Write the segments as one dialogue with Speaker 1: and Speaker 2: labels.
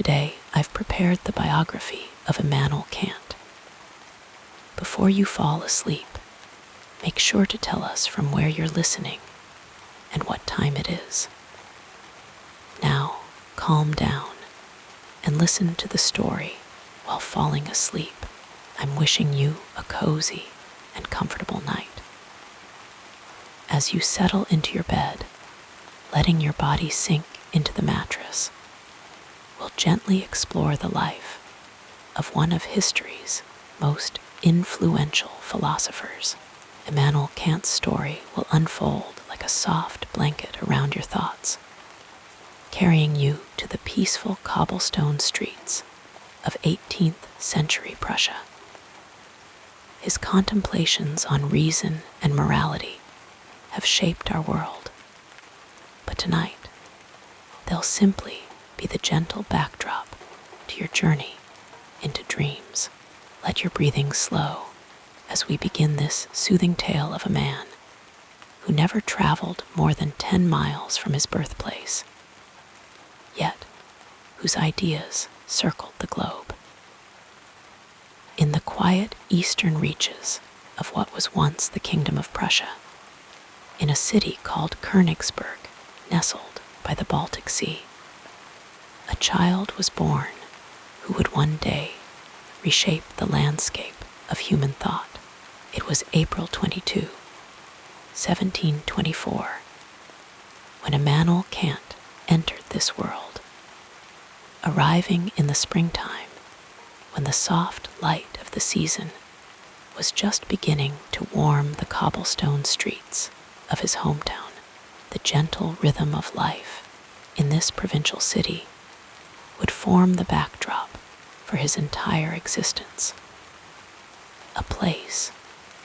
Speaker 1: Today, I've prepared the biography of Immanuel Kant. Before you fall asleep, make sure to tell us from where you're listening and what time it is. Now, calm down and listen to the story while falling asleep. I'm wishing you a cozy and comfortable night. As you settle into your bed, letting your body sink into the mattress, we'll gently explore the life of one of history's most influential philosophers. Immanuel Kant's story will unfold like a soft blanket around your thoughts, carrying you to the peaceful cobblestone streets of 18th century Prussia. His contemplations on reason and morality have shaped our world, but tonight they'll simply be the gentle backdrop to your journey into dreams. Let your breathing slow as we begin this soothing tale of a man who never traveled more than 10 miles from his birthplace, yet whose ideas circled the globe. In the quiet eastern reaches of what was once the Kingdom of Prussia, in a city called Königsberg, nestled by the Baltic Sea, a child was born who would one day reshape the landscape of human thought. It was April 22, 1724, when Immanuel Kant entered this world. Arriving in the springtime, when the soft light of the season was just beginning to warm the cobblestone streets of his hometown, the gentle rhythm of life in this provincial city would form the backdrop for his entire existence. A place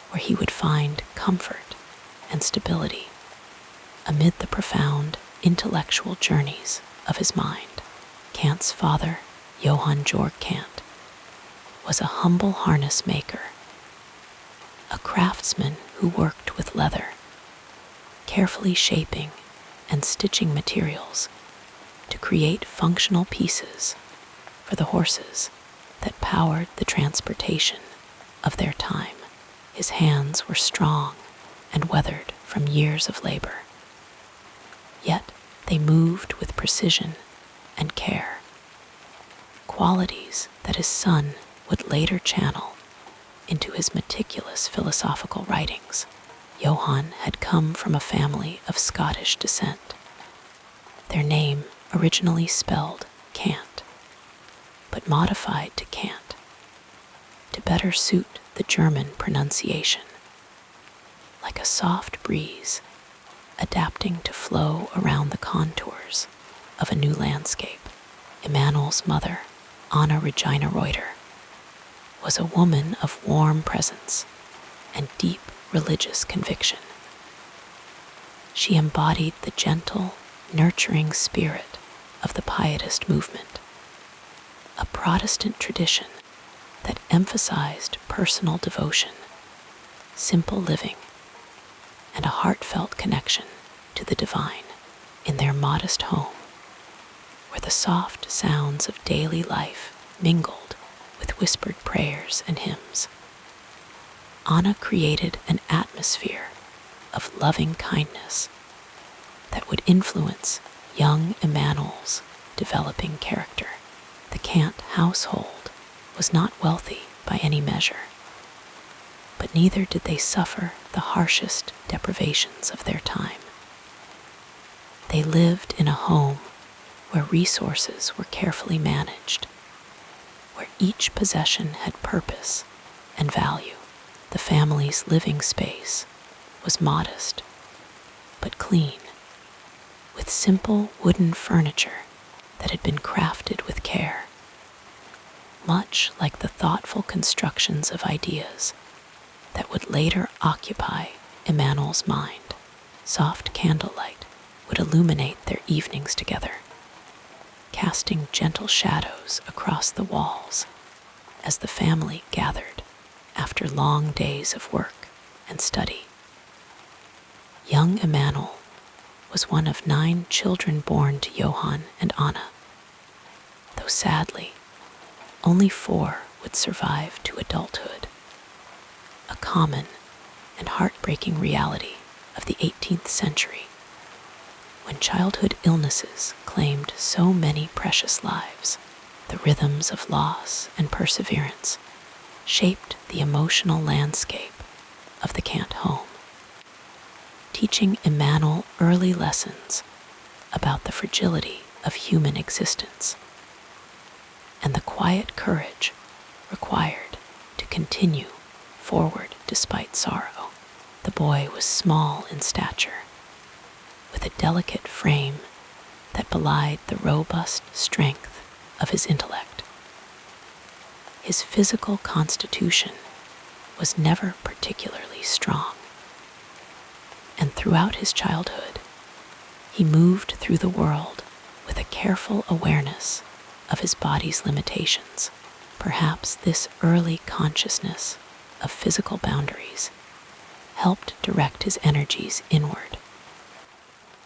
Speaker 1: where he would find comfort and stability amid the profound intellectual journeys of his mind. Kant's father, Johann Georg Kant, was a humble harness maker, a craftsman who worked with leather, carefully shaping and stitching materials to create functional pieces for the horses that powered the transportation of their time. His hands were strong and weathered from years of labor, yet they moved with precision and care, qualities that his son would later channel into his meticulous philosophical writings. Johann had come from a family of Scottish descent, their name originally spelled Kant, but modified to Kant to better suit the German pronunciation. Like a soft breeze, adapting to flow around the contours of a new landscape, Immanuel's mother, Anna Regina Reuter, was a woman of warm presence and deep religious conviction. She embodied the gentle, nurturing spirit of the Pietist movement, a Protestant tradition that emphasized personal devotion, simple living, and a heartfelt connection to the divine. In their modest home, where the soft sounds of daily life mingled with whispered prayers and hymns, Anna created an atmosphere of loving kindness that would influence young Immanuel's developing character. The Kant household was not wealthy by any measure, but neither did they suffer the harshest deprivations of their time. They lived in a home where resources were carefully managed, where each possession had purpose and value. The family's living space was modest but clean, with simple wooden furniture that had been crafted with care, much like the thoughtful constructions of ideas that would later occupy Immanuel's mind. Soft candlelight would illuminate their evenings together, casting gentle shadows across the walls as the family gathered after long days of work and study. Young Immanuel was one of 9 children born to Johann and Anna. though sadly, only 4 would survive to adulthood, a common and heartbreaking reality of the 18th century, when childhood illnesses claimed so many precious lives. The rhythms of loss and perseverance shaped the emotional landscape of the Kant home, teaching Immanuel early lessons about the fragility of human existence and the quiet courage required to continue forward despite sorrow. The boy was small in stature, with a delicate frame that belied the robust strength of his intellect. His physical constitution was never particularly strong, and throughout his childhood, he moved through the world with a careful awareness of his body's limitations. Perhaps this early consciousness of physical boundaries helped direct his energies inward,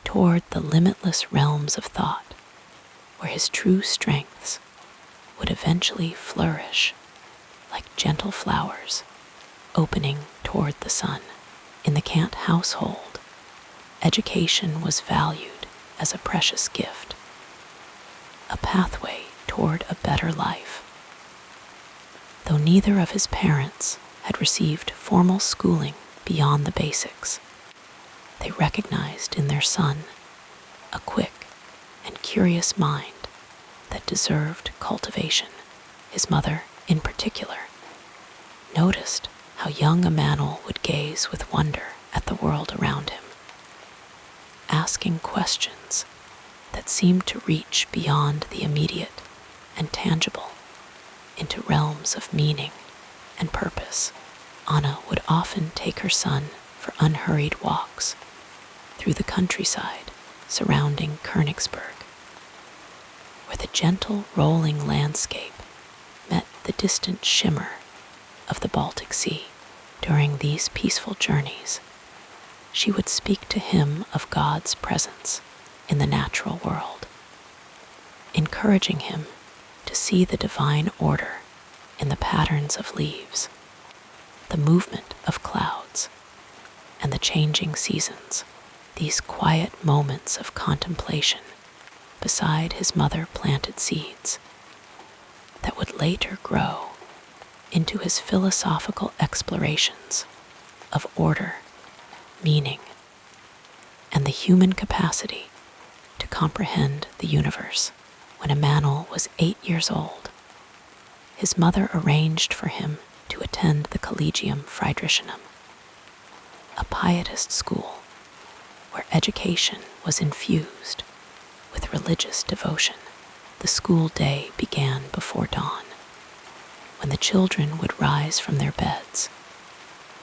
Speaker 1: toward the limitless realms of thought, where his true strengths would eventually flourish like gentle flowers opening toward the sun. In the Kant household, education was valued as a precious gift, a pathway toward a better life. Though neither of his parents had received formal schooling beyond the basics, they recognized in their son a quick and curious mind that deserved cultivation. His mother, in particular, noticed how young Immanuel would gaze with wonder at the world around him, asking questions that seemed to reach beyond the immediate and tangible into realms of meaning and purpose. Anna would often take her son for unhurried walks through the countryside surrounding Königsberg, where the gentle rolling landscape met the distant shimmer of the Baltic Sea. During these peaceful journeys, she would speak to him of God's presence in the natural world, encouraging him to see the divine order in the patterns of leaves, the movement of clouds, and the changing seasons. These quiet moments of contemplation beside his mother planted seeds that would later grow into his philosophical explorations of order, meaning, and the human capacity to comprehend the universe. When Immanuel was 8 years old, his mother arranged for him to attend the Collegium Friedrichianum, a pietist school where education was infused with religious devotion. The school day began before dawn, when the children would rise from their beds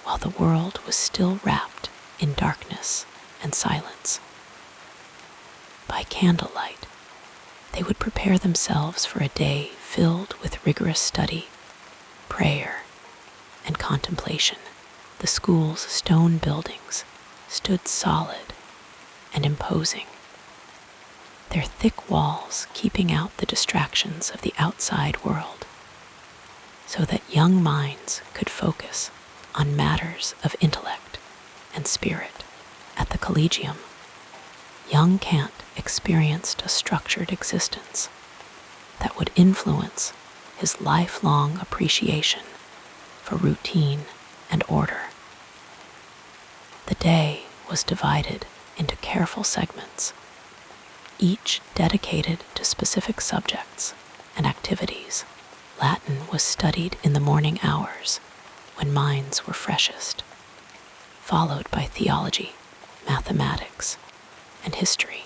Speaker 1: while the world was still wrapped in darkness and silence. By candlelight, they would prepare themselves for a day filled with rigorous study, prayer, and contemplation. The school's stone buildings stood solid and imposing, their thick walls keeping out the distractions of the outside world, so that young minds could focus on matters of intellect and spirit. At the Collegium, young Kant experienced a structured existence that would influence his lifelong appreciation for routine and order. The day was divided into careful segments, each dedicated to specific subjects and activities. Latin was studied in the morning hours when minds were freshest, followed by theology, mathematics, and history.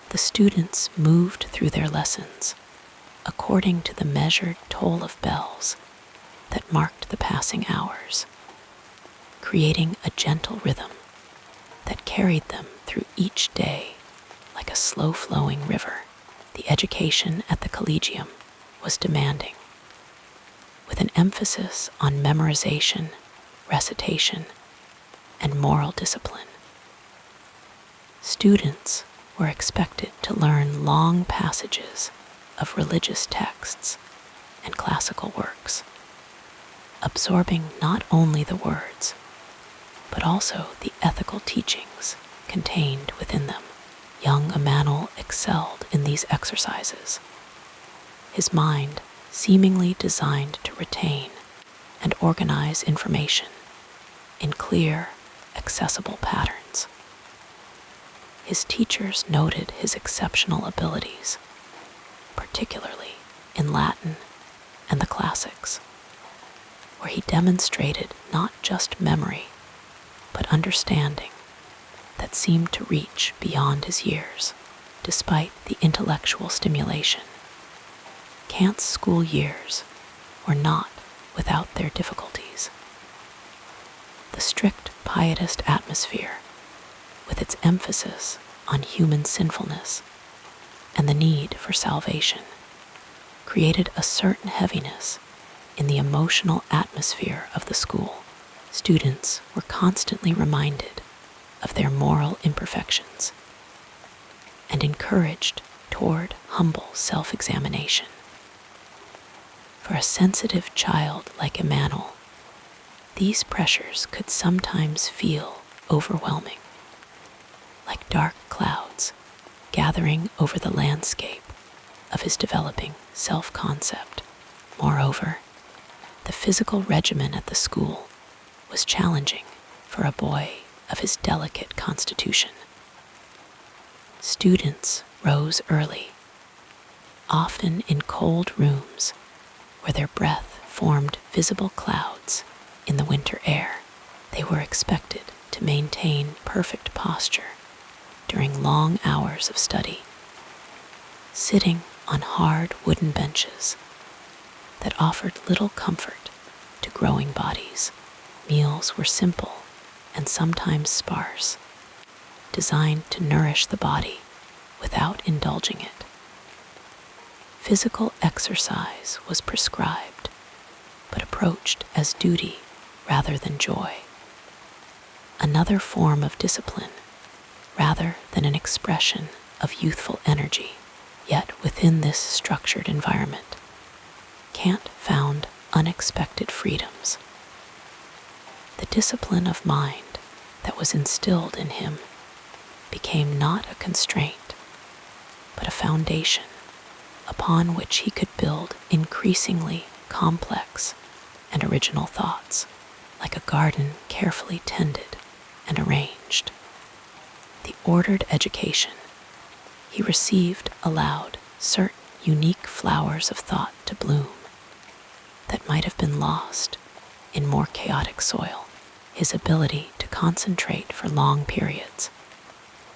Speaker 1: The students moved through their lessons according to the measured toll of bells that marked the passing hours, creating a gentle rhythm that carried them through each day like a slow-flowing river. The education at the Collegium was demanding, with an emphasis on memorization, recitation, and moral discipline. Students were expected to learn long passages of religious texts and classical works, absorbing not only the words, but also the ethical teachings contained within them. Young Immanuel excelled in these exercises, his mind seemingly designed to retain and organize information in clear, accessible patterns. His teachers noted his exceptional abilities, particularly in Latin and the classics, where he demonstrated not just memory, but understanding that seemed to reach beyond his years. Despite the intellectual stimulation, Kant's school years were not without their difficulties. The strict pietist atmosphere, with its emphasis on human sinfulness and the need for salvation, created a certain heaviness in the emotional atmosphere of the school. Students were constantly reminded of their moral imperfections and encouraged toward humble self-examination. For a sensitive child like Immanuel, these pressures could sometimes feel overwhelming, like dark clouds gathering over the landscape of his developing self-concept. Moreover, the physical regimen at the school was challenging for a boy of his delicate constitution. Students rose early, often in cold rooms where their breath formed visible clouds in the winter air. They were expected to maintain perfect posture during long hours of study, sitting on hard wooden benches that offered little comfort to growing bodies. Meals were simple and sometimes sparse, designed to nourish the body without indulging it. Physical exercise was prescribed, but approached as duty rather than joy, another form of discipline rather than an expression of youthful energy. Yet within this structured environment, Kant found unexpected freedoms. The discipline of mind that was instilled in him became not a constraint, but a foundation upon which he could build increasingly complex and original thoughts, like a garden carefully tended and arranged. The ordered education he received allowed certain unique flowers of thought to bloom that might have been lost in more chaotic soil. His ability to concentrate for long periods,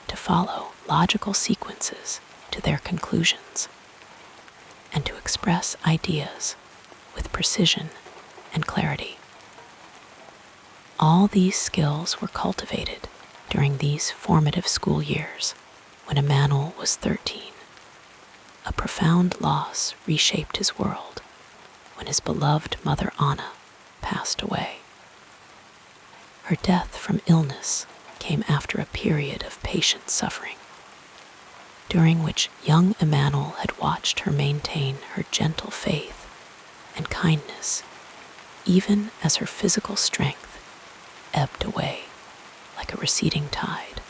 Speaker 1: to follow logical sequences to their conclusions, and to express ideas with precision and clarity. All these skills were cultivated during these formative school years. When Immanuel was 13, a profound loss reshaped his world when his beloved mother Anna passed away. Her death from illness came after a period of patient suffering, during which young Immanuel had watched her maintain her gentle faith and kindness, even as her physical strength ebbed away like a receding tide.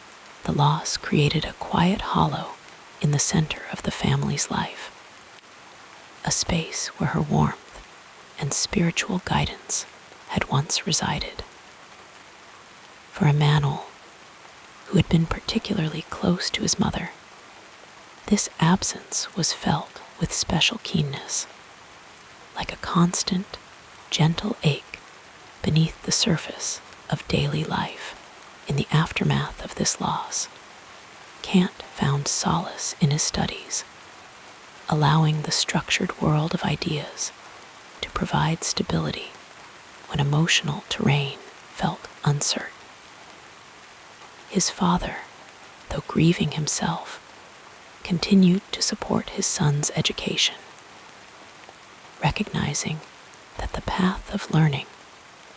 Speaker 1: The loss created a quiet hollow in the center of the family's life, a space where her warmth and spiritual guidance had once resided. For Immanuel, who had been particularly close to his mother, this absence was felt with special keenness, like a constant, gentle ache beneath the surface of daily life. In the aftermath of this loss, Kant found solace in his studies, allowing the structured world of ideas to provide stability when emotional terrain felt uncertain. His father, though grieving himself, continued to support his son's education, recognizing that the path of learning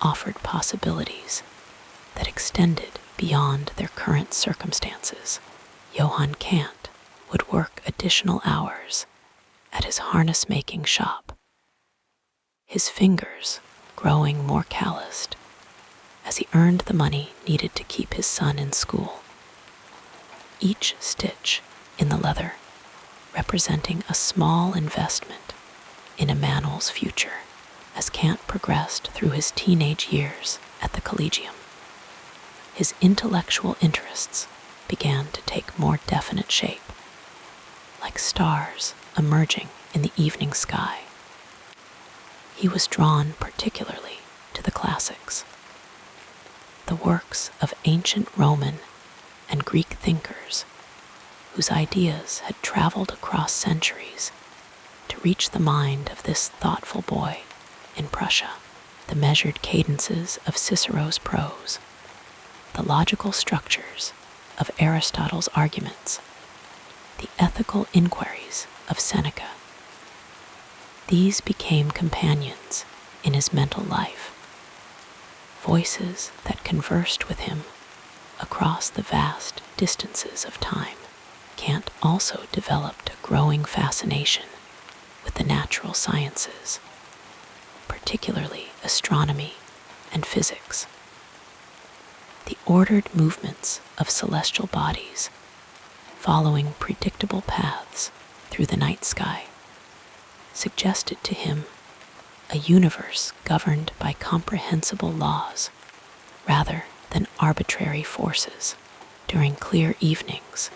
Speaker 1: offered possibilities that extended beyond their current circumstances. Johann Kant would work additional hours at his harness-making shop, his fingers growing more calloused as he earned the money needed to keep his son in school. Each stitch in the leather representing a small investment in Immanuel's future as Kant progressed through his teenage years at the Collegium. His intellectual interests began to take more definite shape, like stars emerging in the evening sky. He was drawn particularly to the classics, the works of ancient Roman and Greek thinkers whose ideas had traveled across centuries to reach the mind of this thoughtful boy in Prussia. The measured cadences of Cicero's prose, the logical structures of Aristotle's arguments, the ethical inquiries of Seneca. These became companions in his mental life, voices that conversed with him across the vast distances of time. Kant also developed a growing fascination with the natural sciences, particularly astronomy and physics. The ordered movements of celestial bodies following predictable paths through the night sky suggested to him a universe governed by comprehensible laws rather than arbitrary forces. During clear evenings,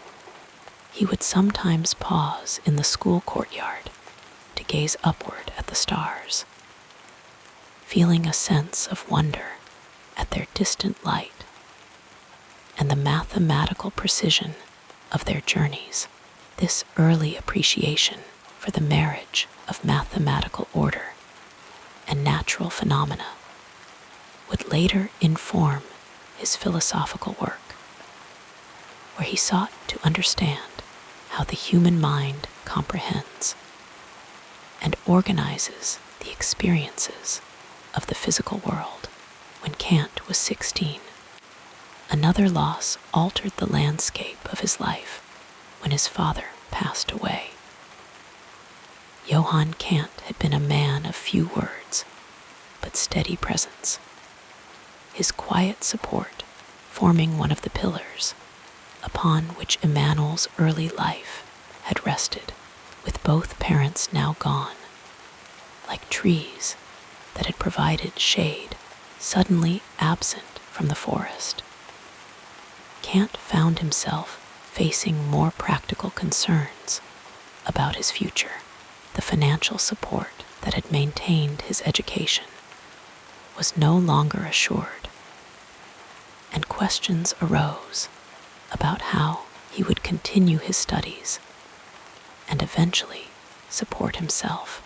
Speaker 1: he would sometimes pause in the school courtyard to gaze upward at the stars, feeling a sense of wonder at their distant light and the mathematical precision of their journeys. This early appreciation for the marriage of mathematical order and natural phenomena would later inform his philosophical work, where he sought to understand how the human mind comprehends and organizes the experiences of the physical world. When Kant was 16, another loss altered the landscape of his life when his father passed away. Johann Kant had been a man of few words, but steady presence, his quiet support forming one of the pillars upon which Immanuel's early life had rested. With both parents now gone, like trees that had provided shade suddenly absent from the forest, Kant found himself facing more practical concerns about his future. The financial support that had maintained his education was no longer assured, and questions arose about how he would continue his studies and eventually support himself.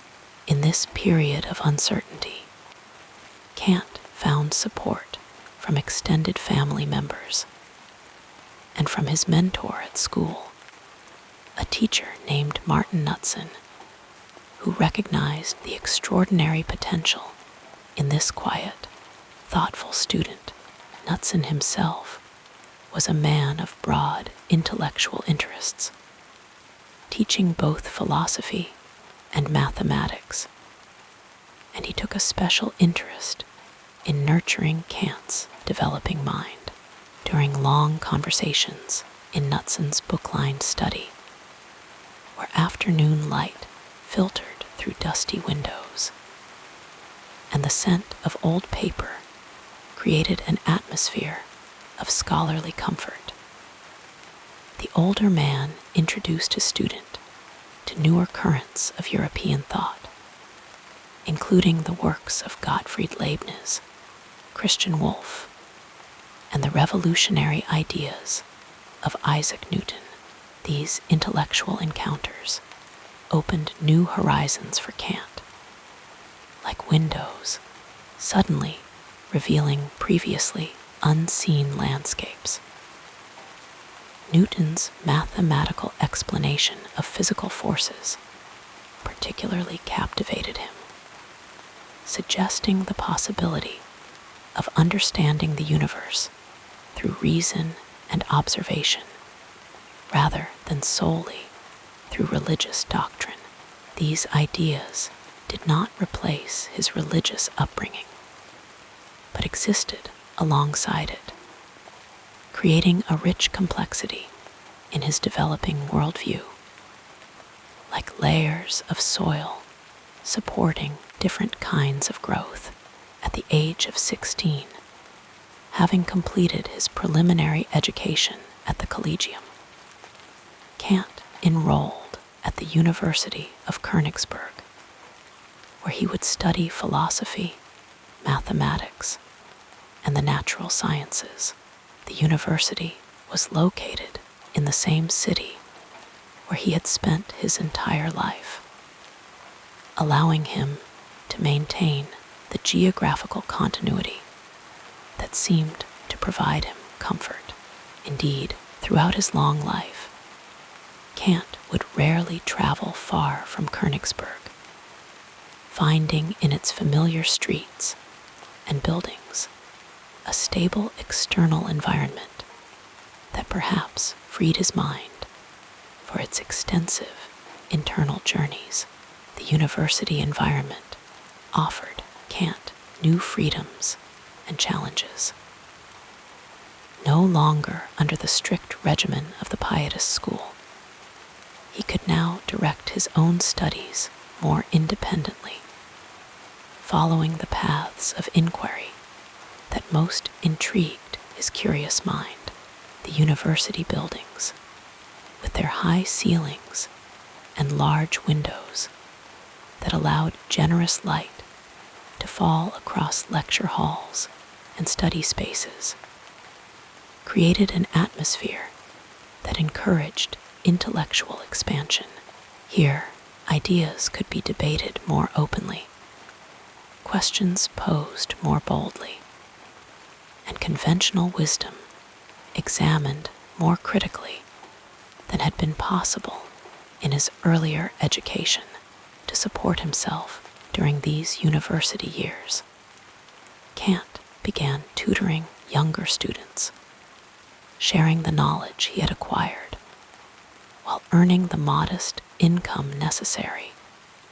Speaker 1: In this period of uncertainty, Kant found support from extended family members and from his mentor at school, a teacher named Martin Knudsen, who recognized the extraordinary potential in this quiet, thoughtful student. Knudsen himself was a man of broad intellectual interests, teaching both philosophy and mathematics, and he took a special interest in nurturing Kant's developing mind. During long conversations in Knudsen's book-lined study, where afternoon light filtered through dusty windows, and the scent of old paper created an atmosphere of scholarly comfort, the older man introduced his student to newer currents of European thought, including the works of Gottfried Leibniz, Christian Wolff, and the revolutionary ideas of Isaac Newton. These intellectual encounters opened new horizons for Kant, like windows suddenly revealing previously unseen landscapes. Newton's mathematical explanation of physical forces particularly captivated him, suggesting the possibility of understanding the universe through reason and observation, rather than solely through religious doctrine. These ideas did not replace his religious upbringing, but existed alongside it, creating a rich complexity in his developing worldview, like layers of soil supporting different kinds of growth. At the age of 16, having completed his preliminary education at the Collegium, Kant enrolled at the University of Königsberg, where he would study philosophy, mathematics, and the natural sciences. The university was located in the same city where he had spent his entire life, allowing him to maintain the geographical continuity that seemed to provide him comfort. Indeed, throughout his long life, Kant would rarely travel far from Königsberg, finding in its familiar streets and buildings a stable external environment that perhaps freed his mind for its extensive internal journeys. The university environment offered Kant new freedoms and challenges. No longer under the strict regimen of the Pietist school, he could now direct his own studies more independently, following the paths of inquiry that most intrigued his curious mind. The university buildings, with their high ceilings and large windows that allowed generous light to fall across lecture halls and study spaces, created an atmosphere that encouraged intellectual expansion. Here, ideas could be debated more openly, questions posed more boldly, and conventional wisdom examined more critically than had been possible in his earlier education. To support himself during these university years, Kant began tutoring younger students, sharing the knowledge he had acquired, while earning the modest income necessary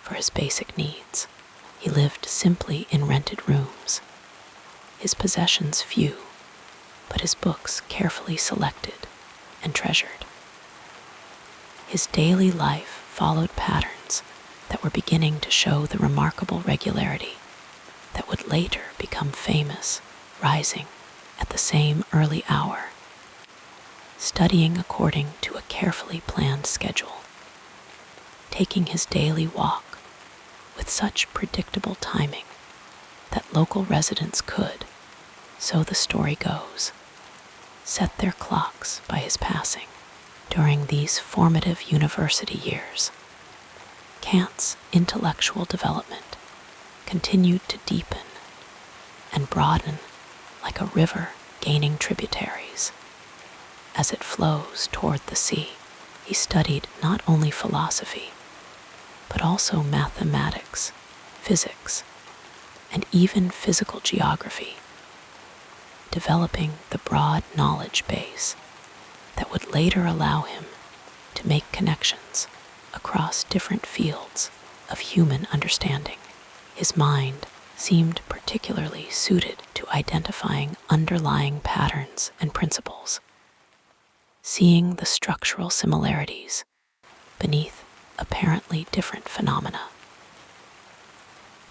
Speaker 1: for his basic needs. He lived simply in rented rooms, his possessions few, but his books carefully selected and treasured. His daily life followed patterns that were beginning to show the remarkable regularity that would later become famous, rising at the same early hour, studying according to a carefully planned schedule, taking his daily walk with such predictable timing that local residents could, so the story goes, set their clocks by his passing. During these formative university years, Kant's intellectual development continued to deepen and broaden like a river gaining tributaries. As it flows toward the sea, he studied not only philosophy, but also mathematics, physics, and even physical geography, developing the broad knowledge base that would later allow him to make connections across different fields of human understanding. His mind seemed particularly suited to identifying underlying patterns and principles, seeing the structural similarities beneath apparently different phenomena.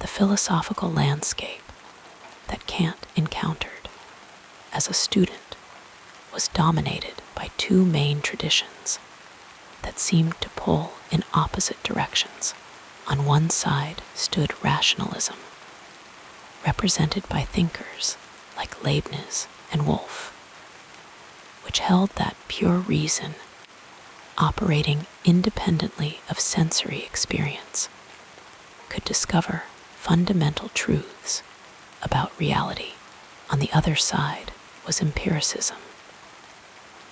Speaker 1: The philosophical landscape that Kant encountered as a student was dominated by two main traditions that seemed to pull in opposite directions. On one side stood rationalism, represented by thinkers like Leibniz and Wolff, which held that pure reason, operating independently of sensory experience, could discover fundamental truths about reality. On the other side was empiricism,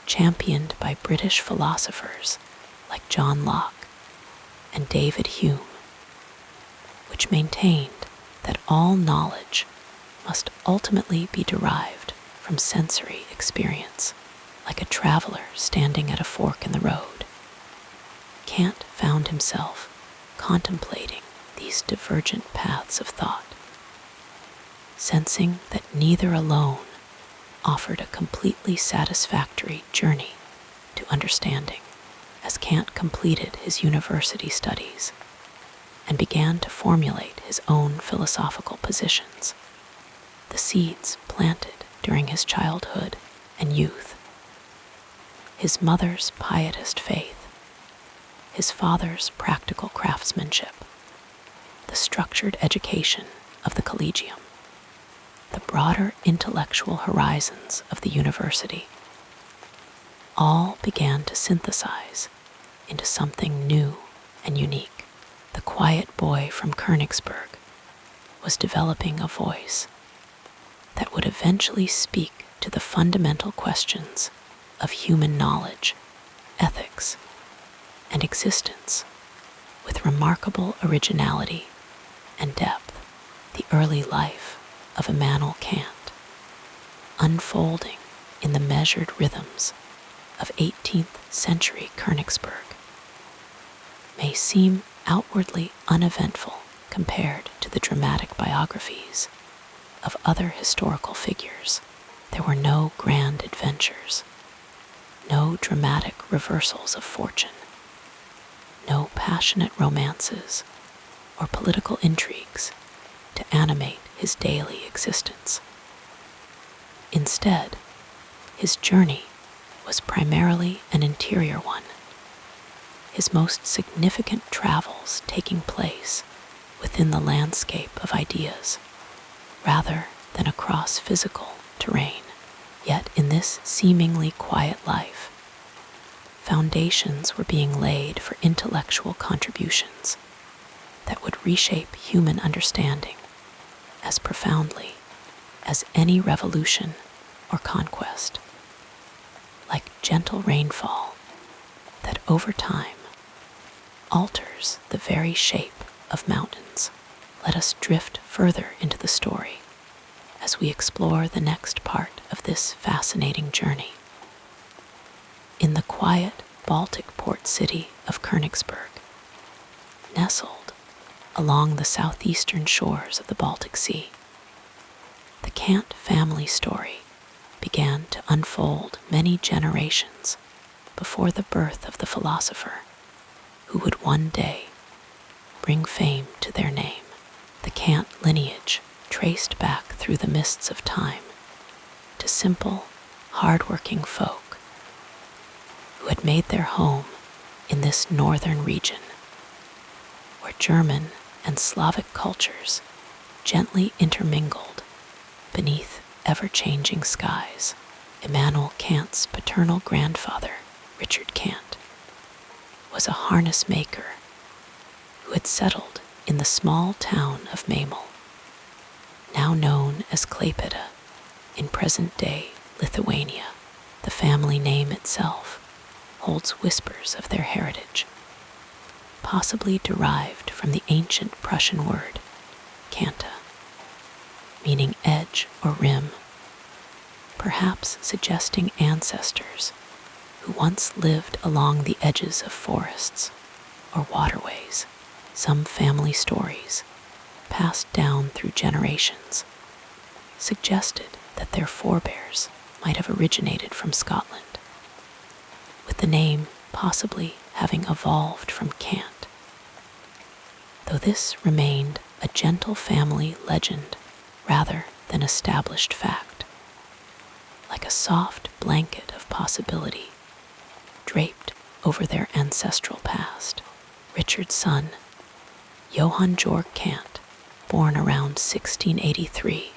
Speaker 1: championed by British philosophers like John Locke and David Hume, which maintained that all knowledge must ultimately be derived from sensory experience, like a traveler standing at a fork in the road. Kant found himself contemplating these divergent paths of thought, sensing that neither alone offered a completely satisfactory journey to understanding. As Kant completed his university studies and began to formulate his own philosophical positions, the seeds planted during his childhood and youth, his mother's pietist faith, his father's practical craftsmanship, the structured education of the collegium, the broader intellectual horizons of the university, all began to synthesize into something new and unique. The quiet boy from Königsberg was developing a voice that would eventually speak to the fundamental questions of human knowledge, ethics, and existence with remarkable originality and depth. The early life of Immanuel Kant, unfolding in the measured rhythms of 18th century Königsberg, may seem outwardly uneventful compared to the dramatic biographies of other historical figures. There were no grand adventures, no dramatic reversals of fortune, no passionate romances or political intrigues to animate his daily existence. Instead, his journey was primarily an interior one, his most significant travels taking place within the landscape of ideas rather than across physical terrain. Yet in this seemingly quiet life, foundations were being laid for intellectual contributions that would reshape human understanding as profoundly as any revolution or conquest. Like gentle rainfall that over time alters the very shape of mountains. Let us drift further into the story as we explore the next part of this fascinating journey. In the quiet Baltic port city of Königsberg, nestled along the southeastern shores of the Baltic Sea, the Kant family story began to unfold many generations before the birth of the philosopher who would one day bring fame to their name. The Kant lineage traced back through the mists of time to simple, hard-working folk who had made their home in this northern region, where German and Slavic cultures gently intermingled beneath ever-changing skies. Immanuel Kant's paternal grandfather, Richard Kant, was a harness maker who had settled in the small town of Memel, now known as Klaipėda in present-day Lithuania. The family name itself holds whispers of their heritage, possibly derived from the ancient Prussian word Kanta, meaning edge or rim, perhaps suggesting ancestors who once lived along the edges of forests or waterways. Some family stories, passed down through generations, suggested that their forebears might have originated from Scotland, with the name possibly having evolved from Kant, though this remained a gentle family legend rather than established fact, like a soft blanket of possibility draped over their ancestral past. Richard's son, Johann Georg Kant, born around 1683,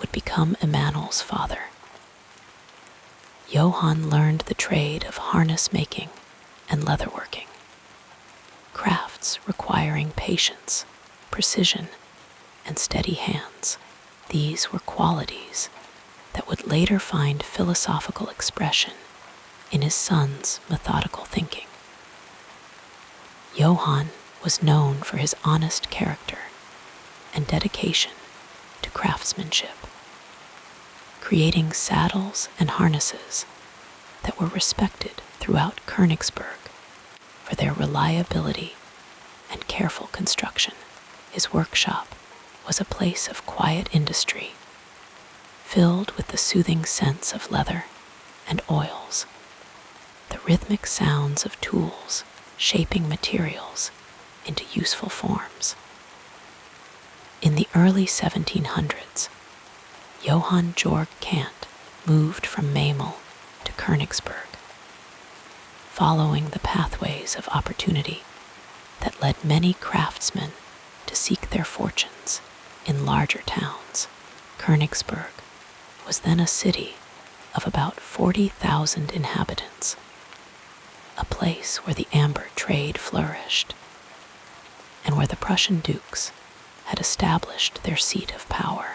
Speaker 1: would become Immanuel's father. Johann learned the trade of harness making and leatherworking, crafts requiring patience, precision, and steady hands. These were qualities that would later find philosophical expression in his son's methodical thinking. Johann was known for his honest character and dedication to craftsmanship, creating saddles and harnesses that were respected throughout Königsberg for their reliability and careful construction. His workshop was a place of quiet industry, filled with the soothing scents of leather and oils, the rhythmic sounds of tools shaping materials into useful forms. In the early 1700s, Johann Georg Kant moved from Memel to Königsberg, following the pathways of opportunity that led many craftsmen to seek their fortunes in larger towns. Königsberg was then a city of about 40,000 inhabitants, a place where the amber trade flourished, and where the Prussian dukes had established their seat of power.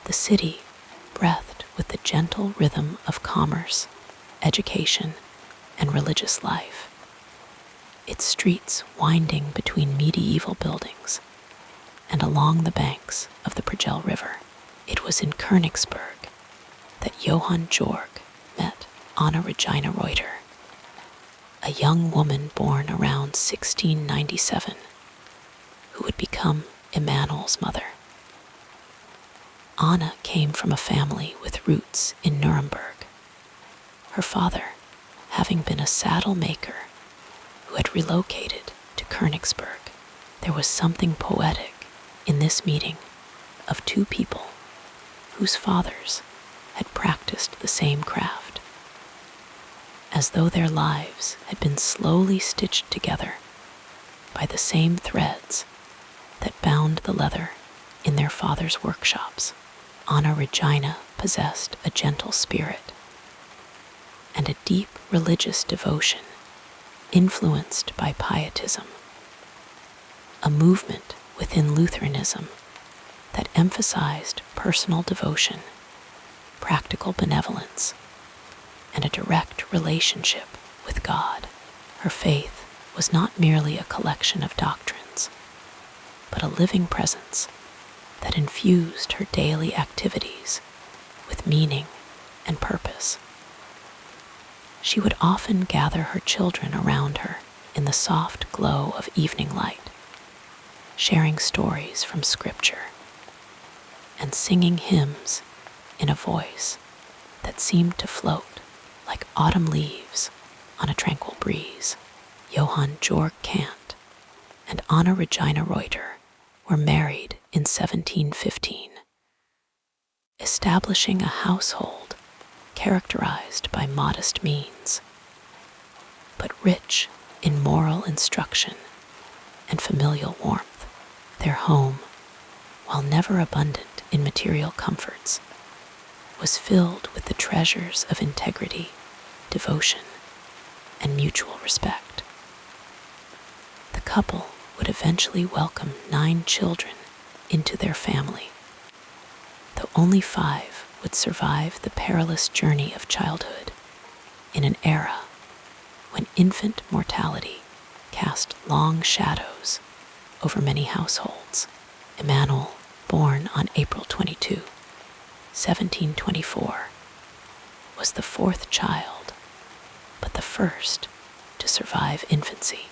Speaker 1: The city breathed with the gentle rhythm of commerce, education, and religious life, its streets winding between medieval buildings and along the banks of the Prigel River. It was in Königsberg that Johann Georg met Anna Regina Reuter, a young woman born around 1697, who would become Immanuel's mother. Anna came from a family with roots in Nuremberg, her father having been a saddle maker who had relocated to Königsberg. There was something poetic in this meeting of two people whose fathers had practiced the same craft, as though their lives had been slowly stitched together by the same threads that bound the leather in their father's workshops. Anna Regina possessed a gentle spirit and a deep religious devotion influenced by pietism, a movement within Lutheranism that emphasized personal devotion, practical benevolence, and a direct relationship with God. Her faith was not merely a collection of doctrines, but a living presence that infused her daily activities with meaning and purpose. She would often gather her children around her in the soft glow of evening light, sharing stories from Scripture and singing hymns in a voice that seemed to float like autumn leaves on a tranquil breeze. Johann Georg Kant and Anna Regina Reuter were married in 1715, establishing a household characterized by modest means, but rich in moral instruction and familial warmth. Their home, while never abundant in material comforts, was filled with the treasures of integrity, devotion, and mutual respect. The couple would eventually welcome 9 children into their family, though only 5 would survive the perilous journey of childhood in an era when infant mortality cast long shadows over many households. Immanuel, born on April 22, 1724, was the 4th child, but the first to survive infancy.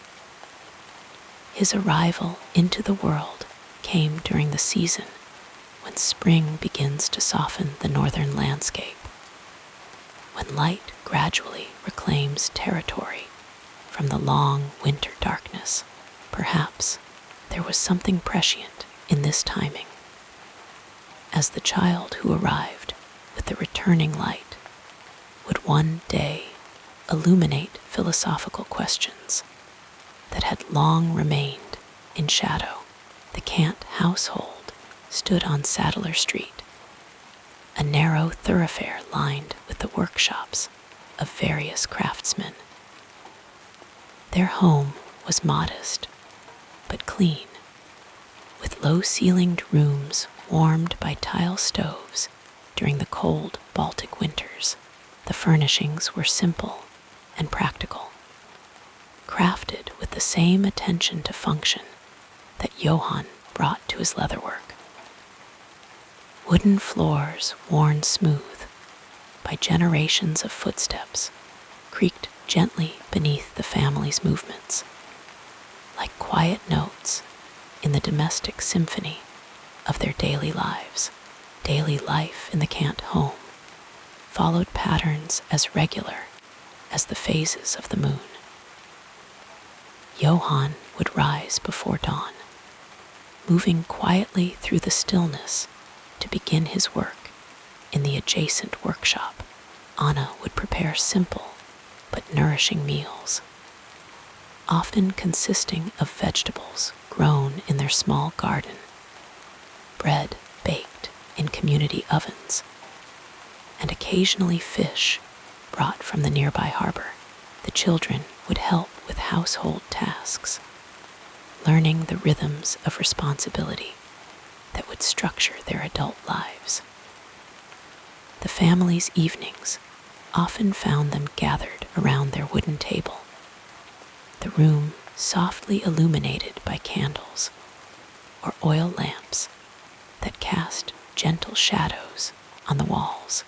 Speaker 1: His arrival into the world came during the season when spring begins to soften the northern landscape, when light gradually reclaims territory from the long winter darkness. Perhaps there was something prescient in this timing, as the child who arrived with the returning light would one day illuminate philosophical questions that had long remained in shadow. The Kant household stood on Sadler Street, a narrow thoroughfare lined with the workshops of various craftsmen. Their home was modest but clean, with low-ceilinged rooms warmed by tile stoves during the cold Baltic winters. The furnishings were simple and practical, crafted with the same attention to function that Johann brought to his leatherwork. Wooden floors worn smooth by generations of footsteps creaked gently beneath the family's movements, like quiet notes in the domestic symphony of their daily lives. Daily life in the Kant home followed patterns as regular as the phases of the moon. Johann would rise before dawn, moving quietly through the stillness to begin his work in the adjacent workshop. Anna would prepare simple but nourishing meals, often consisting of vegetables grown in their small garden, bread baked in community ovens, and occasionally fish brought from the nearby harbor. The children would help with household tasks, learning the rhythms of responsibility that would structure their adult lives. The family's evenings often found them gathered around their wooden table, the room softly illuminated by candles or oil lamps that cast gentle shadows on the walls.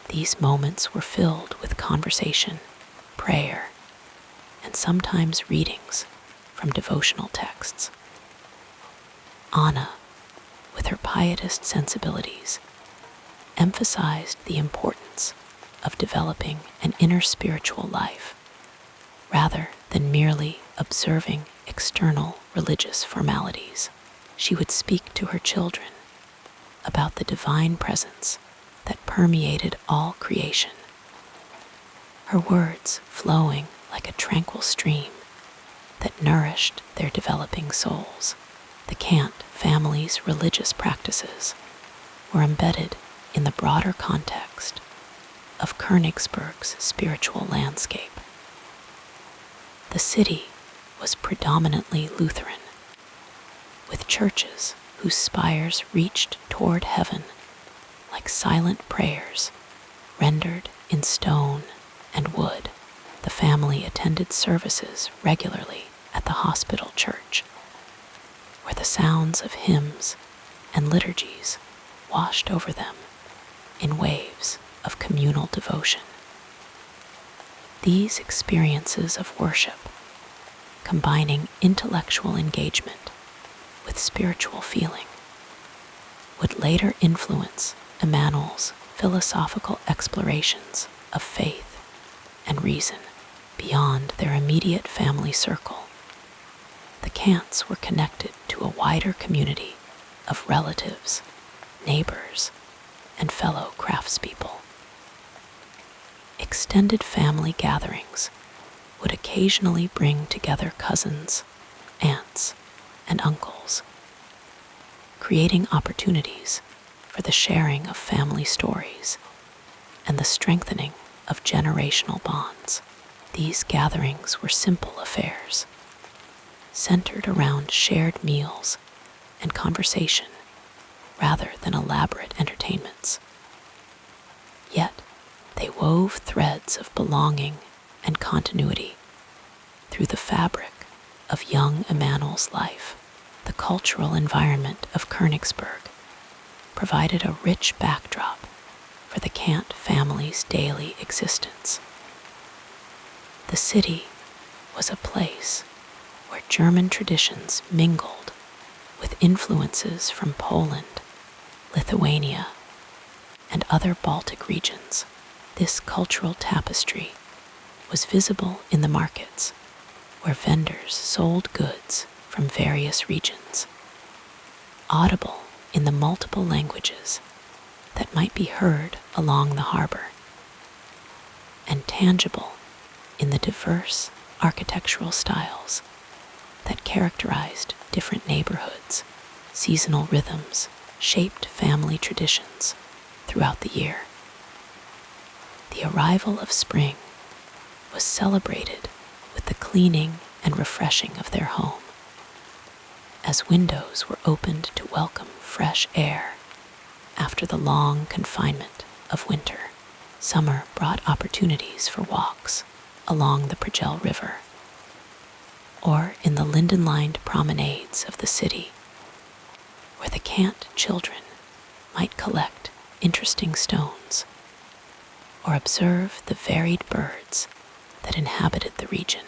Speaker 1: These moments were filled with conversation, prayer, and sometimes readings from devotional texts. Anna, with her pietist sensibilities, emphasized the importance of developing an inner spiritual life rather than merely observing external religious formalities. She would speak to her children about the divine presence that permeated all creation, her words flowing like a tranquil stream that nourished their developing souls. The Kant family's religious practices were embedded in the broader context of Königsberg's spiritual landscape. The city was predominantly Lutheran, with churches whose spires reached toward heaven like silent prayers rendered in stone and wood. The family attended services regularly at the hospital church, where the sounds of hymns and liturgies washed over them in waves of communal devotion. These experiences of worship, combining intellectual engagement with spiritual feeling, would later influence Immanuel's philosophical explorations of faith and reason beyond their immediate family circle. The Kants were connected to a wider community of relatives, neighbors, and fellow craftspeople. Extended family gatherings would occasionally bring together cousins, aunts, and uncles, creating opportunities for the sharing of family stories and the strengthening of generational bonds. These gatherings were simple affairs, centered around shared meals and conversation rather than elaborate entertainments. Yet, they wove threads of belonging and continuity through the fabric of young Immanuel's life. The cultural environment of Königsberg provided a rich backdrop for the Kant family's daily existence. The city was a place where German traditions mingled with influences from Poland, Lithuania, and other Baltic regions. This cultural tapestry was visible in the markets, where vendors sold goods from various regions, audible in the multiple languages that might be heard along the harbor, and tangible in the diverse architectural styles that characterized different neighborhoods. Seasonal rhythms shaped family traditions throughout the year. The arrival of spring was celebrated with the cleaning and refreshing of their home, as windows were opened to welcome fresh air after the long confinement of winter. Summer brought opportunities for walks along the Prigel River or in the linden-lined promenades of the city, where the Kant children might collect interesting stones or observe the varied birds that inhabited the region.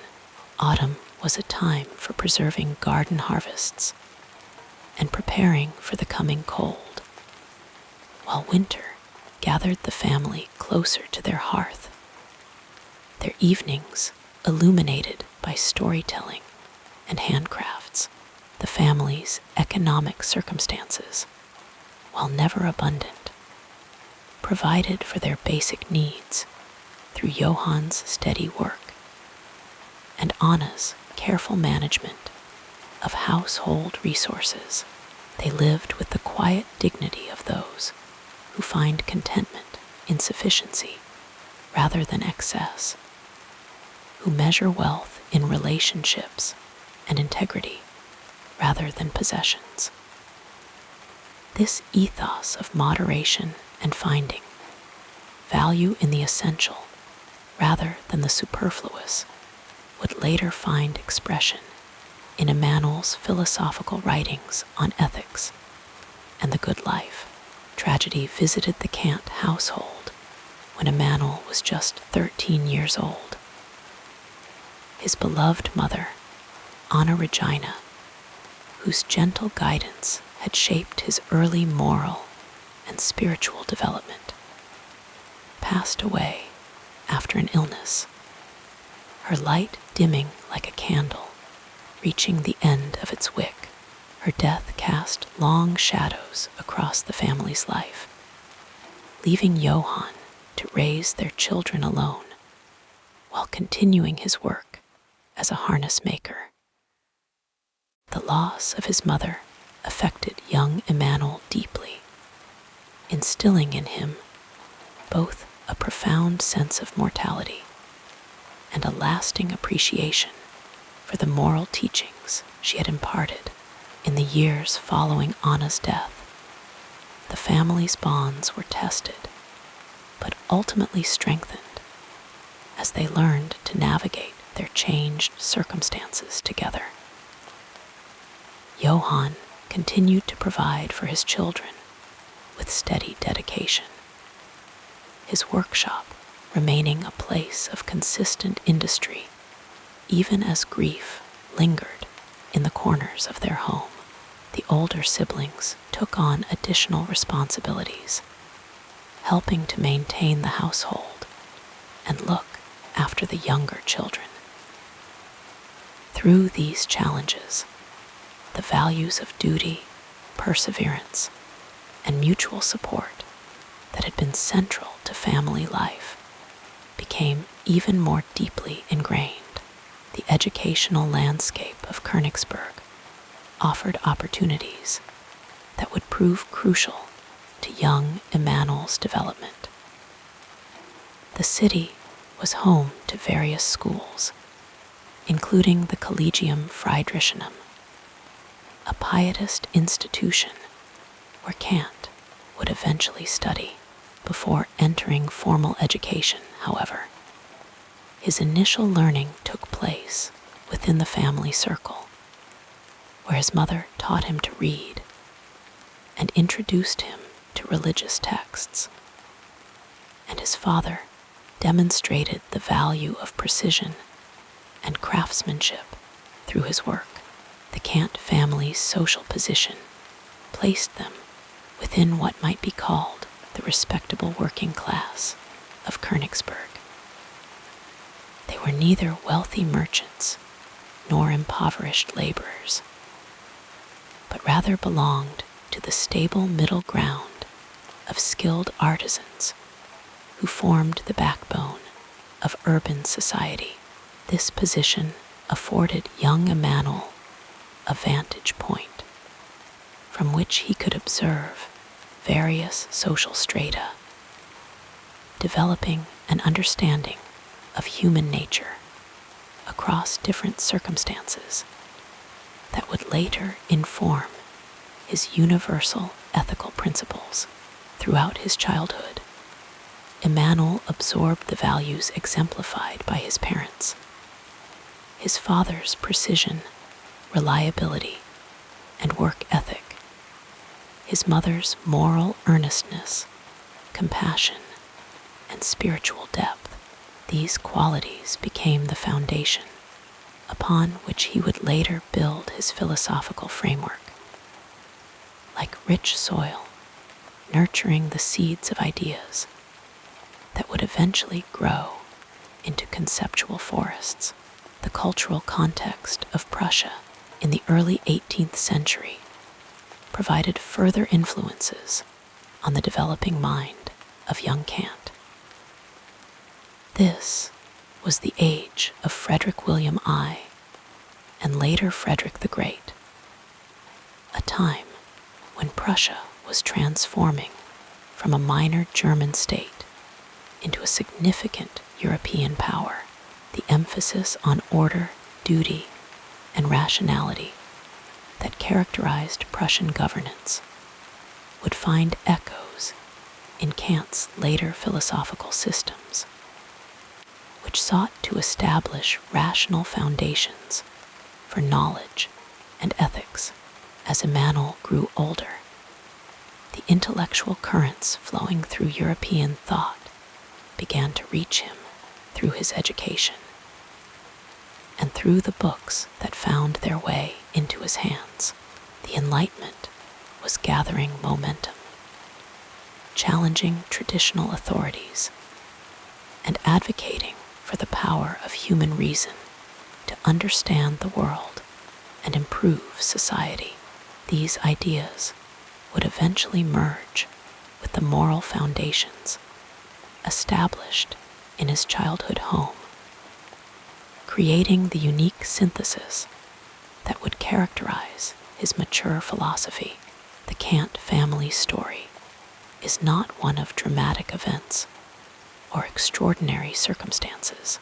Speaker 1: Autumn was a time for preserving garden harvests and preparing for the coming cold, while winter gathered the family closer to their hearth, their evenings illuminated by storytelling and handcrafts. The family's economic circumstances, while never abundant, provided for their basic needs through Johann's steady work and Anna's careful management of household resources. They lived with the quiet dignity of those who find contentment in sufficiency rather than excess, who measure wealth in relationships and integrity rather than possessions. This ethos of moderation and finding value in the essential rather than the superfluous would later find expression in Immanuel's philosophical writings on ethics and the good life. Tragedy visited the Kant household when Immanuel was just 13 years old. His beloved mother, Anna Regina, whose gentle guidance had shaped his early moral and spiritual development, passed away after an illness, her light dimming like a candle, reaching the end of its wick. Her death cast long shadows across the family's life, leaving Johann to raise their children alone while continuing his work as a harness maker. The loss of his mother affected young Immanuel deeply, instilling in him both a profound sense of mortality and a lasting appreciation for the moral teachings she had imparted in the years following Anna's death. The family's bonds were tested, but ultimately strengthened as they learned to navigate their changed circumstances together. Johann continued to provide for his children with steady dedication, his workshop remaining a place of consistent industry even as grief lingered in the corners of their home. The older siblings took on additional responsibilities, helping to maintain the household and look after the younger children. Through these challenges, the values of duty, perseverance, and mutual support that had been central to family life became even more deeply ingrained. The educational landscape of Königsberg offered opportunities that would prove crucial to young Immanuel's development. The city was home to various schools, including the Collegium Friedrichianum, a pietist institution where Kant would eventually study. Before entering formal education, however, his initial learning took place within the family circle, where his mother taught him to read and introduced him to religious texts, and his father demonstrated the value of precision and craftsmanship through his work. The Kant family's social position placed them within what might be called the respectable working class of Königsberg. They were neither wealthy merchants nor impoverished laborers, but rather belonged to the stable middle ground of skilled artisans who formed the backbone of urban society. This position afforded young Immanuel a vantage point from which he could observe various social strata, developing an understanding of human nature across different circumstances that would later inform his universal ethical principles. Throughout his childhood, Immanuel absorbed the values exemplified by his parents. His father's precision, reliability, and work ethic, his mother's moral earnestness, compassion, and spiritual depth. These qualities became the foundation upon which he would later build his philosophical framework. Like rich soil, nurturing the seeds of ideas that would eventually grow into conceptual forests. The cultural context of Prussia in the early 18th century provided further influences on the developing mind of young Kant. This was the age of Frederick William I and later Frederick the Great, a time when Prussia was transforming from a minor German state into a significant European power. The emphasis on order, duty, and rationality that characterized Prussian governance would find echoes in Kant's later philosophical systems, which sought to establish rational foundations for knowledge and ethics. As Immanuel grew older, the intellectual currents flowing through European thought began to reach him through his education and through the books that found their way into his hands. The Enlightenment was gathering momentum, challenging traditional authorities and advocating for the power of human reason to understand the world and improve society. These ideas would eventually merge with the moral foundations established in his childhood home, creating the unique synthesis that would characterize his mature philosophy. The Kant family story is not one of dramatic events or extraordinary circumstances,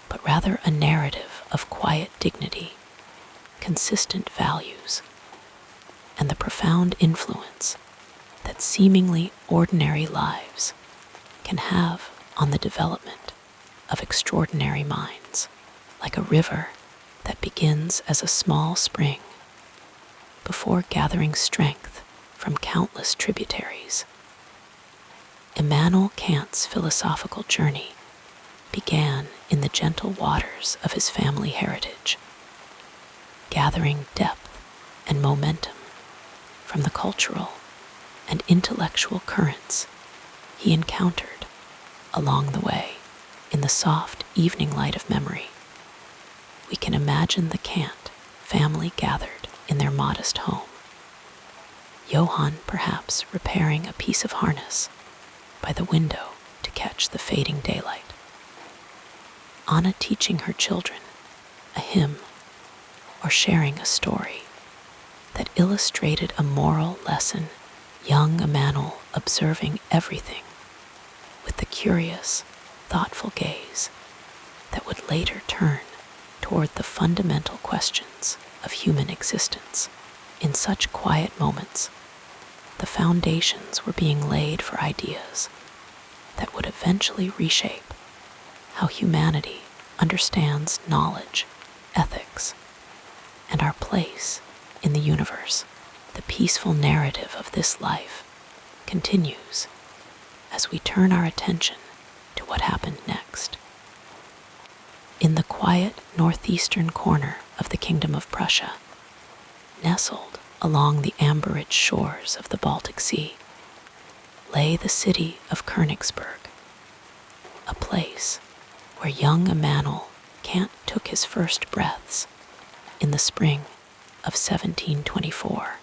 Speaker 1: but rather a narrative of quiet dignity, consistent values, and the profound influence that seemingly ordinary lives can have on the development of extraordinary minds. Like a river that begins as a small spring before gathering strength from countless tributaries, Immanuel Kant's philosophical journey began in the gentle waters of his family heritage, gathering depth and momentum from the cultural and intellectual currents he encountered along the way. In the soft evening light of memory, we can imagine the Kant family gathered in their modest home. Johann perhaps repairing a piece of harness by the window to catch the fading daylight. Anna teaching her children a hymn or sharing a story that illustrated a moral lesson. Young Immanuel observing everything with the curious, thoughtful gaze that would later turn toward the fundamental questions of human existence. In such quiet moments, the foundations were being laid for ideas that would eventually reshape how humanity understands knowledge, ethics, and our place in the universe. The peaceful narrative of this life continues as we turn our attention to what happened next. In the quiet northeastern corner of the Kingdom of Prussia, nestled along the amber-rich shores of the Baltic Sea, lay the city of Königsberg, a place where young Immanuel Kant took his first breaths in the spring of 1724.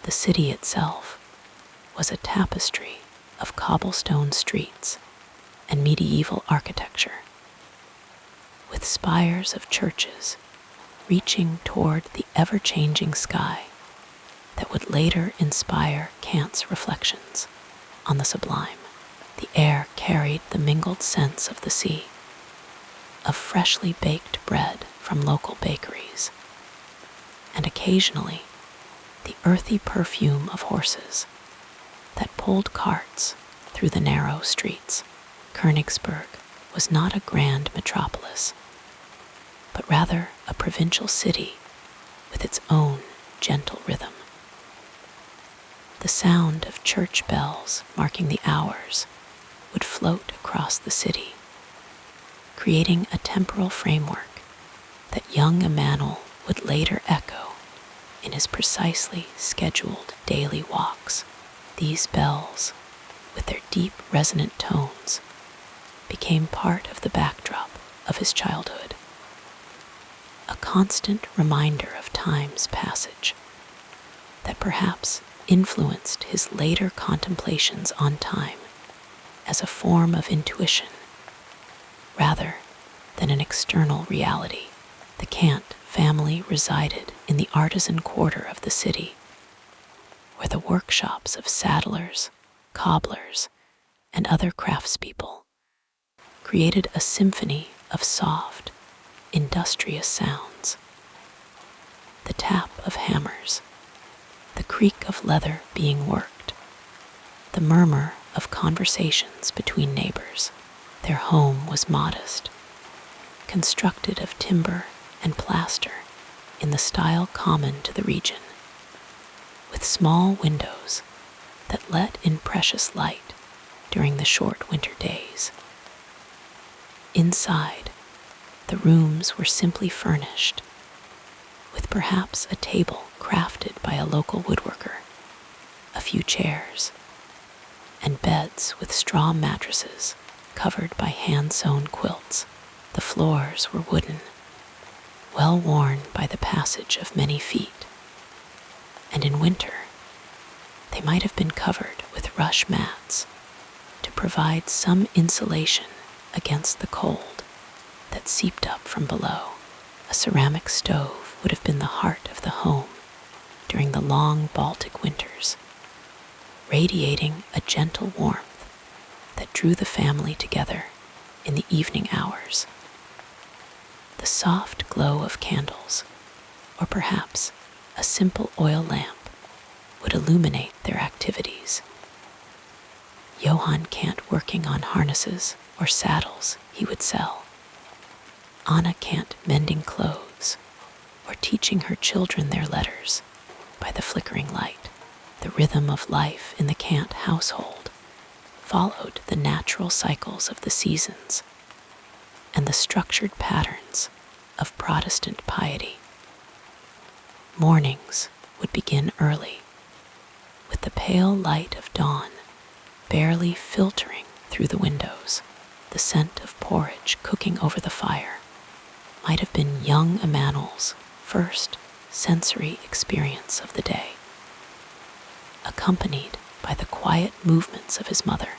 Speaker 1: The city itself was a tapestry of cobblestone streets and medieval architecture, with spires of churches reaching toward the ever-changing sky that would later inspire Kant's reflections on the sublime. The air carried the mingled scents of the sea, of freshly baked bread from local bakeries, and occasionally the earthy perfume of horses that pulled carts through the narrow streets. Königsberg was not a grand metropolis, but rather a provincial city with its own gentle rhythm. The sound of church bells marking the hours would float across the city, creating a temporal framework that young Immanuel would later echo in his precisely scheduled daily walks. These bells, with their deep resonant tones, became part of the backdrop of his childhood, a constant reminder of time's passage that perhaps influenced his later contemplations on time as a form of intuition rather than an external reality. The Kant family resided in the artisan quarter of the city, where the workshops of saddlers, cobblers, and other craftspeople created a symphony of soft, industrious sounds. The tap of hammers, the creak of leather being worked, the murmur of conversations between neighbors. Their home was modest, constructed of timber and plaster in the style common to the region, with small windows that let in precious light during the short winter days. Inside, the rooms were simply furnished, with perhaps a table crafted by a local woodworker, a few chairs, and beds with straw mattresses covered by hand-sewn quilts. The floors were wooden, well worn by the passage of many feet, and in winter they might have been covered with rush mats to provide some insulation against the cold that seeped up from below. A ceramic stove would have been the heart of the home during the long Baltic winters, radiating a gentle warmth that drew the family together in the evening hours. The soft glow of candles, or perhaps a simple oil lamp, would illuminate their activities. Johann Kant working on harnesses or saddles he would sell, Anna Kant mending clothes or teaching her children their letters by the flickering light. The rhythm of life in the Kant household followed the natural cycles of the seasons and the structured patterns of Protestant piety. Mornings would begin early, with the pale light of dawn barely filtering through the windows. The scent of porridge cooking over the fire might have been young Immanuel's first sensory experience of the day, accompanied by the quiet movements of his mother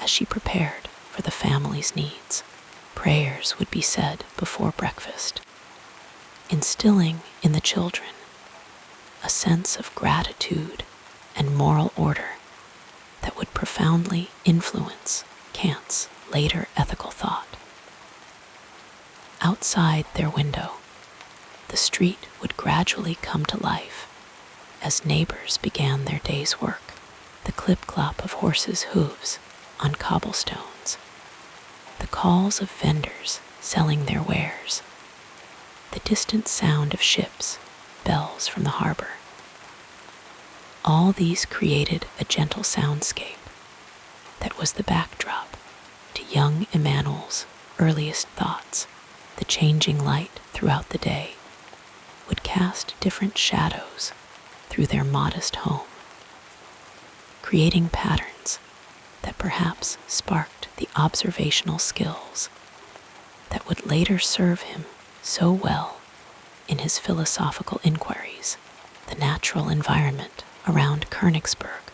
Speaker 1: as she prepared for the family's needs. Prayers would be said before breakfast, instilling in the children a sense of gratitude and moral order that would profoundly influence Kant's later ethical thought. Outside their window, the street would gradually come to life as neighbors began their day's work. The clip-clop of horses' hooves on cobblestones, the calls of vendors selling their wares, the distant sound of ships, bells from the harbor. All these created a gentle soundscape that was the backdrop to young Immanuel's earliest thoughts. The changing light throughout the day would cast different shadows through their modest home, creating patterns that perhaps sparked the observational skills that would later serve him so well in his philosophical inquiries. The natural environment around Königsberg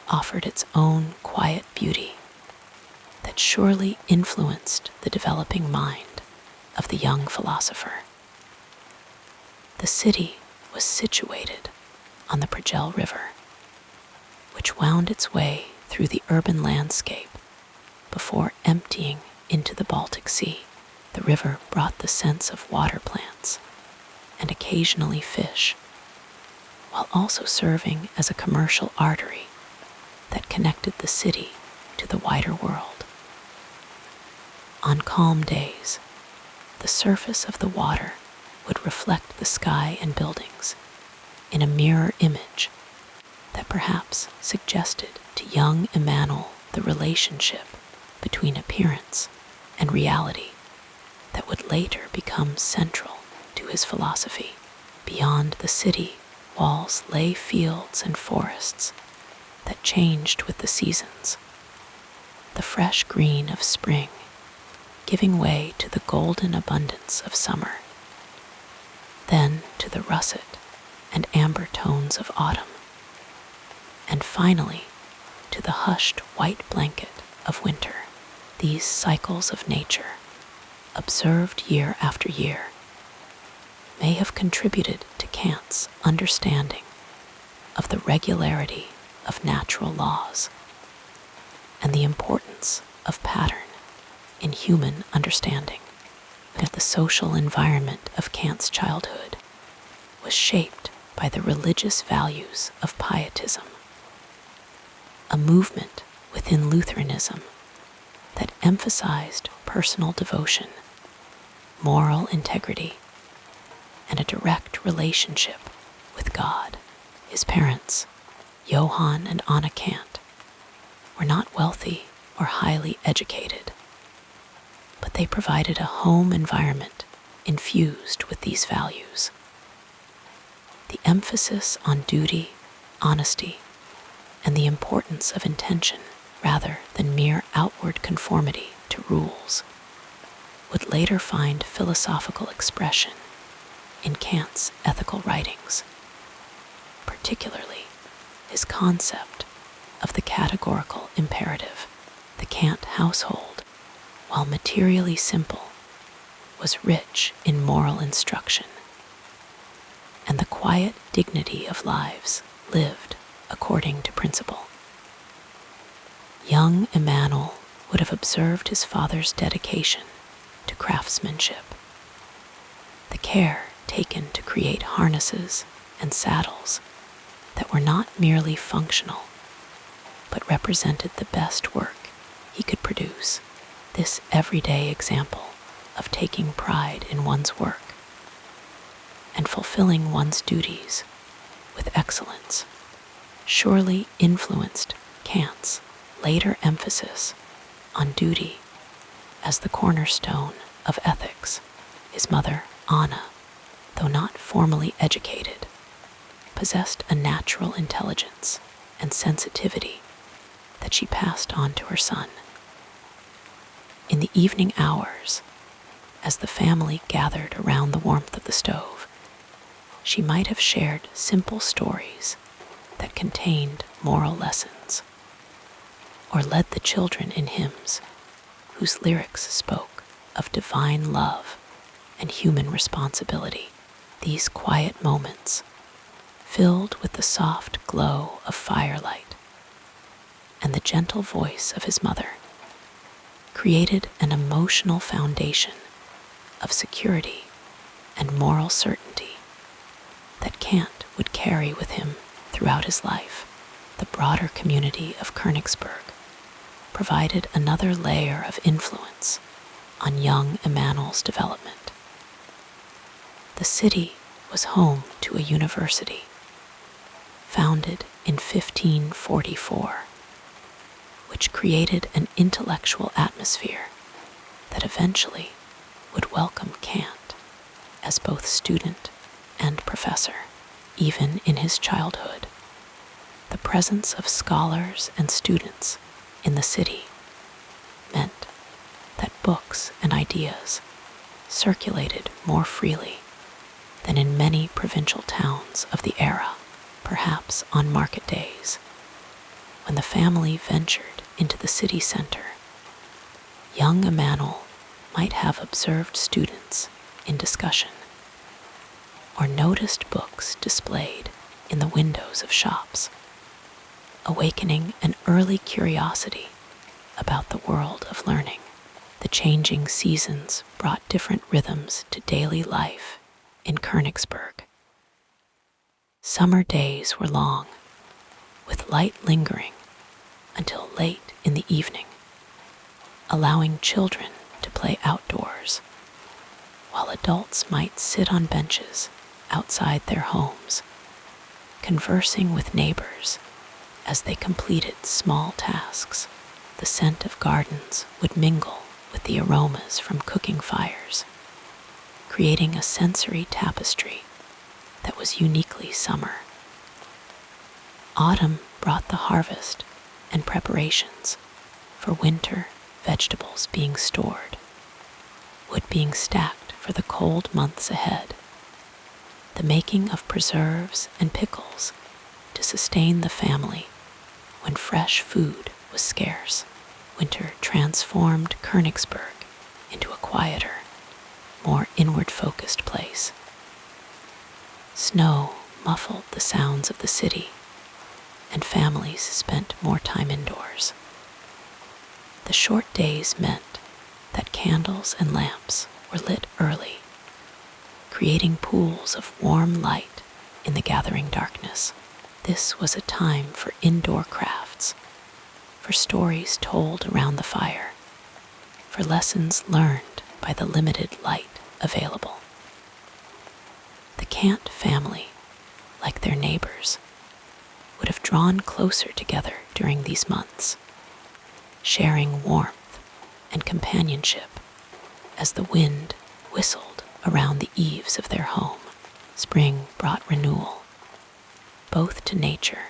Speaker 1: offered its own quiet beauty that surely influenced the developing mind of the young philosopher. The city was situated on the Prigel River, which wound its way through the urban landscape before emptying into the Baltic Sea. The river brought the sense of water plants and occasionally fish, while also serving as a commercial artery that connected the city to the wider world. On calm days, the surface of the water would reflect the sky and buildings in a mirror image that perhaps suggested to young Immanuel the relationship between appearance and reality. that would later become central to his philosophy. Beyond the city walls lay fields and forests that changed with the seasons. The fresh green of spring giving way to the golden abundance of summer, then to the russet and amber tones of autumn, and finally to the hushed white blanket of winter. These cycles of nature, observed year after year, may have contributed to Kant's understanding of the regularity of natural laws and the importance of pattern in human understanding. That the social environment of Kant's childhood was shaped by the religious values of pietism, a movement within Lutheranism that emphasized personal devotion, moral integrity, and a direct relationship with God. His parents, Johann and Anna Kant, were not wealthy or highly educated, but they provided a home environment infused with these values. The emphasis on duty, honesty, and the importance of intention rather than mere outward conformity to rules would later find philosophical expression in Kant's ethical writings, particularly his concept of the categorical imperative. The Kant household, while materially simple, was rich in moral instruction, and the quiet dignity of lives lived according to principle. Young Immanuel would have observed his father's dedication to craftsmanship, the care taken to create harnesses and saddles that were not merely functional, but represented the best work he could produce. This everyday example of taking pride in one's work and fulfilling one's duties with excellence surely influenced Kant's later emphasis on duty as the cornerstone of ethics. His mother, Anna, though not formally educated, possessed a natural intelligence and sensitivity that she passed on to her son. In the evening hours, as the family gathered around the warmth of the stove, she might have shared simple stories that contained moral lessons, or led the children in hymns whose lyrics spoke of divine love and human responsibility. These quiet moments, filled with the soft glow of firelight and the gentle voice of his mother, created an emotional foundation of security and moral certainty that Kant would carry with him throughout his life. The broader community of Königsberg provided another layer of influence on young Immanuel's development. The city was home to a university, founded in 1544, which created an intellectual atmosphere that eventually would welcome Kant as both student and professor. Even in his childhood, the presence of scholars and students in the city meant that books and ideas circulated more freely than in many provincial towns of the era. Perhaps on market days, when the family ventured into the city center, young Immanuel might have observed students in discussion or noticed books displayed in the windows of shops, awakening an early curiosity about the world of learning. The changing seasons brought different rhythms to daily life in Königsberg. Summer days were long, with light lingering until late in the evening, allowing children to play outdoors, while adults might sit on benches outside their homes, conversing with neighbors as they completed small tasks. The scent of gardens would mingle with the aromas from cooking fires, creating a sensory tapestry that was uniquely summer. Autumn brought the harvest and preparations for winter, vegetables being stored, wood being stacked for the cold months ahead, the making of preserves and pickles to sustain the family when fresh food was scarce. Winter transformed Königsberg into a quieter, more inward-focused place. Snow muffled the sounds of the city, and families spent more time indoors. The short days meant that candles and lamps were lit early, creating pools of warm light in the gathering darkness. This was a time for indoor crafts, for stories told around the fire, for lessons learned by the limited light available. The Kant family, like their neighbors, would have drawn closer together during these months, sharing warmth and companionship as the wind whistled around the eaves of their home. Spring brought renewal, both to nature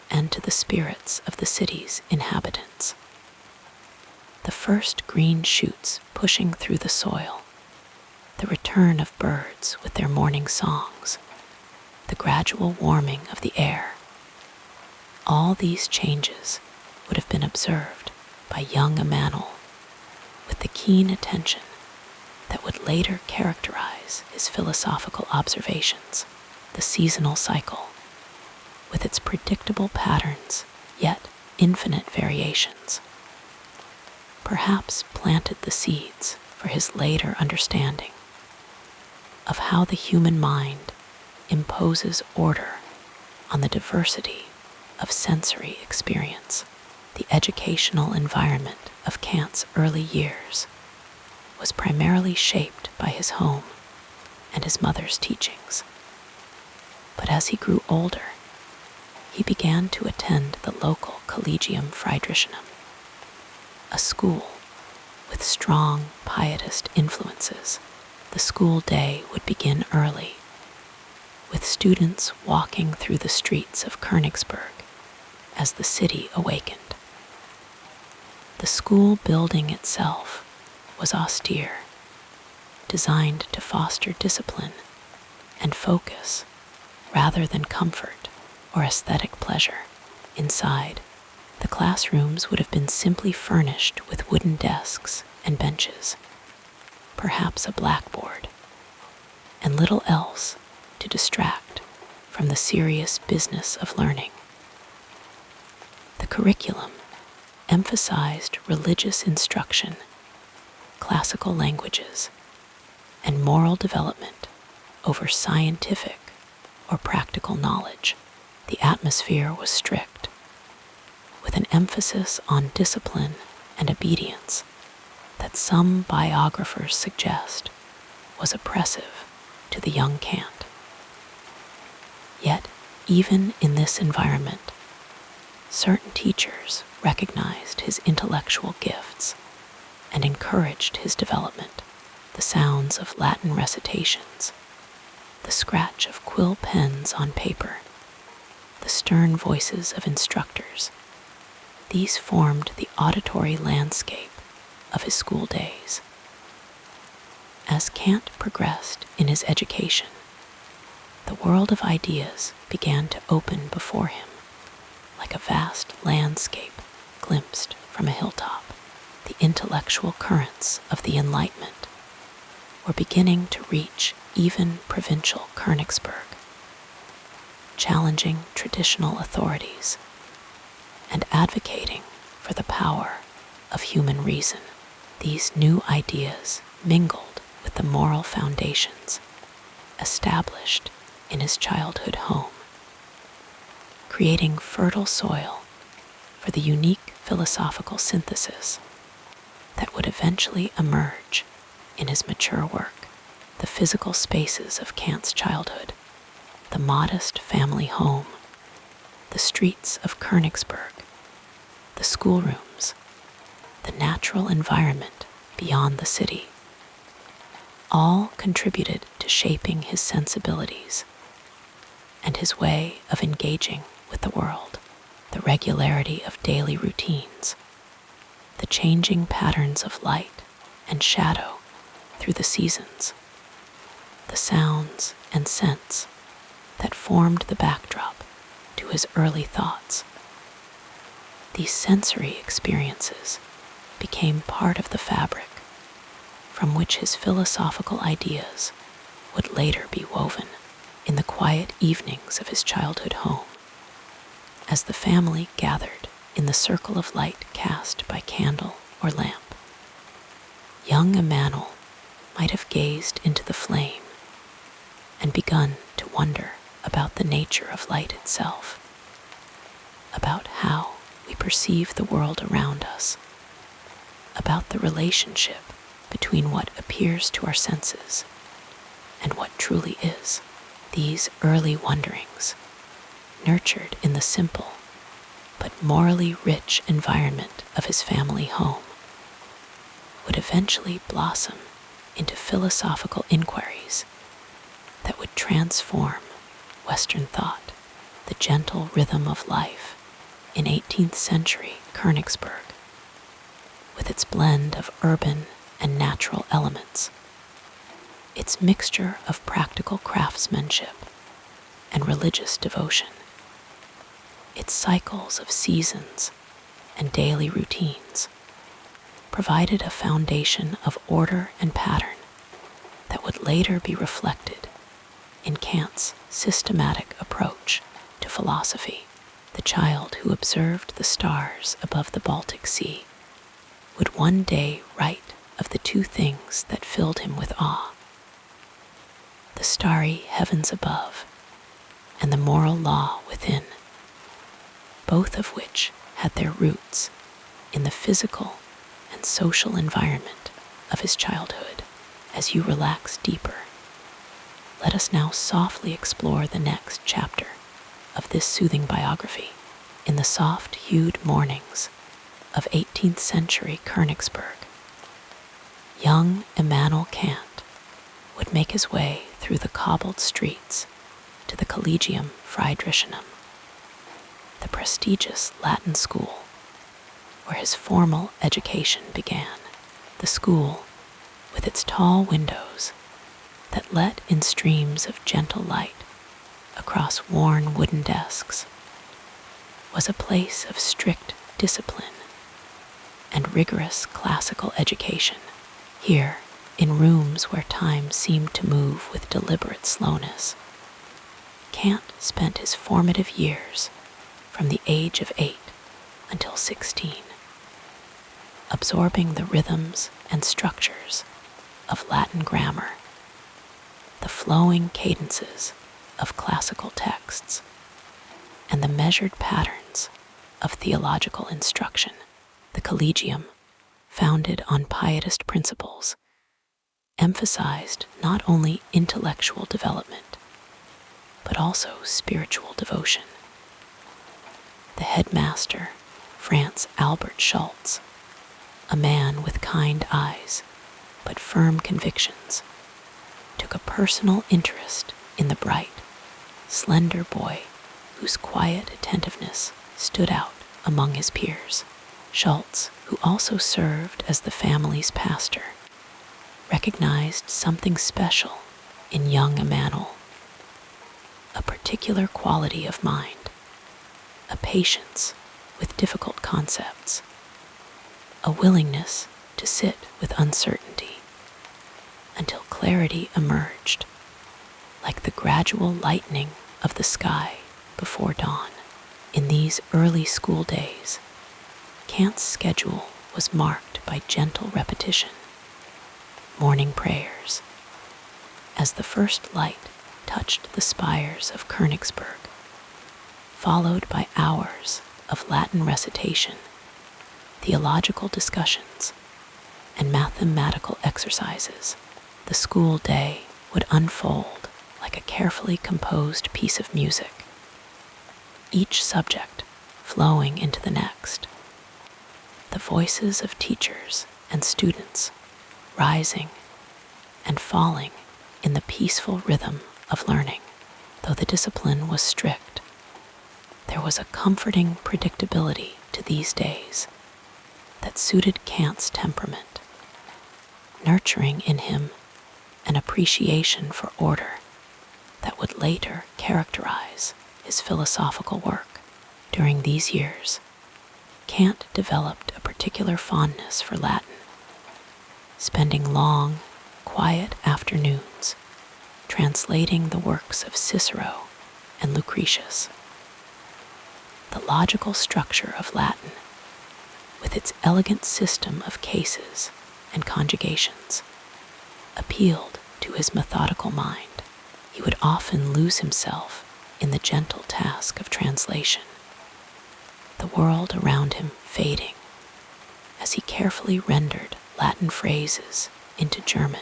Speaker 1: and to the spirits of the city's inhabitants. The first green shoots pushing through the soil, the return of birds with their morning songs, the gradual warming of the air. All these changes would have been observed by young Immanuel with the keen attention that would later characterize his philosophical observations. The seasonal cycle, with its predictable patterns yet infinite variations, perhaps planted the seeds for his later understanding of how the human mind imposes order on the diversity of sensory experience. The educational environment of Kant's early years was primarily shaped by his home and his mother's teachings. But as he grew older, he began to attend the local Collegium Friedrichianum, a school with strong pietist influences. The school day would begin early, with students walking through the streets of Königsberg as the city awakened. The school building itself was austere, designed to foster discipline and focus rather than comfort or aesthetic pleasure. Inside, the classrooms would have been simply furnished with wooden desks and benches, perhaps a blackboard, and little else to distract from the serious business of learning. The curriculum emphasized religious instruction, classical languages, and moral development over scientific or practical knowledge. The atmosphere was strict, with an emphasis on discipline and obedience that some biographers suggest was oppressive to the young Kant. Yet, even in this environment, certain teachers recognized his intellectual gifts and encouraged his development. The sounds of Latin recitations, the scratch of quill pens on paper, the stern voices of instructors, these formed the auditory landscape of his school days. As Kant progressed in his education, the world of ideas began to open before him like a vast landscape glimpsed from a hilltop. The intellectual currents of the Enlightenment were beginning to reach even provincial Königsberg, challenging traditional authorities and advocating for the power of human reason. These new ideas mingled with the moral foundations established in his childhood home, creating fertile soil for the unique philosophical synthesis that would eventually emerge in his mature work. The physical spaces of Kant's childhood, the modest family home, the streets of Königsberg, the schoolrooms, the natural environment beyond the city. All contributed to shaping his sensibilities and his way of engaging with the world. The regularity of daily routines, the changing patterns of light and shadow through the seasons, the sounds and scents that formed the backdrop to his early thoughts. These sensory experiences became part of the fabric from which his philosophical ideas would later be woven in the quiet evenings of his childhood home. As the family gathered in the circle of light cast by candle or lamp, young Immanuel might have gazed into the flame and begun to wonder about the nature of light itself, about how we perceive the world around us, about the relationship between what appears to our senses and what truly is. These early wonderings, nurtured in the simple but morally rich environment of his family home, would eventually blossom into philosophical inquiries that would transform Western thought. The gentle rhythm of life in 18th century Königsberg, with its blend of urban and natural elements, its mixture of practical craftsmanship and religious devotion, its cycles of seasons and daily routines, provided a foundation of order and pattern that would later be reflected in Kant's systematic approach to philosophy. The child who observed the stars above the Baltic Sea would one day write of the two things that filled him with awe: the starry heavens above and the moral law within, both of which had their roots in the physical and social environment of his childhood. As you relax deeper, let us now softly explore the next chapter of this soothing biography. In the soft-hued mornings of 18th century Königsberg, young Immanuel Kant would make his way through the cobbled streets to the Collegium Friedrichianum, the prestigious Latin school where his formal education began. The school, with its tall windows that let in streams of gentle light across worn wooden desks, was a place of strict discipline and rigorous classical education. Here, in rooms where time seemed to move with deliberate slowness, Kant spent his formative years from the age of 8 until 16, absorbing the rhythms and structures of Latin grammar, the flowing cadences of classical texts, and the measured patterns of theological instruction. The Collegium, founded on pietist principles, emphasized not only intellectual development, but also spiritual devotion. The headmaster, Franz Albert Schultz, a man with kind eyes but firm convictions, took a personal interest in the bright, slender boy whose quiet attentiveness stood out among his peers. Schultz, who also served as the family's pastor, recognized something special in young Immanuel, a particular quality of mind, a patience with difficult concepts, a willingness to sit with uncertainty until clarity emerged, like the gradual lightening of the sky before dawn. In these early school days, Kant's schedule was marked by gentle repetition, morning prayers, as the first light touched the spires of Königsberg, followed by hours of Latin recitation, theological discussions, and mathematical exercises. The school day would unfold like a carefully composed piece of music, each subject flowing into the next. The voices of teachers and students rising and falling in the peaceful rhythm of learning. Though the discipline was strict, there was a comforting predictability to these days that suited Kant's temperament, nurturing in him an appreciation for order that would later characterize his philosophical work. During these years, Kant developed a particular fondness for Latin, spending long, quiet afternoons translating the works of Cicero and Lucretius. The logical structure of Latin, with its elegant system of cases and conjugations, appealed to his methodical mind. He would often lose himself in the gentle task of translation, the world around him fading as he carefully rendered Latin phrases into German,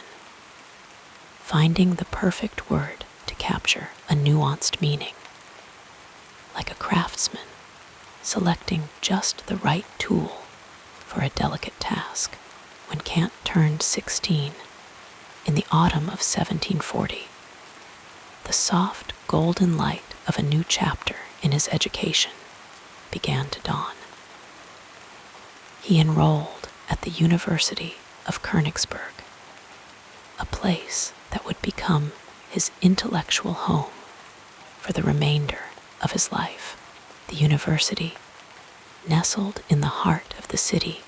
Speaker 1: finding the perfect word to capture a nuanced meaning, like a craftsman selecting just the right tool for a delicate task. When Kant turned 16 in the autumn of 1740, the soft golden light of a new chapter in his education began to dawn. He enrolled at the University of Königsberg, a place that would become his intellectual home for the remainder of his life. The university, nestled in the heart of the city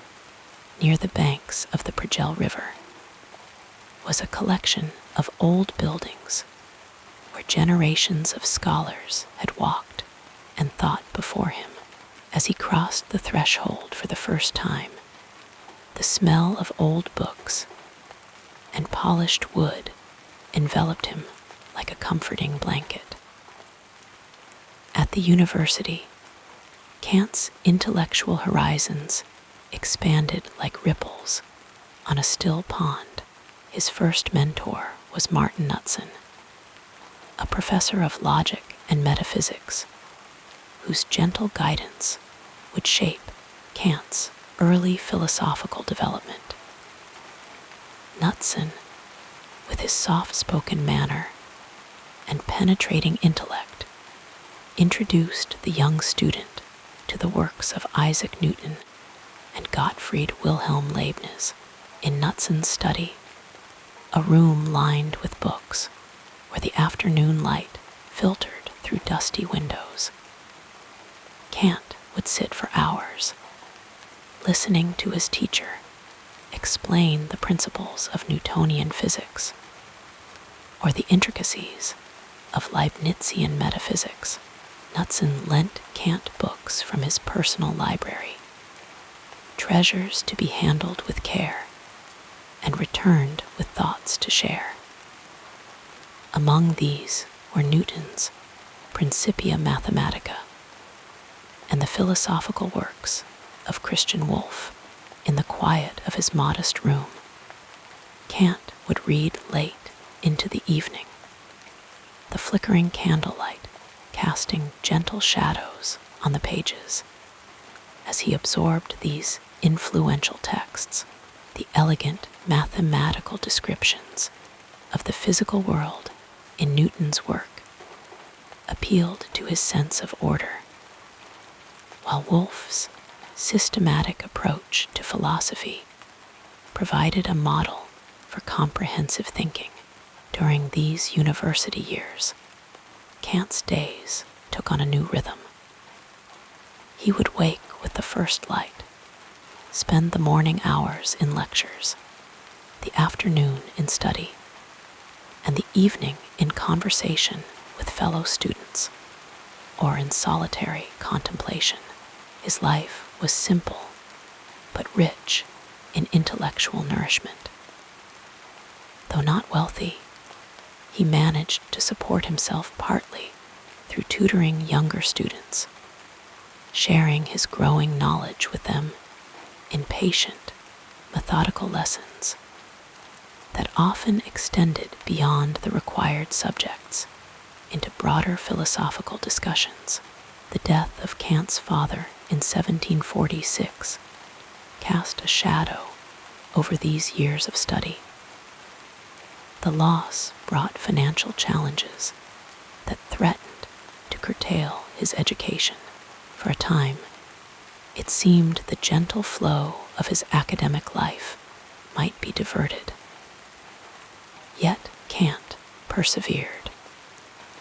Speaker 1: near the banks of the Prigel River, was a collection of old buildings where generations of scholars had walked and thought before him. As he crossed the threshold for the first time, the smell of old books and polished wood enveloped him like a comforting blanket. At the university, Kant's intellectual horizons expanded like ripples on a still pond. His first mentor was Martin Knudsen, a professor of logic and metaphysics, whose gentle guidance would shape Kant's early philosophical development. Knudsen, with his soft-spoken manner and penetrating intellect, introduced the young student to the works of Isaac Newton and Gottfried Wilhelm Leibniz. In Knudsen's study, a room lined with books where the afternoon light filtered through dusty windows, Kant would sit for hours, listening to his teacher explain the principles of Newtonian physics or the intricacies of Leibnizian metaphysics. Knudsen lent Kant books from his personal library, treasures to be handled with care, and returned with thoughts to share. Among these were Newton's Principia Mathematica and the philosophical works of Christian Wolff. In the quiet of his modest room, Kant would read late into the evening, the flickering candlelight casting gentle shadows on the pages. As he absorbed these influential texts, the elegant mathematical descriptions of the physical world in Newton's work appealed to his sense of order, while Wolff's systematic approach to philosophy provided a model for comprehensive thinking. During these university years, Kant's days took on a new rhythm. He would wake with the first light, spend the morning hours in lectures, the afternoon in study, and the evening in conversation with fellow students or in solitary contemplation. His life was simple but rich in intellectual nourishment. Though not wealthy, he managed to support himself partly through tutoring younger students, sharing his growing knowledge with them in patient, methodical lessons that often extended beyond the required subjects into broader philosophical discussions. The death of Kant's father in 1746 cast a shadow over these years of study. The loss brought financial challenges that threatened to curtail his education. For a time, it seemed the gentle flow of his academic life might be diverted. Yet Kant persevered,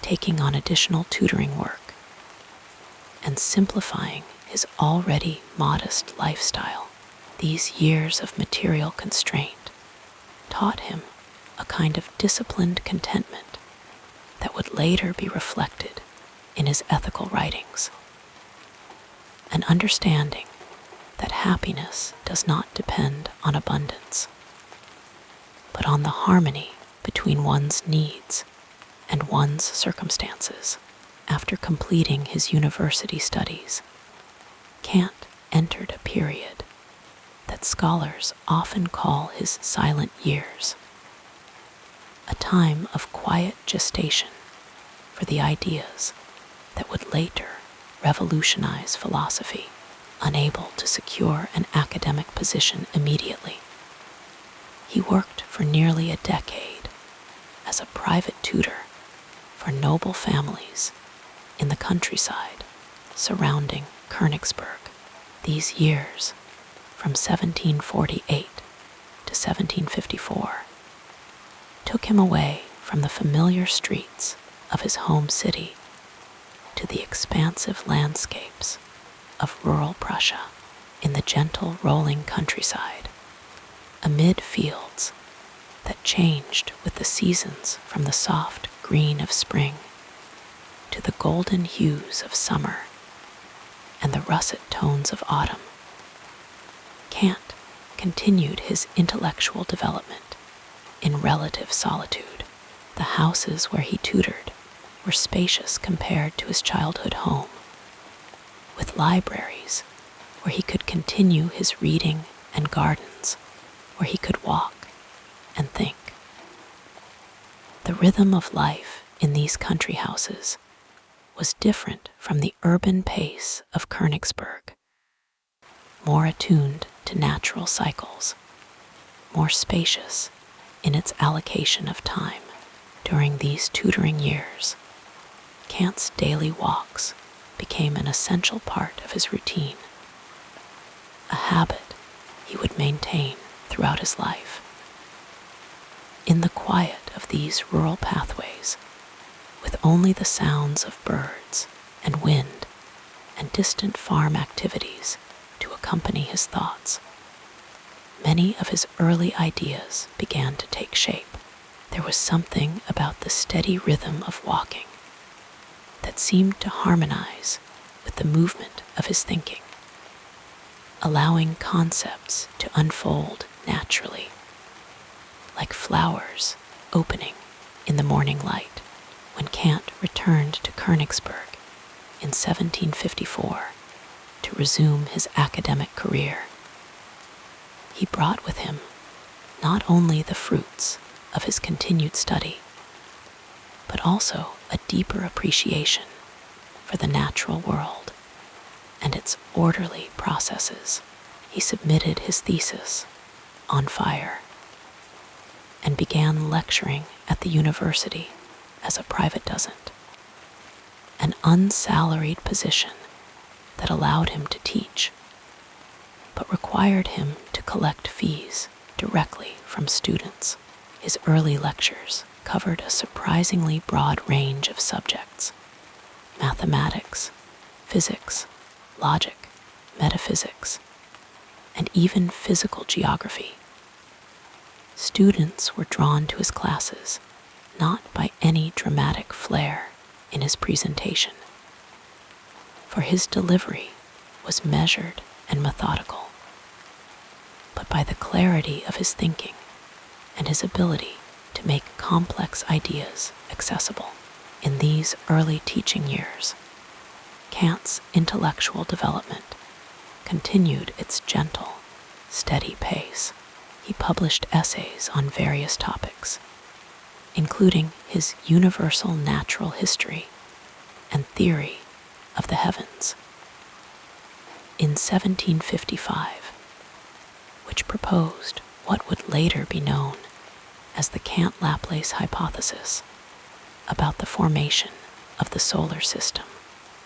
Speaker 1: taking on additional tutoring work and simplifying his already modest lifestyle. These years of material constraint taught him a kind of disciplined contentment that would later be reflected in his ethical writings. An understanding that happiness does not depend on abundance, but on the harmony between one's needs and one's circumstances. After completing his university studies, Kant entered a period that scholars often call his silent years, a time of quiet gestation for the ideas that would later revolutionize philosophy. Unable to secure an academic position immediately, he worked for nearly a decade as a private tutor for noble families in the countryside surrounding Königsberg. These years, from 1748 to 1754, took him away from the familiar streets of his home city to the expansive landscapes of rural Prussia. In the gentle rolling countryside, amid fields that changed with the seasons from the soft green of spring to the golden hues of summer and the russet tones of autumn, Kant continued his intellectual development in relative solitude. The houses where he tutored were spacious compared to his childhood home, with libraries where he could continue his reading and gardens where he could walk and think. The rhythm of life in these country houses was different from the urban pace of Königsberg, more attuned to natural cycles, more spacious in its allocation of time. During these tutoring years, Kant's daily walks became an essential part of his routine, a habit he would maintain throughout his life. In the quiet of these rural pathways, with only the sounds of birds and wind and distant farm activities to accompany his thoughts, many of his early ideas began to take shape. There was something about the steady rhythm of walking that seemed to harmonize with the movement of his thinking, allowing concepts to unfold naturally, like flowers opening in the morning light. When Kant returned to Königsberg in 1754 to resume his academic career, he brought with him not only the fruits of his continued study, but also a deeper appreciation for the natural world and its orderly processes. He submitted his thesis on fire and began lecturing at the university as a private docent, an unsalaried position that allowed him to teach, but required him to collect fees directly from students. His early lectures covered a surprisingly broad range of subjects: mathematics, physics, logic, metaphysics, and even physical geography. Students were drawn to his classes not by any dramatic flair in his presentation, for his delivery was measured and methodical, but by the clarity of his thinking and his ability to make complex ideas accessible. In these early teaching years, Kant's intellectual development continued its gentle, steady pace. He published essays on various topics, including his Universal Natural History and Theory of the Heavens. In 1755, which proposed what would later be known as the Kant-Laplace hypothesis about the formation of the solar system.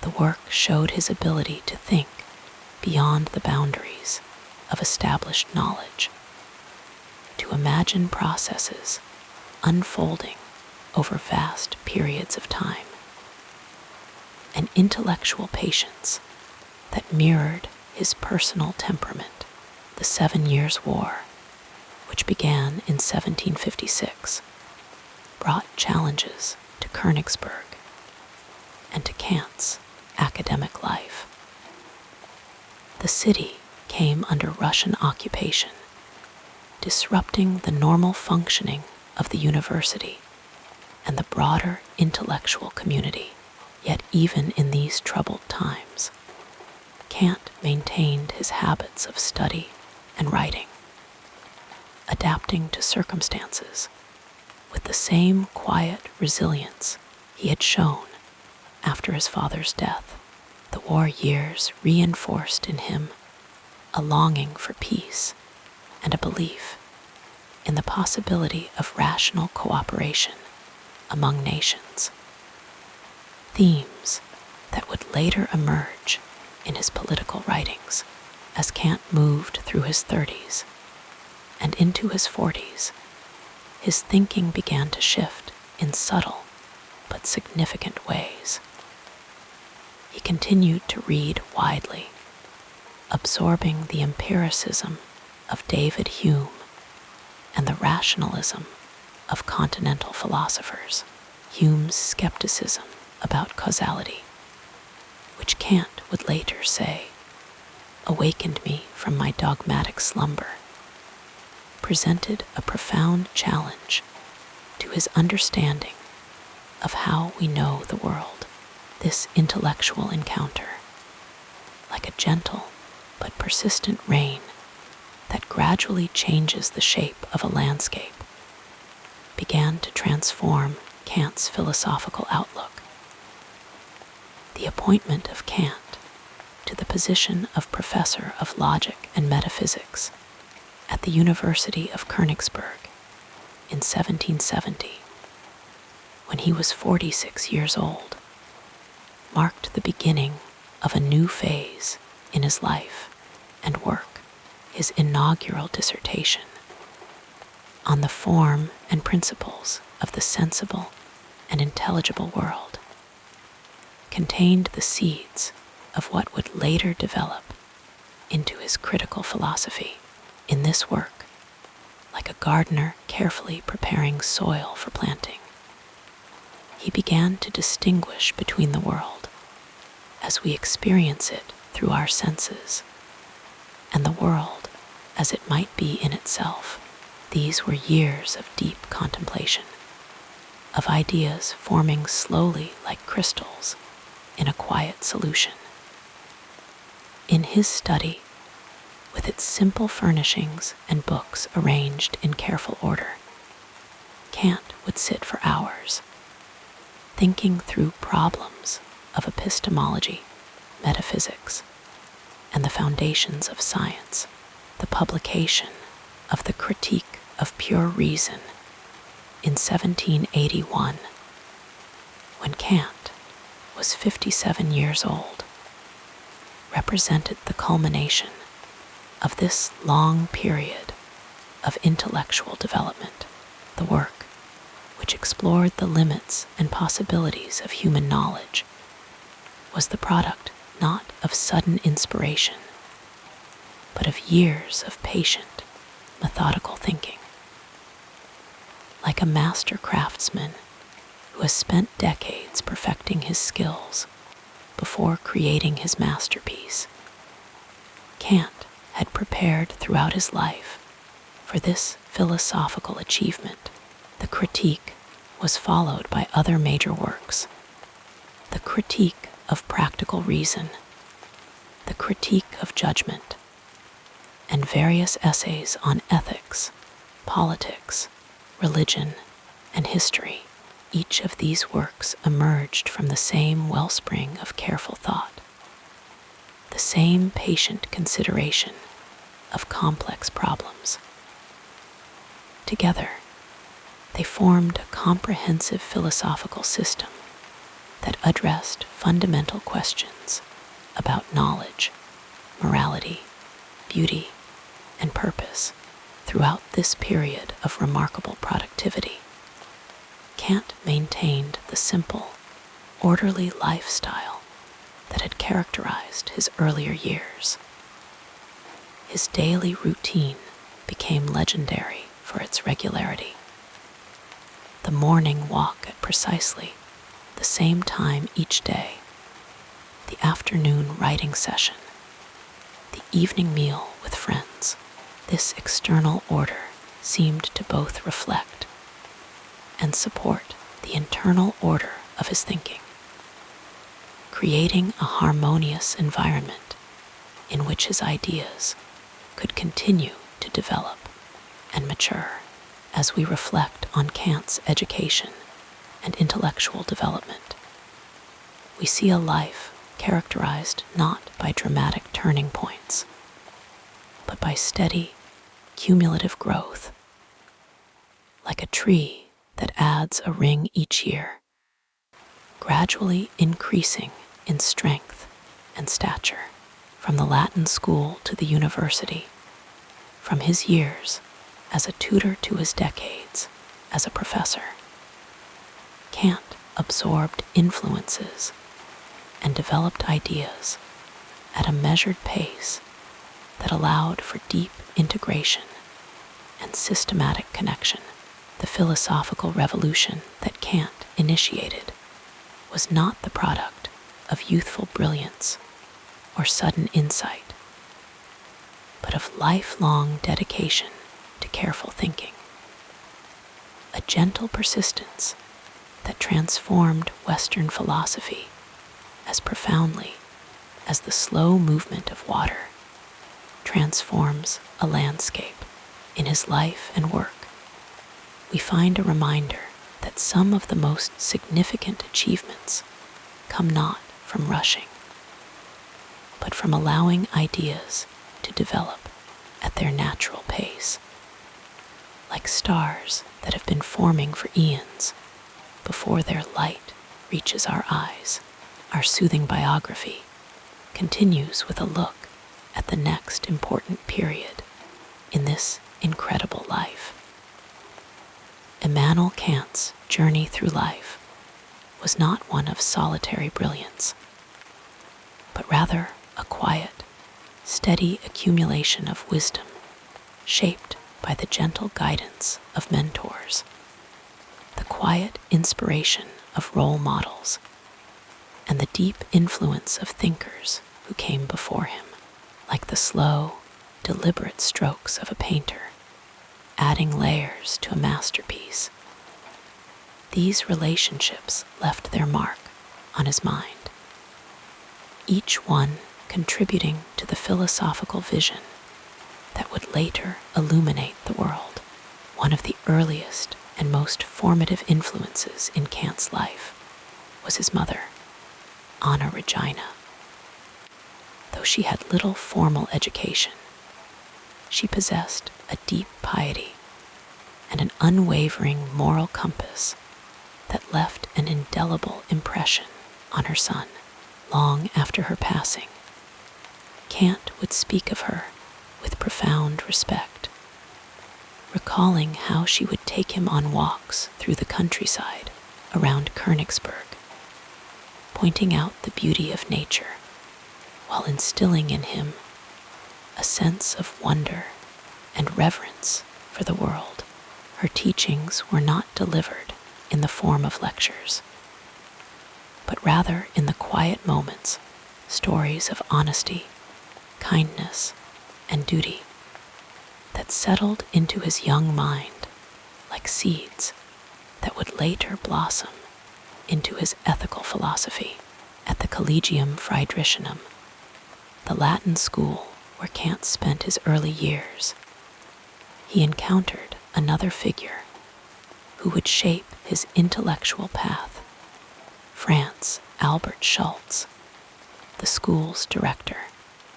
Speaker 1: The work showed his ability to think beyond the boundaries of established knowledge, to imagine processes unfolding over vast periods of time, an intellectual patience that mirrored his personal temperament. The 7 Years' War, which began in 1756, brought challenges to Königsberg and to Kant's academic life. The city came under Russian occupation, disrupting the normal functioning of the university and the broader intellectual community. Yet even in these troubled times, Kant maintained his habits of study and writing, adapting to circumstances with the same quiet resilience he had shown after his father's death. The war years reinforced in him a longing for peace and a belief in the possibility of rational cooperation among nations, themes that would later emerge in his political writings. As Kant moved through his 30s and into his 40s, his thinking began to shift in subtle but significant ways. He continued to read widely, absorbing the empiricism of David Hume and the rationalism of continental philosophers. Hume's skepticism about causality, which Kant would later say awakened me from my dogmatic slumber, presented a profound challenge to his understanding of how we know the world. This intellectual encounter, like a gentle but persistent rain that gradually changes the shape of a landscape, began to transform Kant's philosophical outlook. The appointment of Kant to the position of professor of logic and metaphysics at the University of Königsberg in 1770, when he was 46 years old, marked the beginning of a new phase in his life and work. His inaugural dissertation on the form and principles of the sensible and intelligible world contained the seeds of what would later develop into his critical philosophy. In this work, like a gardener carefully preparing soil for planting, he began to distinguish between the world as we experience it through our senses and the world as it might be in itself. These were years of deep contemplation, of ideas forming slowly like crystals in a quiet solution. In his study, with its simple furnishings and books arranged in careful order, Kant would sit for hours, thinking through problems of epistemology, metaphysics, and the foundations of science. The publication of the Critique of Pure Reason in 1781, when Kant was 57 years old, represented the culmination of this long period of intellectual development. The work, which explored the limits and possibilities of human knowledge, was the product not of sudden inspiration, but of years of patient, methodical thinking. Like a master craftsman who has spent decades perfecting his skills before creating his masterpiece, Kant had prepared throughout his life for this philosophical achievement. The Critique was followed by other major works: the Critique of Practical Reason, the Critique of Judgment, and various essays on ethics, politics, religion, and history. Each of these works emerged from the same wellspring of careful thought, the same patient consideration of complex problems. Together, they formed a comprehensive philosophical system that addressed fundamental questions about knowledge, morality, beauty, and purpose throughout this period of remarkable productivity. Kant maintained the simple, orderly lifestyle that had characterized his earlier years. His daily routine became legendary for its regularity. The morning walk at precisely the same time each day, the afternoon writing session, the evening meal with friends. This external order seemed to both reflect and support the internal order of his thinking, creating a harmonious environment in which his ideas could continue to develop and mature. As we reflect on Kant's education and intellectual development, we see a life characterized not by dramatic turning points, but by steady, cumulative growth, like a tree that adds a ring each year, gradually increasing in strength and stature. From the Latin school to the university, from his years as a tutor to his decades as a professor, Kant absorbed influences and developed ideas at a measured pace that allowed for deep integration and systematic connection. The philosophical revolution that Kant initiated was not the product of youthful brilliance or sudden insight, but of lifelong dedication to careful thinking, a gentle persistence that transformed Western philosophy as profoundly as the slow movement of water transforms a landscape. In his life and work, we find a reminder that some of the most significant achievements come not from rushing, but from allowing ideas to develop at their natural pace, like stars that have been forming for eons before their light reaches our eyes. Our soothing biography continues with a look at the next important period in this incredible life. Immanuel Kant's journey through life was not one of solitary brilliance, but rather a quiet, steady accumulation of wisdom shaped by the gentle guidance of mentors, the quiet inspiration of role models, and the deep influence of thinkers who came before him, like the slow, deliberate strokes of a painter, adding layers to a masterpiece. These relationships left their mark on his mind, each one contributing to the philosophical vision that would later illuminate the world. One of the earliest and most formative influences in Kant's life was his mother, Anna Regina. Though she had little formal education, she possessed a deep piety and an unwavering moral compass that left an indelible impression on her son. Long after her passing, Kant would speak of her with profound respect, recalling how she would take him on walks through the countryside around Königsberg, pointing out the beauty of nature while instilling in him a sense of wonder and reverence for the world. Her teachings were not delivered in the form of lectures, but rather in the quiet moments, stories of honesty, kindness, and duty that settled into his young mind like seeds that would later blossom into his ethical philosophy. At the Collegium Friedrichianum, the Latin school where Kant spent his early years, he encountered another figure who would shape his intellectual path, Franz Albert Schultz, the school's director.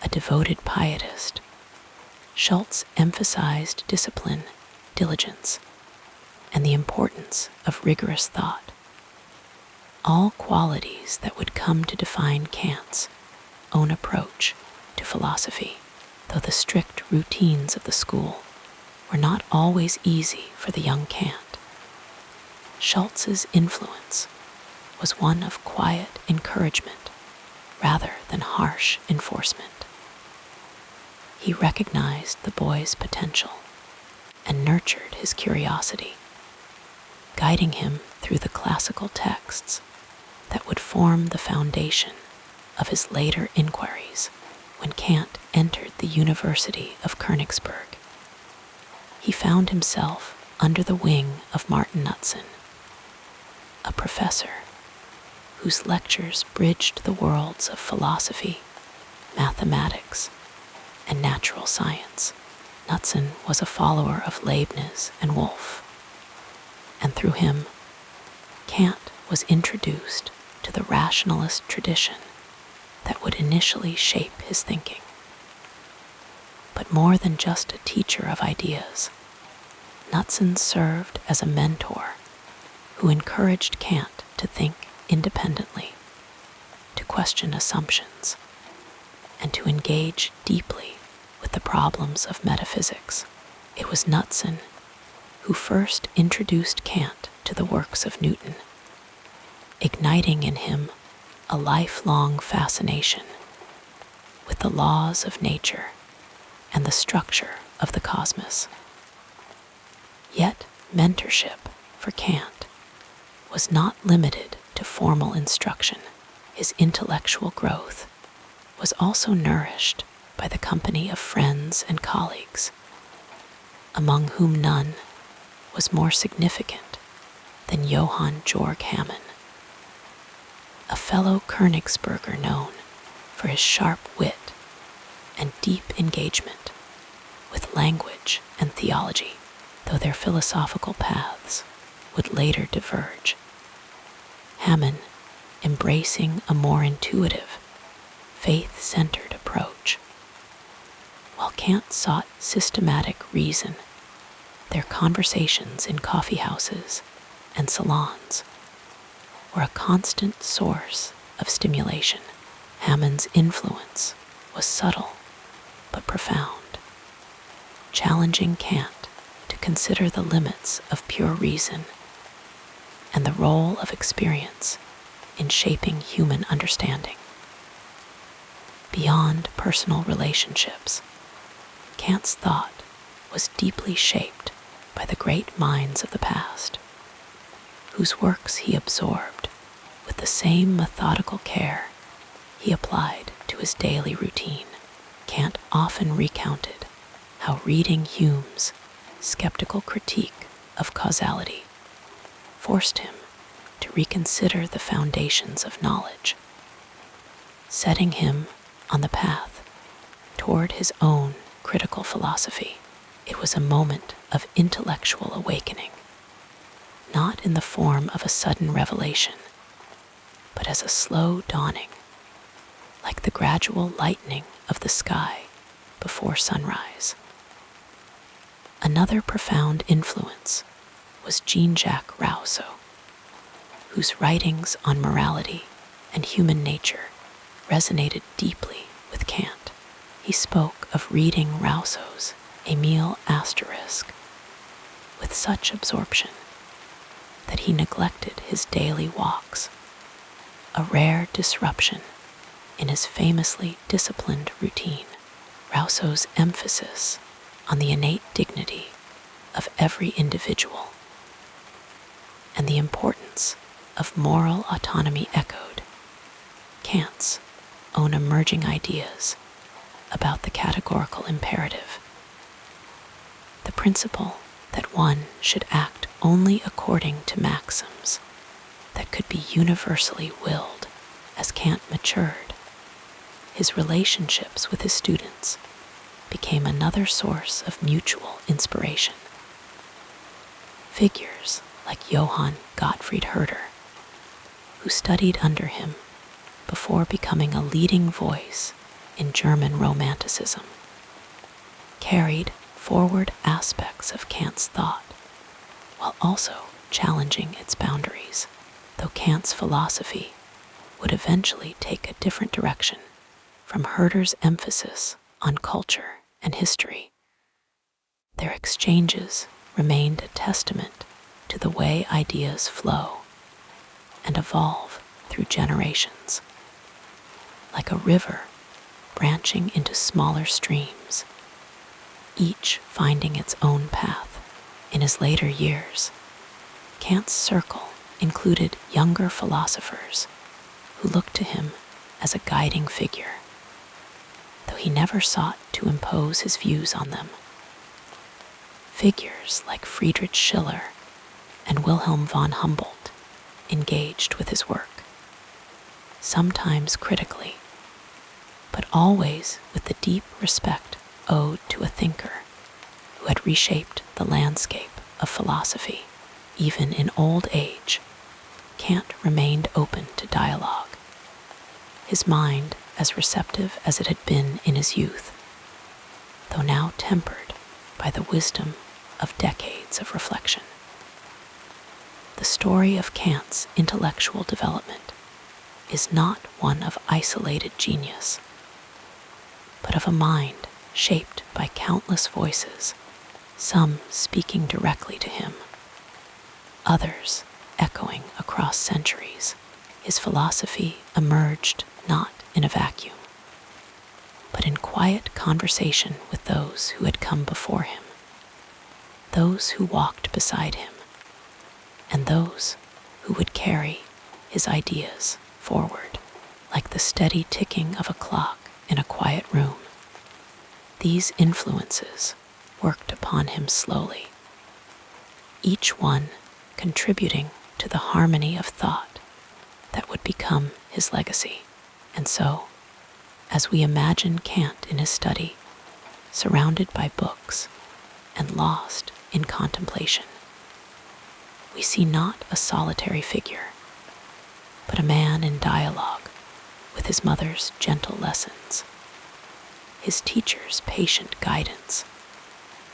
Speaker 1: A devoted pietist, Schultz emphasized discipline diligence, and the importance of rigorous thought, all qualities that would come to define Kant's own approach to philosophy, though the strict routines of the school were not always easy for the young Kant. Schultz's influence was one of quiet encouragement rather than harsh enforcement. He recognized the boy's potential and nurtured his curiosity, guiding him through the classical texts that would form the foundation of his later inquiries when Kant entered the University of Königsberg. He found himself under the wing of Martin Knudsen, a professor whose lectures bridged the worlds of philosophy, mathematics, and natural science. Knudsen was a follower of Leibniz and Wolff, and through him, Kant was introduced to the rationalist tradition that would initially shape his thinking. But more than just a teacher of ideas, Knudsen served as a mentor who encouraged Kant to think independently, to question assumptions, and to engage deeply with the problems of metaphysics. It was Knudsen who first introduced Kant to the works of Newton, igniting in him a lifelong fascination with the laws of nature and the structure of the cosmos. Yet mentorship for Kant was not limited to formal instruction. His intellectual growth was also nourished by the company of friends and colleagues, among whom none was more significant than Johann Georg Hamann, a fellow Königsberger known for his sharp wit and deep engagement with language and theology, though their philosophical paths would later diverge. Hamann embracing a more intuitive, faith-centered approach, while Kant sought systematic reason. Their conversations in coffee houses and salons were a constant source of stimulation. Hamann's influence was subtle but profound, challenging Kant to consider the limits of pure reason and the role of experience in shaping human understanding. Beyond personal relationships, Kant's thought was deeply shaped by the great minds of the past, whose works he absorbed with the same methodical care he applied to his daily routine. Kant often recounted how reading Hume's skeptical critique of causality forced him to reconsider the foundations of knowledge, setting him on the path toward his own critical philosophy. It was a moment of intellectual awakening, not in the form of a sudden revelation, but as a slow dawning, like the gradual lightening of the sky before sunrise. Another profound influence was Jean-Jacques Rousseau, whose writings on morality and human nature resonated deeply with Kant. He spoke of reading Rousseau's Emile Asterisk with such absorption that he neglected his daily walks, a rare disruption in his famously disciplined routine. Rousseau's emphasis on the innate dignity of every individual and the importance of moral autonomy echoed Kant's own emerging ideas about the categorical imperative, the principle that one should act only according to maxims that could be universally willed. As Kant matured, his relationships with his students became another source of mutual inspiration. Figures like Johann Gottfried Herder, who studied under him before becoming a leading voice in German Romanticism, carried forward aspects of Kant's thought, while also challenging its boundaries, though Kant's philosophy would eventually take a different direction from Herder's emphasis on culture and history. Their exchanges remained a testament to the way ideas flow and evolve through generations. Like a river branching into smaller streams, each finding its own path. In his later years, Kant's circle included younger philosophers who looked to him as a guiding figure, though he never sought to impose his views on them. Figures like Friedrich Schiller and Wilhelm von Humboldt engaged with his work, sometimes critically, but always with the deep respect owed to a thinker who had reshaped the landscape of philosophy. Even in old age, Kant remained open to dialogue, his mind as receptive as it had been in his youth, though now tempered by the wisdom of decades of reflection. The story of Kant's intellectual development is not one of isolated genius, but of a mind shaped by countless voices, some speaking directly to him, others echoing across centuries. His philosophy emerged not in a vacuum, but in quiet conversation with those who had come before him, those who walked beside him, and those who would carry his ideas forward like the steady ticking of a clock in a quiet room. These influences worked upon him slowly, each one contributing to the harmony of thought that would become his legacy. And so, as we imagine Kant in his study, surrounded by books and lost in contemplation, we see not a solitary figure, but a man in dialogue with his mother's gentle lessons, his teacher's patient guidance,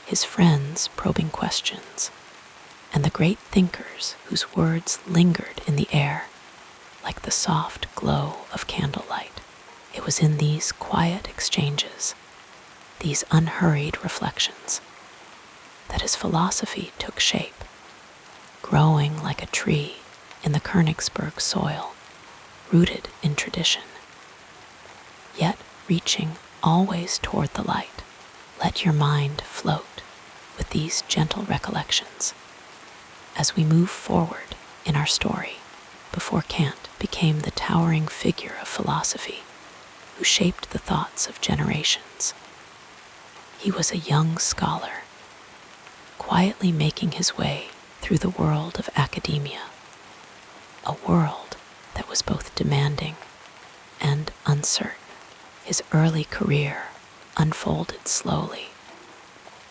Speaker 1: his friends' probing questions, and the great thinkers whose words lingered in the air like the soft glow of candlelight. It was in these quiet exchanges, these unhurried reflections, that his philosophy took shape, growing like a tree in the Königsberg soil, rooted in tradition, yet reaching always toward the light. Let your mind float with these gentle recollections as we move forward in our story. Before Kant became the towering figure of philosophy who shaped the thoughts of generations, he was a young scholar, quietly making his way through the world of academia, a world that was both demanding and uncertain. His early career unfolded slowly,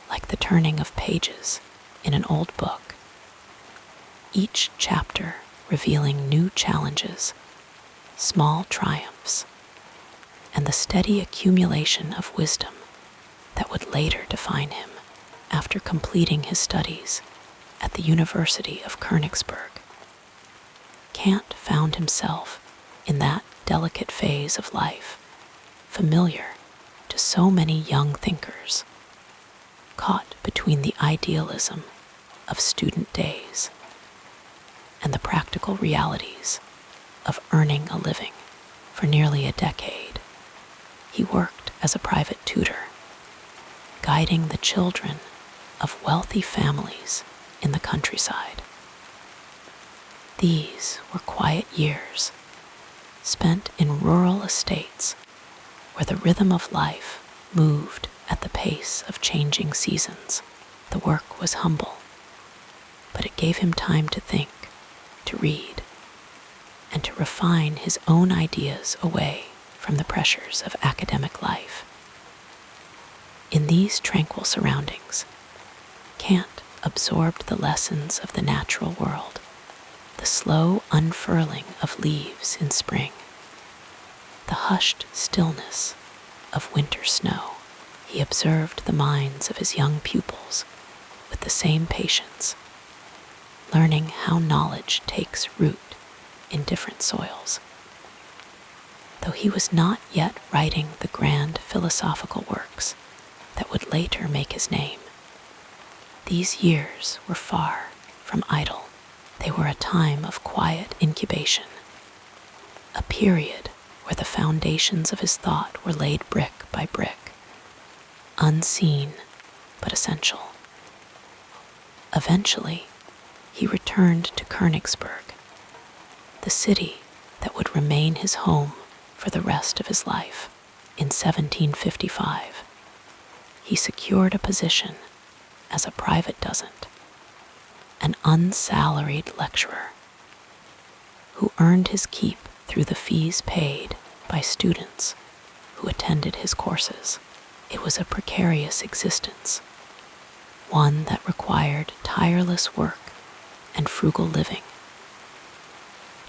Speaker 1: like the turning of pages in an old book, each chapter revealing new challenges, small triumphs, and the steady accumulation of wisdom that would later define him. After completing his studies at the University of Königsberg, Kant found himself in that delicate phase of life, familiar to so many young thinkers, caught between the idealism of student days and the practical realities of earning a living. For nearly a decade, he worked as a private tutor, guiding the children of wealthy families in the countryside. These were quiet years spent in rural estates where the rhythm of life moved at the pace of changing seasons. The work was humble, but it gave him time to think, to read, and to refine his own ideas away from the pressures of academic life. In these tranquil surroundings, Kant absorbed the lessons of the natural world, the slow unfurling of leaves in spring, the hushed stillness of winter snow. He observed the minds of his young pupils with the same patience, learning how knowledge takes root in different soils. Though he was not yet writing the grand philosophical works that would later make his name, these years were far from idle. They were a time of quiet incubation, a period where the foundations of his thought were laid brick by brick, unseen but essential. Eventually, he returned to Königsberg, the city that would remain his home for the rest of his life. In 1755, he secured a position as a private dozent, an unsalaried lecturer who earned his keep through the fees paid by students who attended his courses. It was a precarious existence, one that required tireless work and frugal living.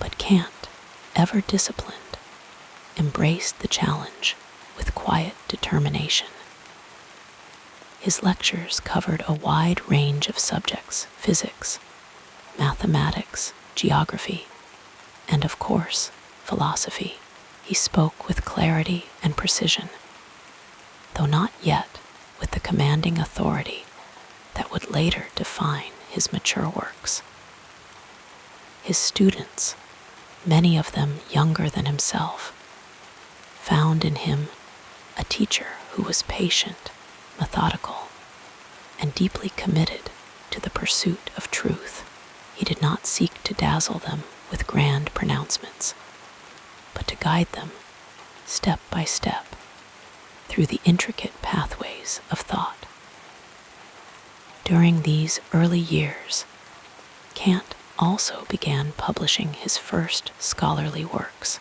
Speaker 1: But Kant, ever disciplined, embraced the challenge with quiet determination. His lectures covered a wide range of subjects: physics, mathematics, geography, and of course, philosophy. He spoke with clarity and precision, though not yet with the commanding authority that would later define his mature works. His students, many of them younger than himself, found in him a teacher who was patient, methodical, and deeply committed to the pursuit of truth. He did not seek to dazzle them with grand pronouncements, but to guide them, step by step, through the intricate pathways of thought. During these early years, Kant also began publishing his first scholarly works.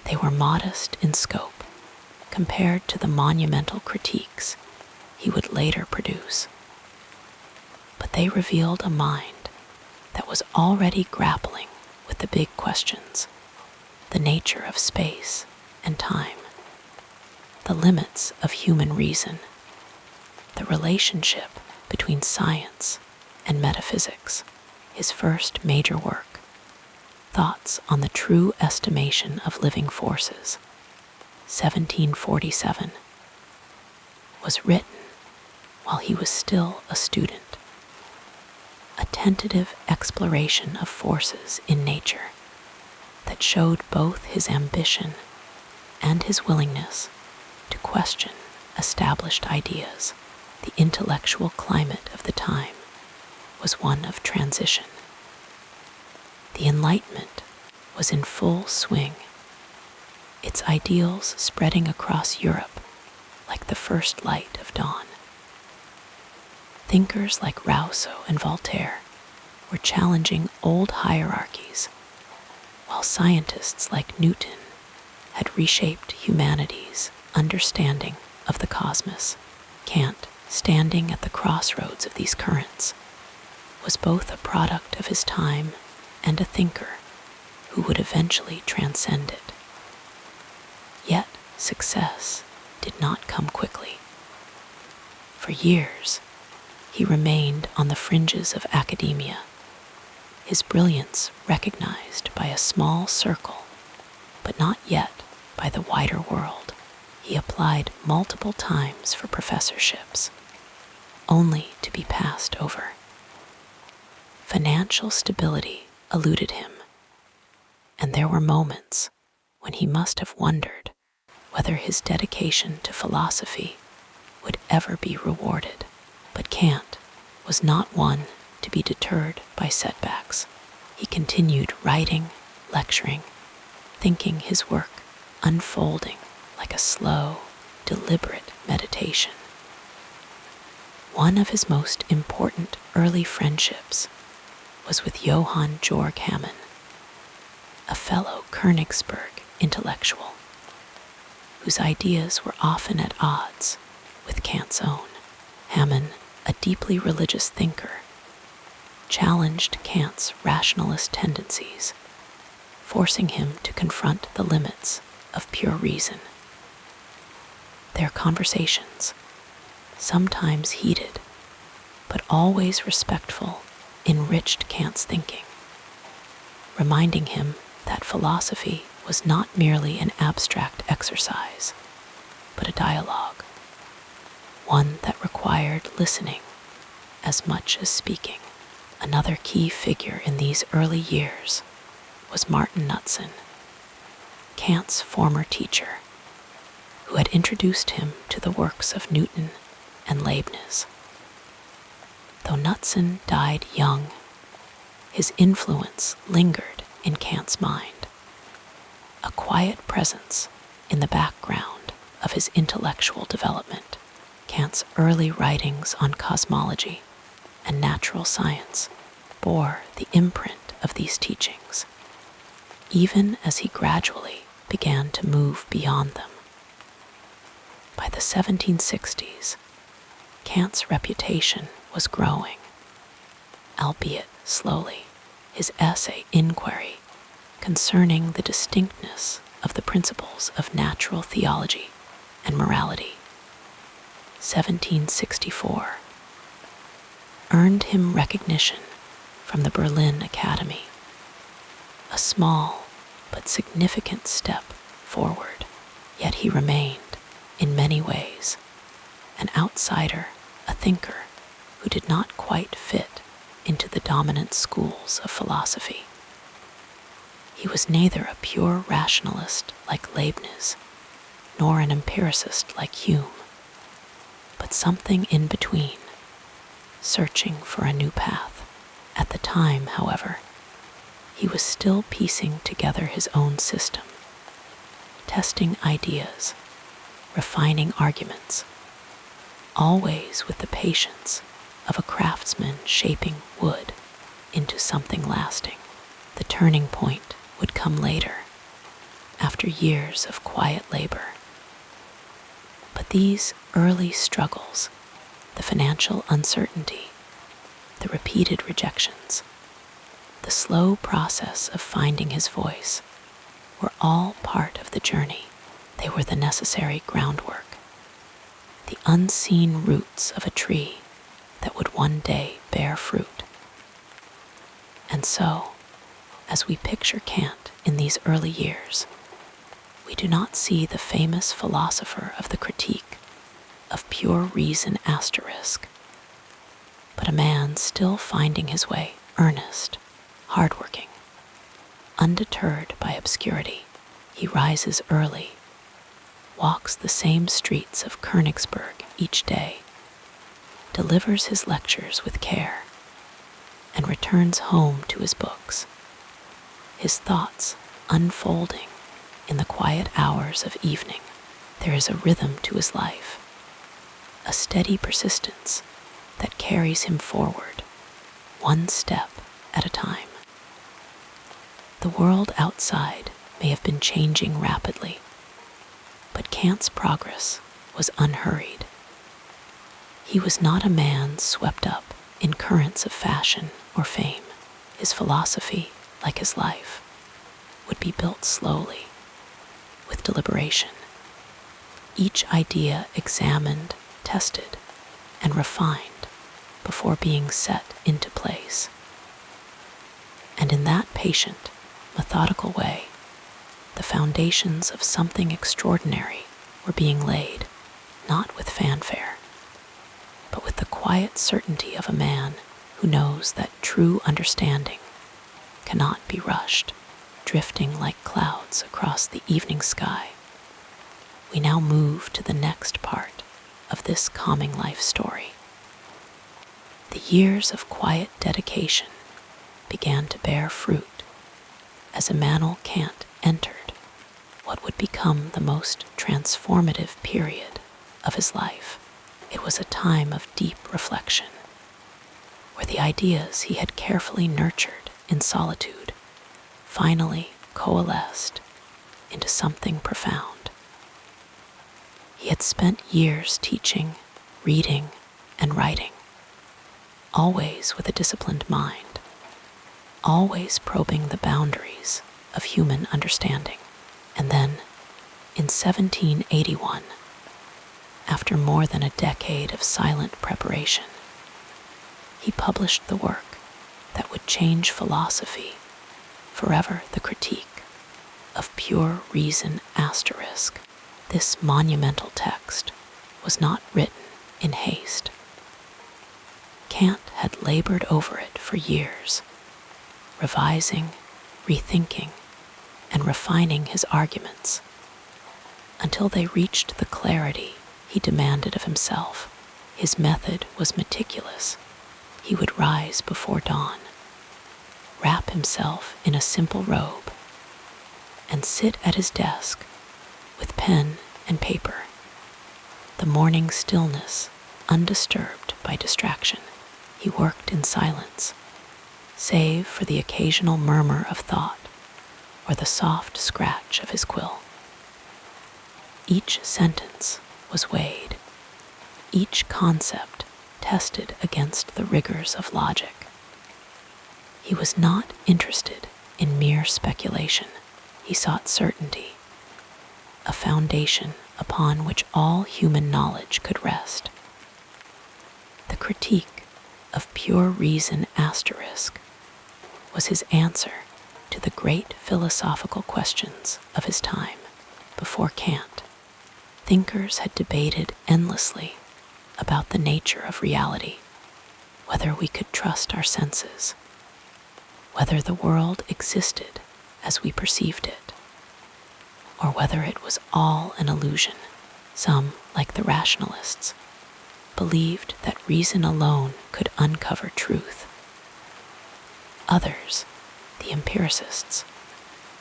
Speaker 1: They were modest in scope compared to the monumental critiques he would later produce, but they revealed a mind that was already grappling with the big questions: the nature of space and time, the limits of human reason, the relationship between science and metaphysics. His first major work, Thoughts on the True Estimation of Living Forces, 1747, was written while he was still a student, a tentative exploration of forces in nature that showed both his ambition and his willingness to question established ideas. The intellectual climate of the time was one of transition. The Enlightenment was in full swing, its ideals spreading across Europe like the first light of dawn. Thinkers like Rousseau and Voltaire were challenging old hierarchies, while scientists like Newton had reshaped humanity's understanding of the cosmos. Kant, standing at the crossroads of these currents, was both a product of his time and a thinker who would eventually transcend it. Yet success did not come quickly. For years, he remained on the fringes of academia, his brilliance recognized by a small circle, but not yet by the wider world. He applied multiple times for professorships, only to be passed over. Financial stability eluded him, and there were moments when he must have wondered whether his dedication to philosophy would ever be rewarded. But Kant was not one to be deterred by setbacks. He continued writing, lecturing, thinking, his work unfolding like a slow, deliberate meditation. One of his most important early friendships was with Johann Georg Hamann, a fellow Königsberg intellectual, whose ideas were often at odds with Kant's own. Hamann, a deeply religious thinker, challenged Kant's rationalist tendencies, forcing him to confront the limits of pure reason. Their conversations, sometimes heated, but always respectful, enriched Kant's thinking, reminding him that philosophy was not merely an abstract exercise, but a dialogue, one that required listening as much as speaking. Another key figure in these early years was Martin Knudsen, Kant's former teacher, who had introduced him to the works of Newton and Leibniz. Though Knudsen died young, his influence lingered in Kant's mind, a quiet presence in the background of his intellectual development. Kant's early writings on cosmology and natural science bore the imprint of these teachings, even as he gradually began to move beyond them. By the 1760s, Kant's reputation was growing, albeit slowly. His essay Inquiry, concerning the distinctness of the principles of natural theology and morality, 1764, earned him recognition from the Berlin Academy, a small but significant step forward. Yet he remained, in many ways, an outsider, a thinker who did not quite fit into the dominant schools of philosophy. He was neither a pure rationalist like Leibniz, nor an empiricist like Hume, but something in between, searching for a new path. At the time, however, he was still piecing together his own system, testing ideas, refining arguments, always with the patience of a craftsman shaping wood into something lasting. The turning point would come later, after years of quiet labor. But these early struggles, the financial uncertainty, the repeated rejections, the slow process of finding his voice, were all part of the journey. They were the necessary groundwork, the unseen roots of a tree that would one day bear fruit. And so, as we picture Kant in these early years, we do not see the famous philosopher of the Critique of pure reason asterisk, but a man still finding his way, earnest, hardworking, undeterred by obscurity. He rises early, walks the same streets of Königsberg each day, delivers his lectures with care, and returns home to his books, his thoughts unfolding in the quiet hours of evening. There is a rhythm to his life, a steady persistence that carries him forward, one step at a time. The world outside may have been changing rapidly, but Kant's progress was unhurried. He was not a man swept up in currents of fashion or fame. His philosophy, like his life, would be built slowly, with deliberation, each idea examined, tested, and refined before being set into place. And in that patient, methodical way, the foundations of something extraordinary were being laid, not with fanfare, but with the quiet certainty of a man who knows that true understanding cannot be rushed. Drifting like clouds across the evening sky, we now move to the next part of this calming life story. The years of quiet dedication began to bear fruit as Immanuel Kant entered what would become the most transformative period of his life. It was a time of deep reflection, where the ideas he had carefully nurtured in solitude finally coalesced into something profound. He had spent years teaching, reading, and writing, always with a disciplined mind, always probing the boundaries of human understanding. And then, in 1781, after after more than a decade of silent preparation, he published the work that would change philosophy forever, the Critique of Pure Reason asterisk. This monumental text was not written in haste. Kant had labored over it for years, revising, rethinking, and refining his arguments until they reached the clarity he demanded of himself. His method was meticulous. He would rise before dawn, wrap himself in a simple robe, and sit at his desk with pen and paper, the morning stillness undisturbed by distraction. He worked in silence, save for the occasional murmur of thought or the soft scratch of his quill. Each sentence was weighed, each concept tested against the rigors of logic. He was not interested in mere speculation. He sought certainty, a foundation upon which all human knowledge could rest. The Critique of Pure Reason asterisk was his answer to the great philosophical questions of his time. Before Kant, thinkers had debated endlessly about the nature of reality, whether we could trust our senses, whether the world existed as we perceived it, or whether it was all an illusion. Some, like the rationalists, believed that reason alone could uncover truth. Others, the empiricists,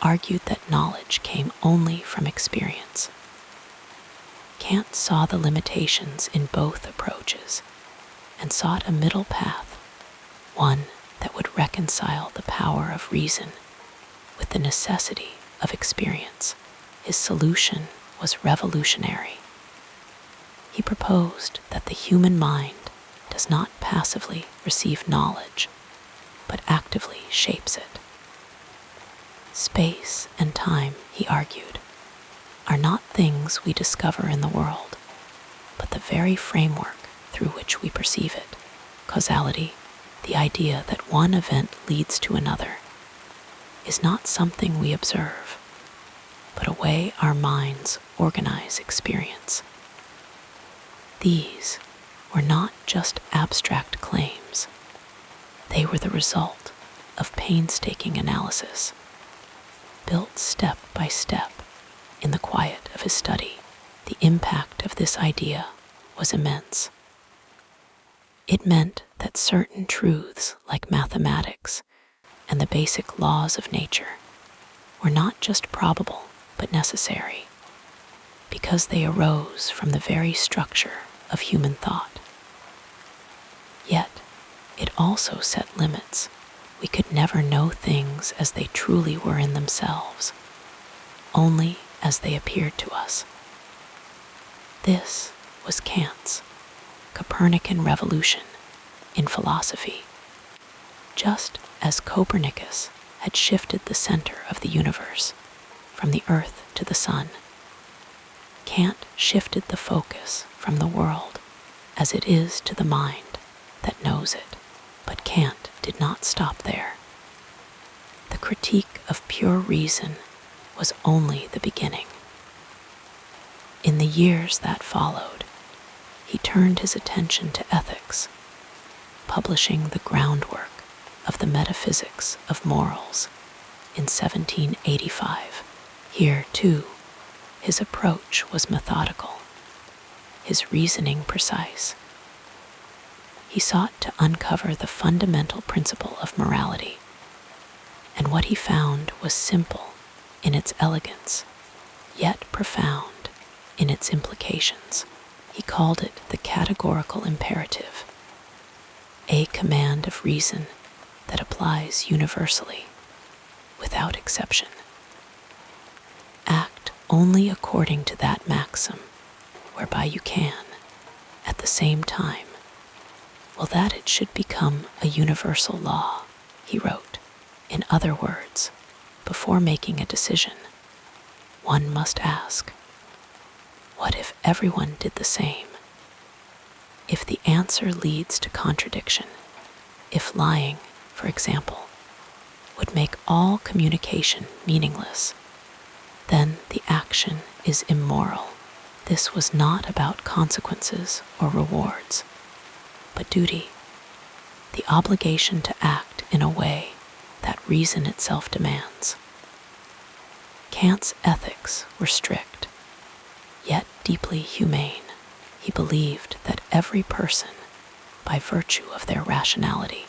Speaker 1: argued that knowledge came only from experience. Kant saw the limitations in both approaches and sought a middle path, one that would reconcile the power of reason with the necessity of experience. His solution was revolutionary. He proposed that the human mind does not passively receive knowledge, but actively shapes it. Space and time, he argued, are not things we discover in the world, but the very framework through which we perceive it. Causality, the idea that one event leads to another, is not something we observe, but a way our minds organize experience. These were not just abstract claims. They were the result of painstaking analysis, built step by step in the quiet of his study. The impact of this idea was immense. It meant that certain truths like mathematics and the basic laws of nature were not just probable but necessary, because they arose from the very structure of human thought. Yet, it also set limits. We could never know things as they truly were in themselves, only as they appeared to us. This was Kant's Copernican revolution in philosophy. Just as Copernicus had shifted the center of the universe from the earth to the sun, Kant shifted the focus from the world as it is to the mind that knows it. But Kant did not stop there. The Critique of Pure Reason was only the beginning. In the years that followed, he turned his attention to ethics, publishing the groundwork of the Metaphysics of Morals in 1785. Here, too, his approach was methodical, his reasoning precise. He sought to uncover the fundamental principle of morality, and what he found was simple in its elegance, yet profound in its implications. He called it the categorical imperative, a command of reason that applies universally, without exception. Act only according to that maxim, whereby you can, at the same time, well, that it should become a universal law, he wrote. In other words, before making a decision, one must ask, what if everyone did the same? If the answer leads to contradiction, if lying, for example, would make all communication meaningless, then the action is immoral. This was not about consequences or rewards, but duty, the obligation to act in a way that reason itself demands. Kant's ethics were strict, yet deeply humane. He believed that every person, by virtue of their rationality,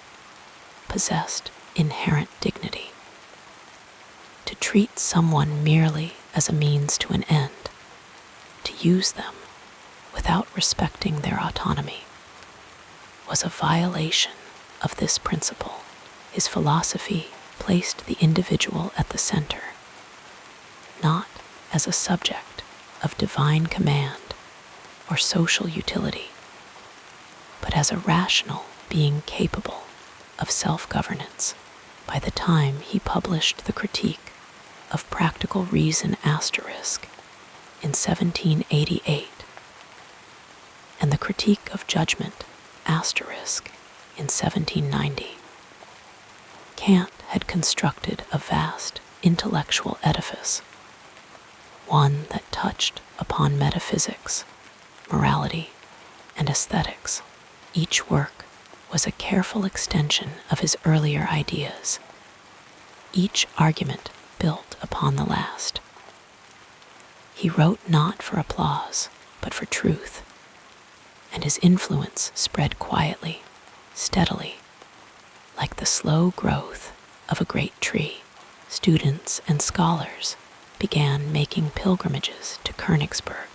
Speaker 1: possessed inherent dignity. To treat someone merely as a means to an end, to use them without respecting their autonomy, was a violation of this principle. His philosophy placed the individual at the center, not as a subject of divine command or social utility, but as a rational being capable of self-governance. By the time he published the Critique of Practical Reason asterisk in 1788 and the Critique of Judgment asterisk in 1790, Kant had constructed a vast intellectual edifice, one that touched upon metaphysics, morality, and aesthetics. Each work was a careful extension of his earlier ideas, each argument built upon the last. He wrote not for applause, but for truth, and his influence spread quietly, steadily, like the slow growth of a great tree. Students and scholars began making pilgrimages to Königsberg,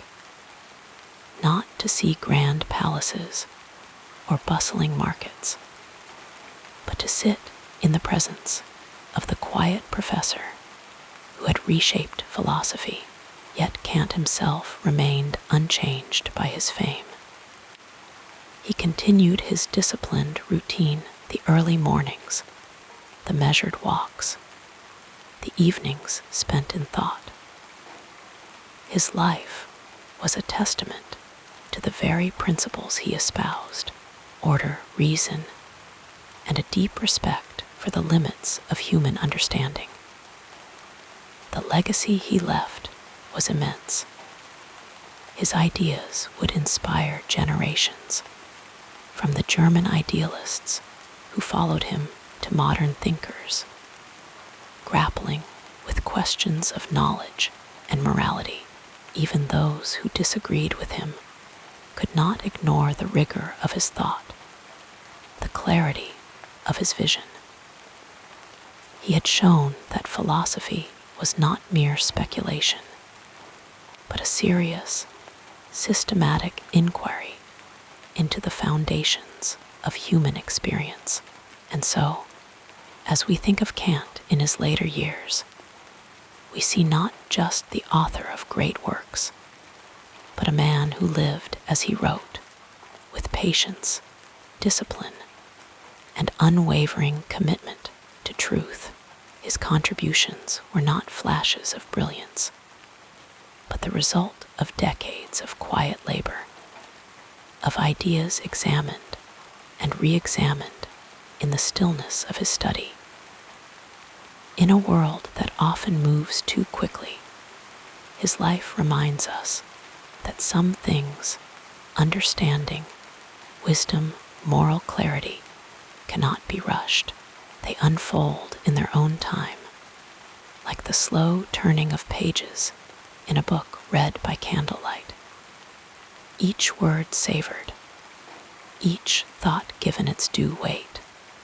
Speaker 1: not to see grand palaces or bustling markets, but to sit in the presence of the quiet professor who had reshaped philosophy. Yet Kant himself remained unchanged by his fame. He continued his disciplined routine, the early mornings, the measured walks, the evenings spent in thought. His life was a testament to the very principles he espoused: order, reason, and a deep respect for the limits of human understanding. The legacy he left was immense. His ideas would inspire generations, from the German idealists who followed him to modern thinkers, grappling with questions of knowledge and morality. Even those who disagreed with him could not ignore the rigor of his thought, the clarity of his vision. He had shown that philosophy was not mere speculation, but a serious, systematic inquiry into the foundations of human experience. And so, as we think of Kant in his later years, we see not just the author of great works, but a man who lived as he wrote, with patience, discipline, and unwavering commitment to truth. His contributions were not flashes of brilliance, but the result of decades of quiet labor, of ideas examined and re-examined in the stillness of his study. In a world that often moves too quickly, his life reminds us that some things, understanding, wisdom, moral clarity, cannot be rushed. They unfold in their own time, like the slow turning of pages in a book read by candlelight. Each word savored, each thought given its due weight,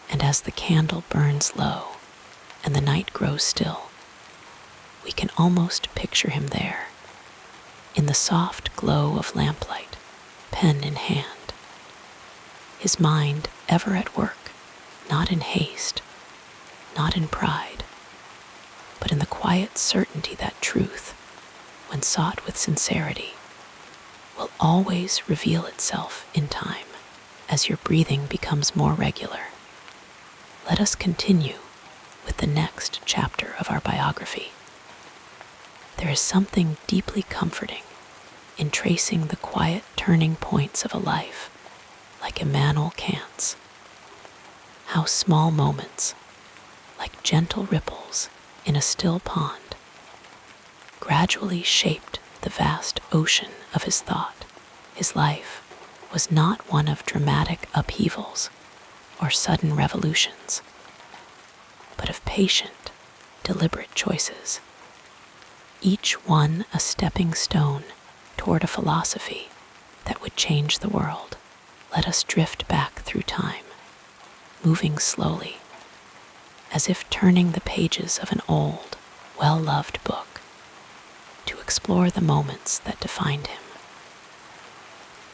Speaker 1: and as the candle burns low and the night grows still, we can almost picture him there, in the soft glow of lamplight, pen in hand, his mind ever at work, not in haste, not in pride, but in the quiet certainty that truth, when sought with sincerity, will always reveal itself in time. As your breathing becomes more regular, let us continue with the next chapter of our biography. There is something deeply comforting in tracing the quiet turning points of a life like Immanuel Kant's. How small moments, like gentle ripples in a still pond, gradually shaped the vast ocean of his thought. His life was not one of dramatic upheavals or sudden revolutions, but of patient, deliberate choices, each one a stepping stone toward a philosophy that would change the world. Let us drift back through time, moving slowly, as if turning the pages of an old, well-loved book, to explore the moments that defined him.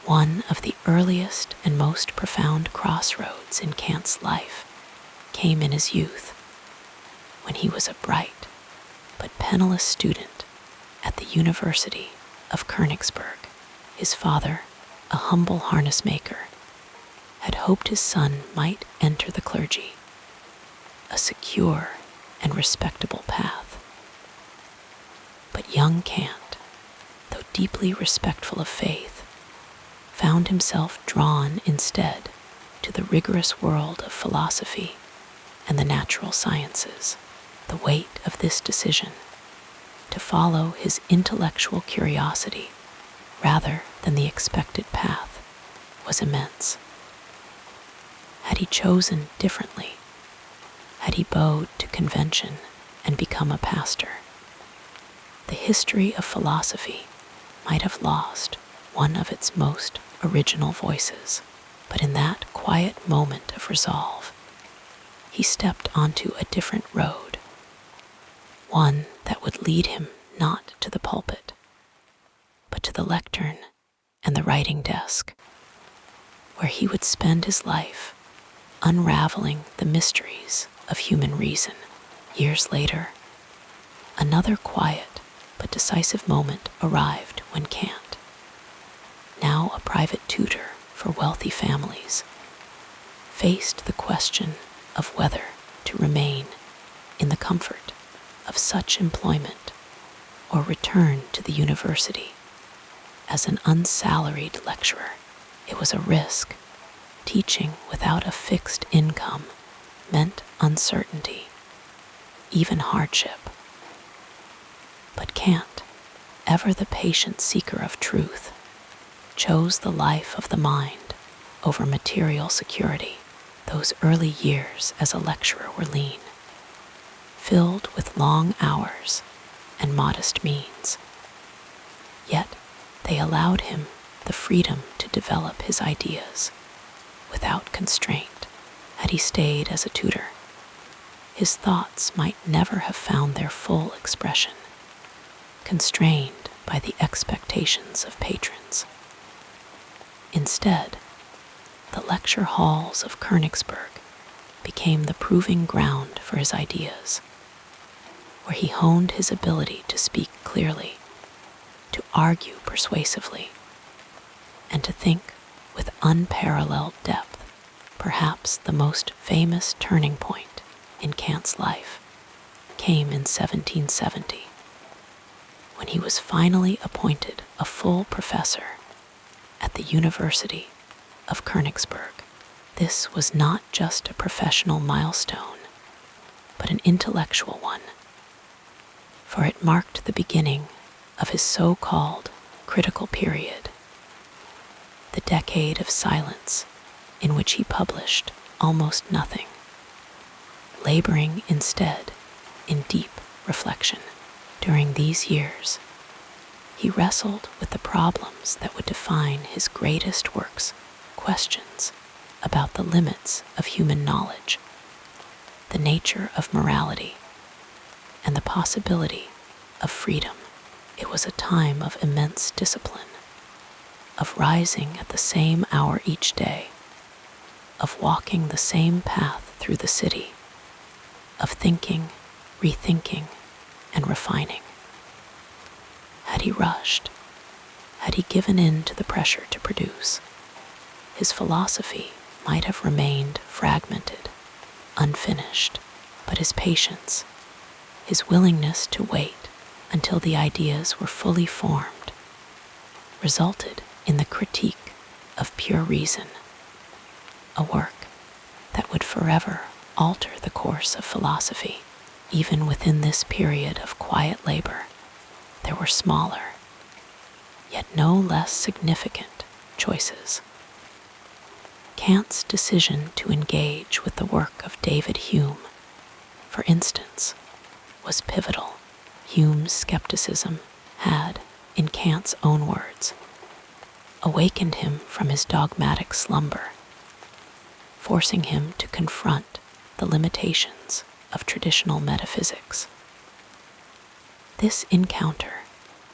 Speaker 1: One of the earliest and most profound crossroads in Kant's life came in his youth, when he was a bright but penniless student at the University of Königsberg. His father, a humble harness maker, had hoped his son might enter the clergy, a secure and respectable path. But young Kant, though deeply respectful of faith, found himself drawn instead to the rigorous world of philosophy and the natural sciences. The weight of this decision, to follow his intellectual curiosity rather than the expected path, was immense. Had he chosen differently, had he bowed to convention and become a pastor, the history of philosophy might have lost one of its most original voices. But in that quiet moment of resolve, he stepped onto a different road, one that would lead him not to the pulpit, but to the lectern and the writing desk, where he would spend his life unraveling the mysteries of human reason. Years later, another quiet but decisive moment arrived when Kant, now a private tutor for wealthy families, faced the question of whether to remain in the comfort of such employment or return to the university as an unsalaried lecturer. It was a risk. Teaching without a fixed income meant uncertainty, even hardship. But Kant, ever the patient seeker of truth, chose the life of the mind over material security. Those early years as a lecturer were lean, filled with long hours and modest means. Yet they allowed him the freedom to develop his ideas without constraint. Had he stayed as a tutor, his thoughts might never have found their full expression, constrained by the expectations of patrons. Instead, the lecture halls of Königsberg became the proving ground for his ideas, where he honed his ability to speak clearly, to argue persuasively, and to think with unparalleled depth. Perhaps the most famous turning point in Kant's life came in 1770, when he was finally appointed a full professor at the University of Königsberg. This was not just a professional milestone, but an intellectual one, for it marked the beginning of his so-called critical period, the decade of silence in which he published almost nothing, laboring instead in deep reflection. During these years, he wrestled with the problems that would define his greatest works, questions about the limits of human knowledge, the nature of morality, and the possibility of freedom. It was a time of immense discipline, of rising at the same hour each day, of walking the same path through the city, of thinking, rethinking, and refining. Had he rushed, had he given in to the pressure to produce, his philosophy might have remained fragmented, unfinished. But his patience, his willingness to wait until the ideas were fully formed, resulted in the critique of pure reason, a work that would forever alter the course of philosophy. Even within this period of quiet labor, there were smaller, yet no less significant, choices. Kant's decision to engage with the work of David Hume, for instance, was pivotal. Hume's skepticism had, in Kant's own words, awakened him from his dogmatic slumber, forcing him to confront the limitations of traditional metaphysics. This encounter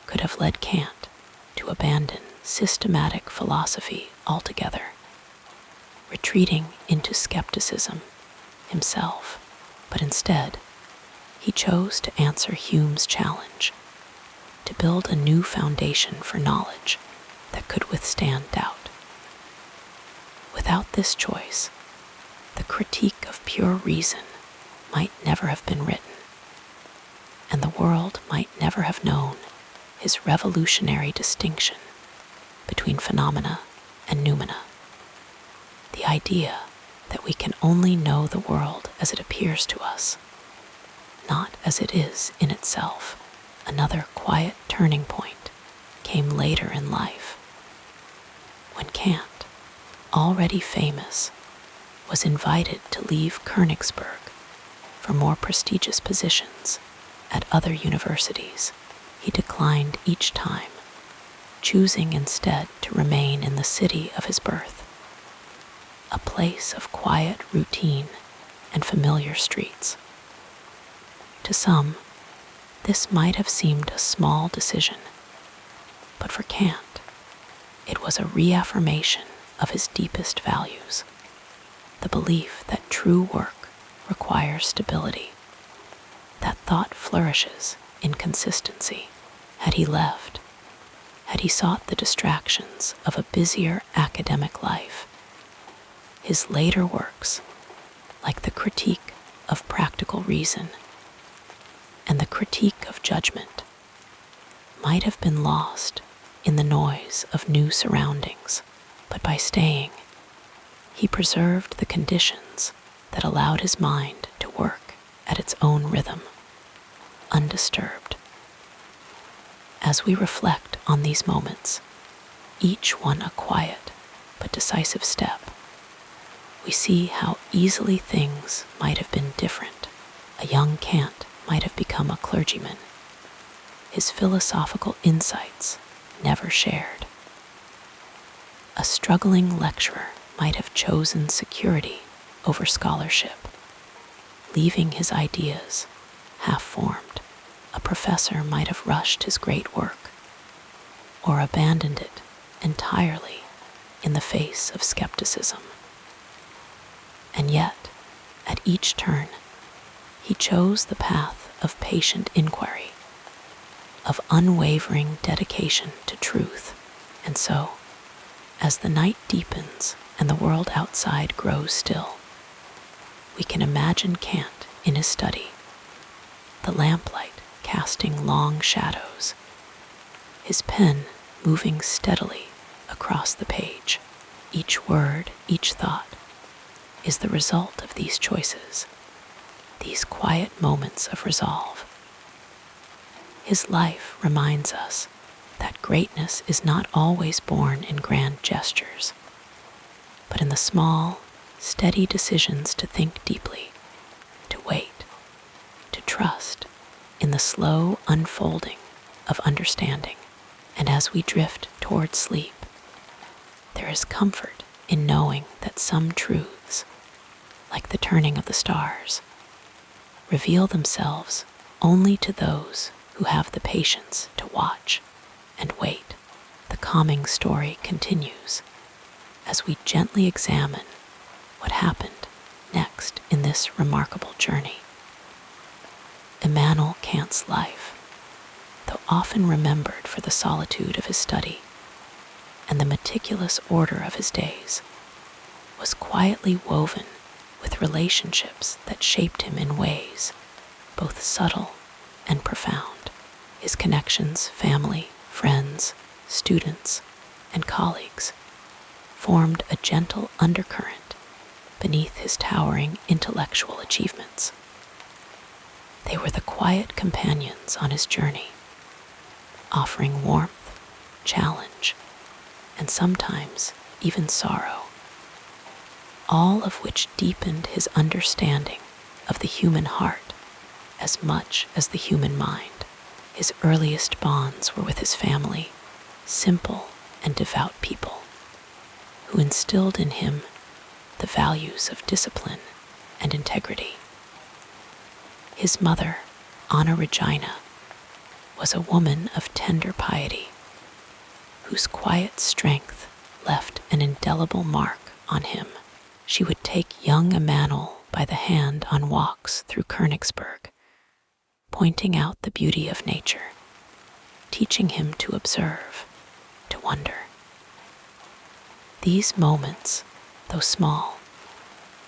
Speaker 1: could have led Kant to abandon systematic philosophy altogether, retreating into skepticism himself, but instead, he chose to answer Hume's challenge, to build a new foundation for knowledge that could withstand doubt. Without this choice, the Critique of Pure Reason might never have been written, and the world might never have known his revolutionary distinction between phenomena and noumena. The idea that we can only know the world as it appears to us, not as it is in itself. Another quiet turning point came later in life, when Kant, already famous, was invited to leave Königsberg for more prestigious positions at other universities. He declined each time, choosing instead to remain in the city of his birth, a place of quiet routine and familiar streets. To some, this might have seemed a small decision, but for Kant, it was a reaffirmation of his deepest values, the belief that true work requires stability, that thought flourishes in consistency. Had he left, had he sought the distractions of a busier academic life, his later works, like the Critique of Practical Reason and the Critique of Judgment, might have been lost in the noise of new surroundings, but by staying, he preserved the conditions that allowed his mind to work at its own rhythm, undisturbed. As we reflect on these moments, each one a quiet but decisive step, we see how easily things might have been different. A young Kant might have become a clergyman, his philosophical insights never shared. A struggling lecturer might have chosen security over scholarship, leaving his ideas half-formed. A professor might have rushed his great work, or abandoned it entirely in the face of skepticism. And yet, at each turn, he chose the path of patient inquiry, of unwavering dedication to truth. And so, as the night deepens and the world outside grows still, we can imagine Kant in his study, the lamplight casting long shadows, his pen moving steadily across the page. Each word, each thought, is the result of these choices, these quiet moments of resolve. His life reminds us that greatness is not always born in grand gestures, but in the small, steady decisions to think deeply, to wait, to trust in the slow unfolding of understanding. And as we drift toward sleep, there is comfort in knowing that some truths, like the turning of the stars, reveal themselves only to those who have the patience to watch and wait. The calming story continues as we gently examine what happened next in this remarkable journey. Immanuel Kant's life, though often remembered for the solitude of his study and the meticulous order of his days, was quietly woven with relationships that shaped him in ways both subtle and profound. His connections, family, friends, students, and colleagues formed a gentle undercurrent beneath his towering intellectual achievements. They were the quiet companions on his journey, offering warmth, challenge, and sometimes even sorrow, all of which deepened his understanding of the human heart as much as the human mind. His earliest bonds were with his family, simple and devout people, who instilled in him the values of discipline and integrity. His mother, Anna Regina, was a woman of tender piety, whose quiet strength left an indelible mark on him. She would take young Immanuel by the hand on walks through Königsberg, pointing out the beauty of nature, teaching him to observe, to wonder. These moments, though small,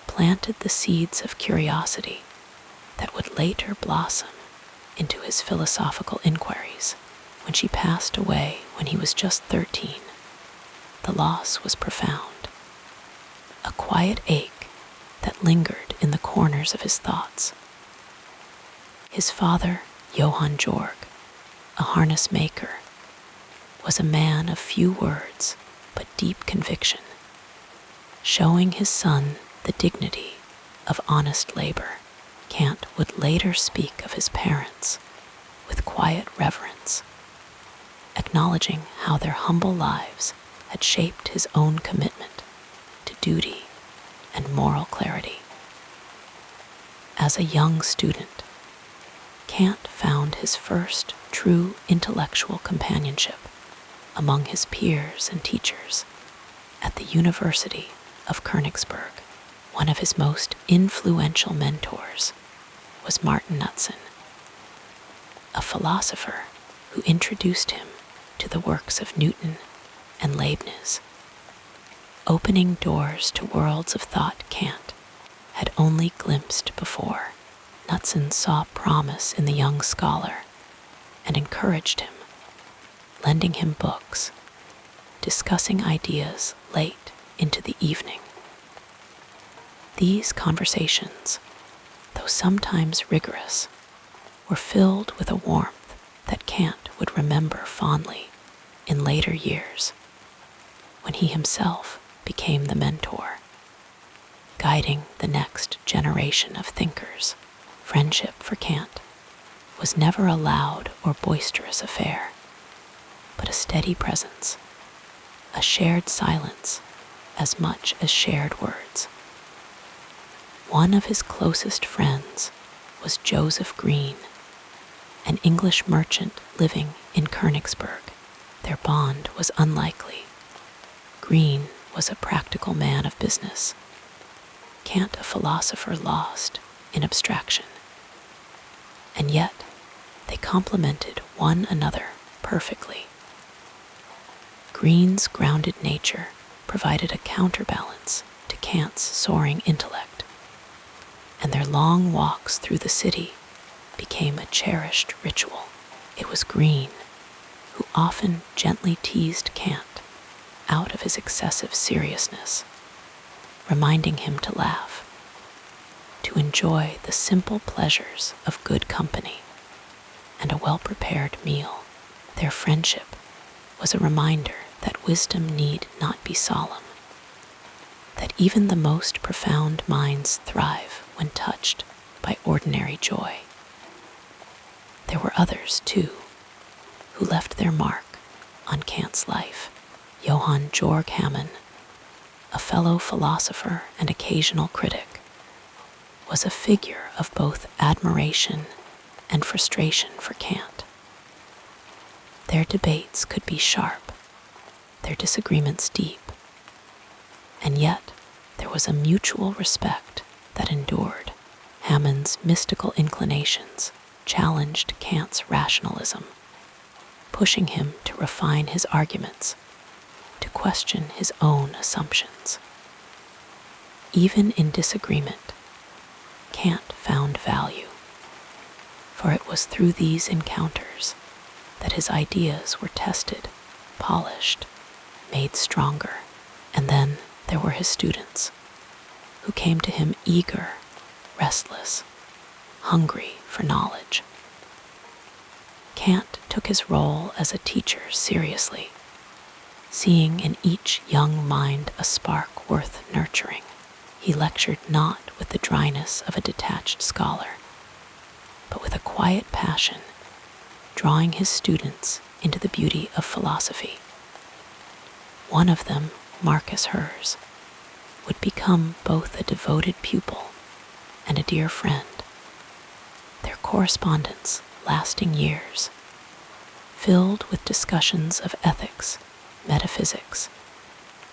Speaker 1: planted the seeds of curiosity that would later blossom into his philosophical inquiries. When she passed away when he was just 13, the loss was profound, a quiet ache that lingered in the corners of his thoughts. His father, Johann Georg, a harness maker, was a man of few words but deep conviction, showing his son the dignity of honest labor. Kant would later speak of his parents with quiet reverence, acknowledging how their humble lives had shaped his own commitment to duty and moral clarity. As a young student, Kant found his first true intellectual companionship among his peers and teachers at the University of Königsberg. One of his most influential mentors was Martin Knudsen, a philosopher who introduced him to the works of Newton and Leibniz, opening doors to worlds of thought Kant had only glimpsed before. Knudsen saw promise in the young scholar and encouraged him, lending him books, discussing ideas late into the evening. These conversations, though sometimes rigorous, were filled with a warmth that Kant would remember fondly in later years, when he himself became the mentor, guiding the next generation of thinkers. Friendship for Kant was never a loud or boisterous affair, but a steady presence, a shared silence as much as shared words. One of his closest friends was Joseph Green, an English merchant living in Königsberg. Their bond was unlikely. Green was a practical man of business, Kant a philosopher lost in abstraction. And yet, they complemented one another perfectly. Green's grounded nature provided a counterbalance to Kant's soaring intellect, and their long walks through the city became a cherished ritual. It was Green who often gently teased Kant out of his excessive seriousness, reminding him to laugh, to enjoy the simple pleasures of good company and a well-prepared meal. Their friendship was a reminder that wisdom need not be solemn, that even the most profound minds thrive when touched by ordinary joy. There were others, too, who left their mark on Kant's life. Johann Georg Hamann, a fellow philosopher and occasional critic, was a figure of both admiration and frustration for Kant. Their debates could be sharp, their disagreements deep, and yet there was a mutual respect that endured. Hamann's mystical inclinations challenged Kant's rationalism, pushing him to refine his arguments, to question his own assumptions. Even in disagreement, Kant found value, for it was through these encounters that his ideas were tested, polished, made stronger. And then there were his students, who came to him eager, restless, hungry for knowledge. Kant took his role as a teacher seriously, seeing in each young mind a spark worth nurturing. He lectured not with the dryness of a detached scholar, but with a quiet passion, drawing his students into the beauty of philosophy. One of them, Marcus Hers, would become both a devoted pupil and a dear friend, their correspondence lasting years, filled with discussions of ethics, metaphysics,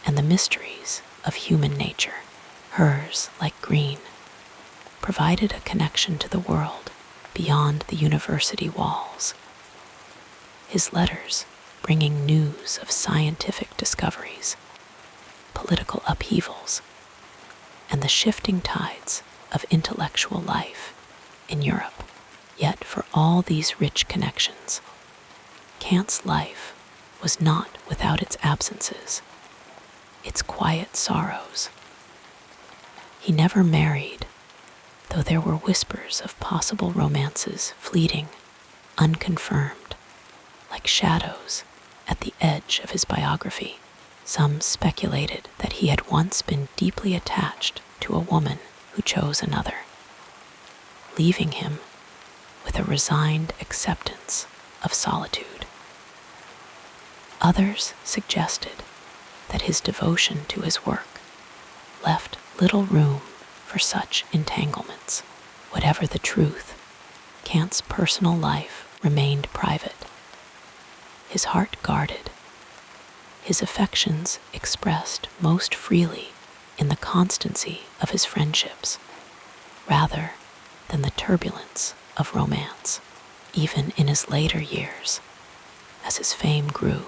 Speaker 1: and the mysteries of human nature. Hers, like Green, provided a connection to the world beyond the university walls. His letters bringing news of scientific discoveries, political upheavals, and the shifting tides of intellectual life in Europe. Yet for all these rich connections, Kant's life was not without its absences, its quiet sorrows. He never married, though there were whispers of possible romances fleeting, unconfirmed, like shadows at the edge of his biography. Some speculated that he had once been deeply attached to a woman who chose another, leaving him with a resigned acceptance of solitude. Others suggested that his devotion to his work left little room for such entanglements. Whatever the truth, Kant's personal life remained private, his heart guarded, his affections expressed most freely in the constancy of his friendships, rather than the turbulence of romance. Even in his later years, as his fame grew,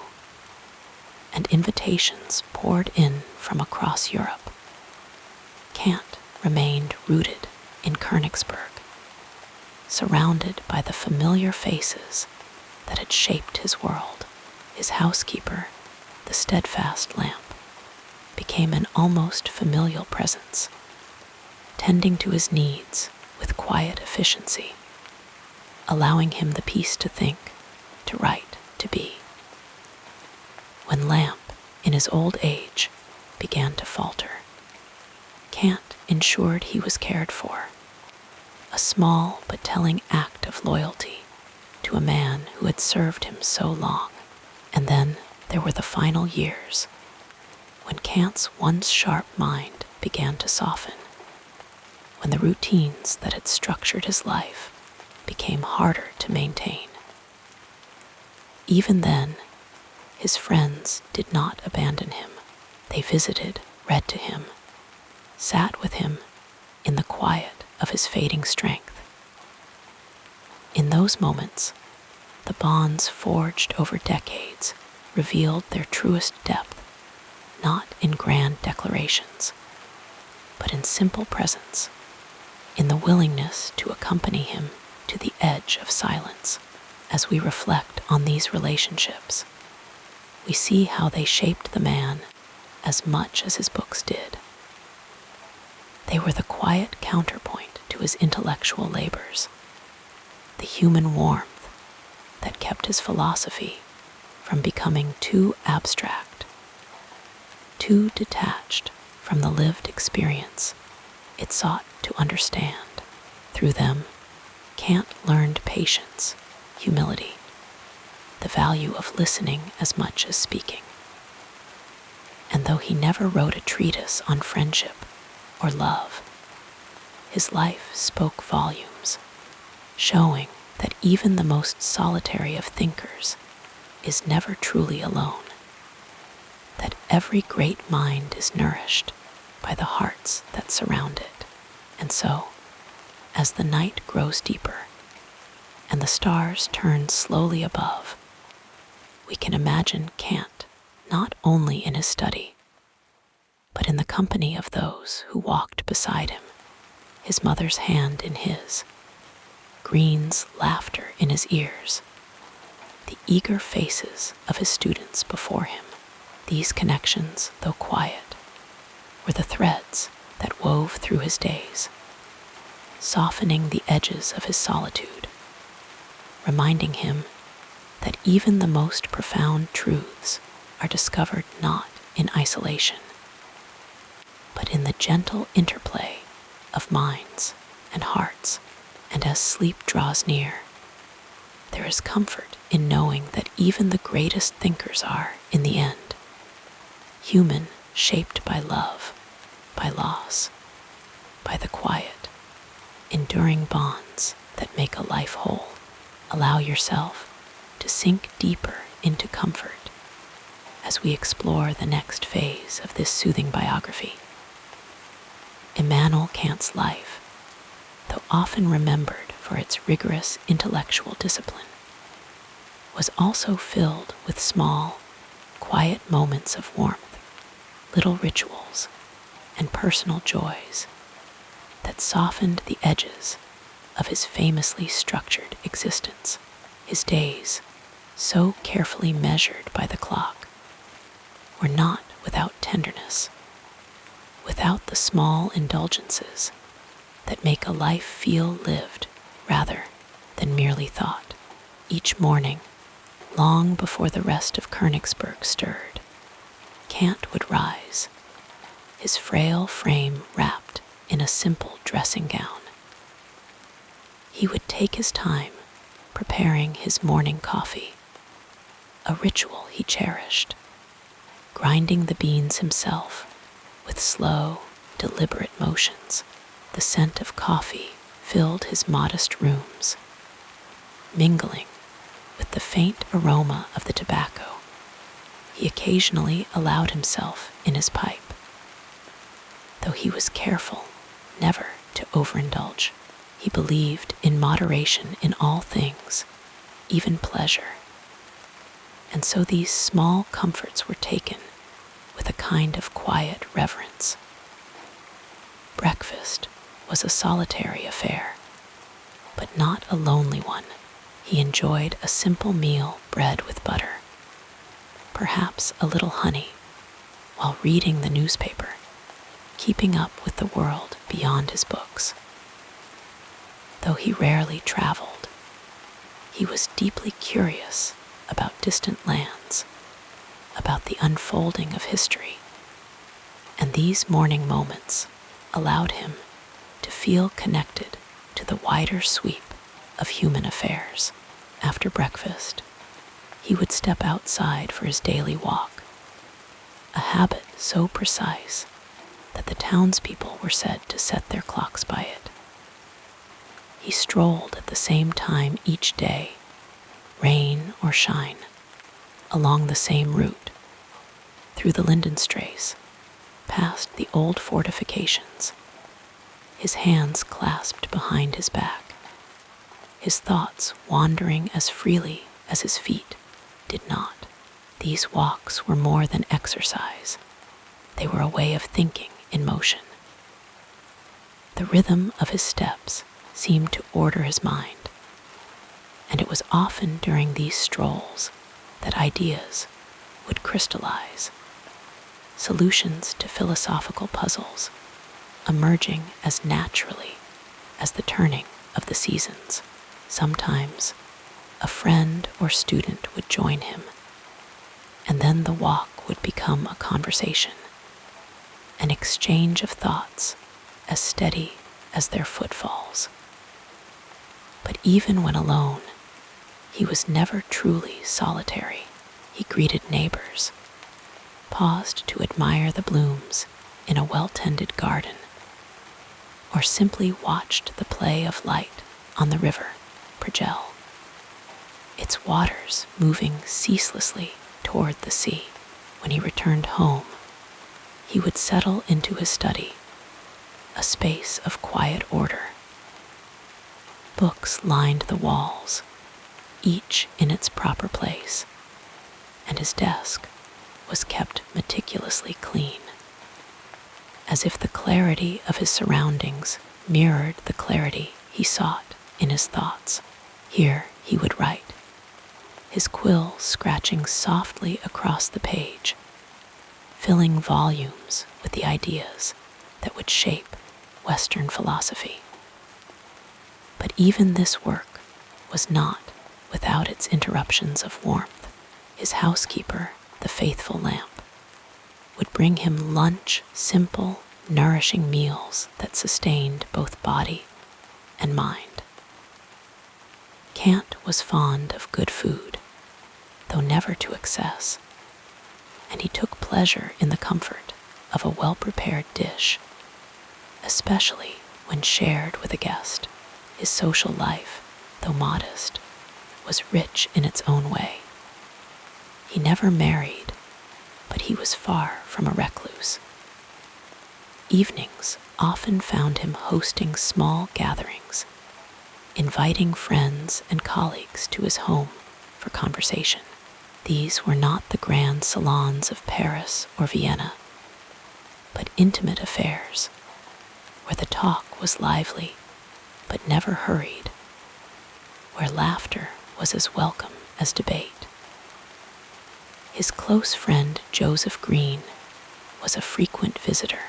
Speaker 1: and invitations poured in from across Europe, Kant remained rooted in Königsberg, surrounded by the familiar faces that had shaped his world. His housekeeper, the steadfast lamp, became an almost familial presence, tending to his needs with quiet efficiency, allowing him the peace to think, to write, to be. When Lamp, in his old age, began to falter, Kant ensured he was cared for, a small but telling act of loyalty to a man who had served him so long. And then there were the final years, when Kant's once sharp mind began to soften, when the routines that had structured his life became harder to maintain. Even then, his friends did not abandon him. They visited, read to him, sat with him in the quiet of his fading strength. In those moments, the bonds forged over decades revealed their truest depth, not in grand declarations, but in simple presence, in the willingness to accompany him to the edge of silence. As we reflect on these relationships, we see how they shaped the man as much as his books did. They were the quiet counterpoint to his intellectual labors, the human warmth that kept his philosophy from becoming too abstract, too detached from the lived experience it sought to understand. Through them, Kant learned patience, humility, the value of listening as much as speaking. And though he never wrote a treatise on friendship or love, his life spoke volumes, showing that even the most solitary of thinkers is never truly alone, that every great mind is nourished by the hearts that surround it. And so, as the night grows deeper and the stars turn slowly above, we can imagine Kant not only in his study, but in the company of those who walked beside him, his mother's hand in his, Green's laughter in his ears, the eager faces of his students before him. These connections, though quiet, were the threads that wove through his days, softening the edges of his solitude, reminding him that even the most profound truths are discovered not in isolation, but in the gentle interplay of minds and hearts. And as sleep draws near, there is comfort in knowing that even the greatest thinkers are, in the end, human, shaped by love, by loss, by the quiet, enduring bonds that make a life whole. Allow yourself to sink deeper into comfort as we explore the next phase of this soothing biography. Immanuel Kant's life, though often remembered for its rigorous intellectual discipline, was also filled with small, quiet moments of warmth, little rituals, and personal joys that softened the edges of his famously structured existence. His days, so carefully measured by the clock, were not without tenderness, without the small indulgences that make a life feel lived rather than merely thought. Each morning, long before the rest of Königsberg stirred, Kant would rise, his frail frame wrapped in a simple dressing gown. He would take his time preparing his morning coffee, a ritual he cherished, grinding the beans himself with slow, deliberate motions. The scent of coffee filled his modest rooms, mingling with the faint aroma of the tobacco he occasionally allowed himself in his pipe, though he was careful never to overindulge. He believed in moderation in all things, even pleasure, and so these small comforts were taken with a kind of quiet reverence. Breakfast was a solitary affair, but not a lonely one. He enjoyed a simple meal, bread with butter, perhaps a little honey, while reading the newspaper, keeping up with the world beyond his books. Though he rarely traveled, he was deeply curious about distant lands, about the unfolding of history, and these morning moments allowed him to feel connected to the wider sweep of human affairs. After breakfast, he would step outside for his daily walk, a habit so precise that the townspeople were said to set their clocks by it. He strolled at the same time each day, rain or shine, along the same route, through the Lindenstrasse, past the old fortifications, his hands clasped behind his back, his thoughts wandering as freely as his feet did not. These walks were more than exercise. They were a way of thinking in motion. The rhythm of his steps seemed to order his mind, and it was often during these strolls that ideas would crystallize, solutions to philosophical puzzles emerging as naturally as the turning of the seasons. Sometimes a friend or student would join him, and then the walk would become a conversation, an exchange of thoughts as steady as their footfalls. But even when alone, he was never truly solitary. He greeted neighbors, paused to admire the blooms in a well-tended garden, or simply watched the play of light on the river Progel, its waters moving ceaselessly toward the sea. When he returned home, he would settle into his study, a space of quiet order. Books lined the walls, each in its proper place, and his desk was kept meticulously clean, as if the clarity of his surroundings mirrored the clarity he sought in his thoughts. Here he would write, his quill scratching softly across the page, filling volumes with the ideas that would shape Western philosophy. But even this work was not without its interruptions of warmth. His housekeeper, the faithful lamp, would bring him lunch, simple, nourishing meals that sustained both body and mind. Kant was fond of good food, though never to excess, and he took pleasure in the comfort of a well-prepared dish, especially when shared with a guest. His social life, though modest, was rich in its own way. He never married, but he was far from a recluse. Evenings often found him hosting small gatherings, inviting friends and colleagues to his home for conversation. These were not the grand salons of Paris or Vienna, but intimate affairs, where the talk was lively but never hurried, where laughter was as welcome as debate. His close friend Joseph Green was a frequent visitor,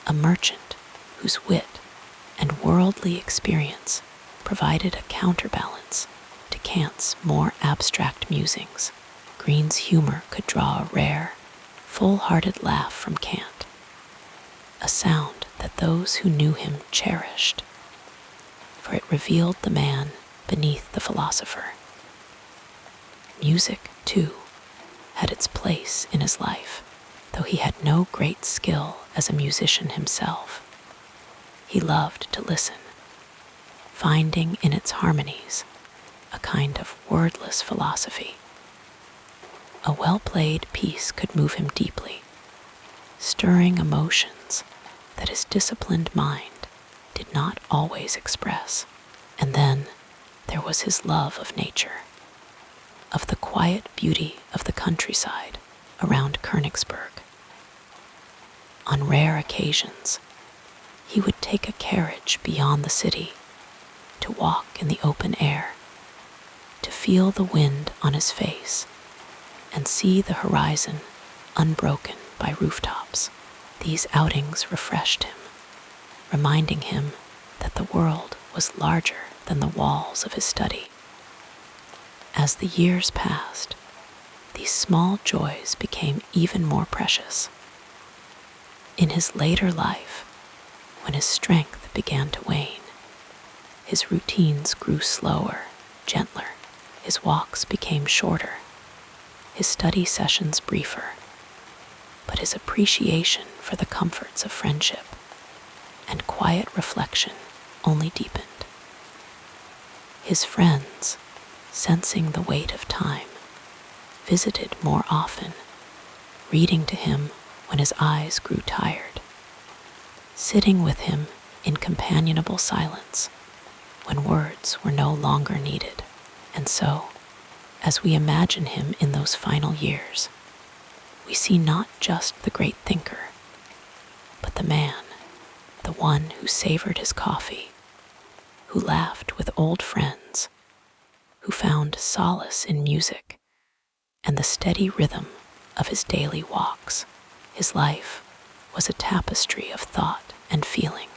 Speaker 1: a merchant whose wit and worldly experience provided a counterbalance to Kant's more abstract musings. Green's humor could draw a rare, full-hearted laugh from Kant, a sound that those who knew him cherished, for it revealed the man beneath the philosopher. Music, too, had its place in his life, though he had no great skill as a musician himself. He loved to listen, finding in its harmonies a kind of wordless philosophy. A well-played piece could move him deeply, stirring emotions that his disciplined mind did not always express. And then there was his love of nature, of the quiet beauty of the countryside around Königsberg. On rare occasions, he would take a carriage beyond the city to walk in the open air, to feel the wind on his face and see the horizon unbroken by rooftops. These outings refreshed him, reminding him that the world was larger than the walls of his study. As the years passed, these small joys became even more precious. In his later life, when his strength began to wane, his routines grew slower, gentler. His walks became shorter, his study sessions briefer, but his appreciation for the comforts of friendship and quiet reflection only deepened. His friends, sensing the weight of time, visited more often, reading to him when his eyes grew tired, sitting with him in companionable silence when words were no longer needed. And so, as we imagine him in those final years, we see not just the great thinker, but the man, the one who savored his coffee, who laughed with old friends, who found solace in music and the steady rhythm of his daily walks. His life was a tapestry of thought and feeling,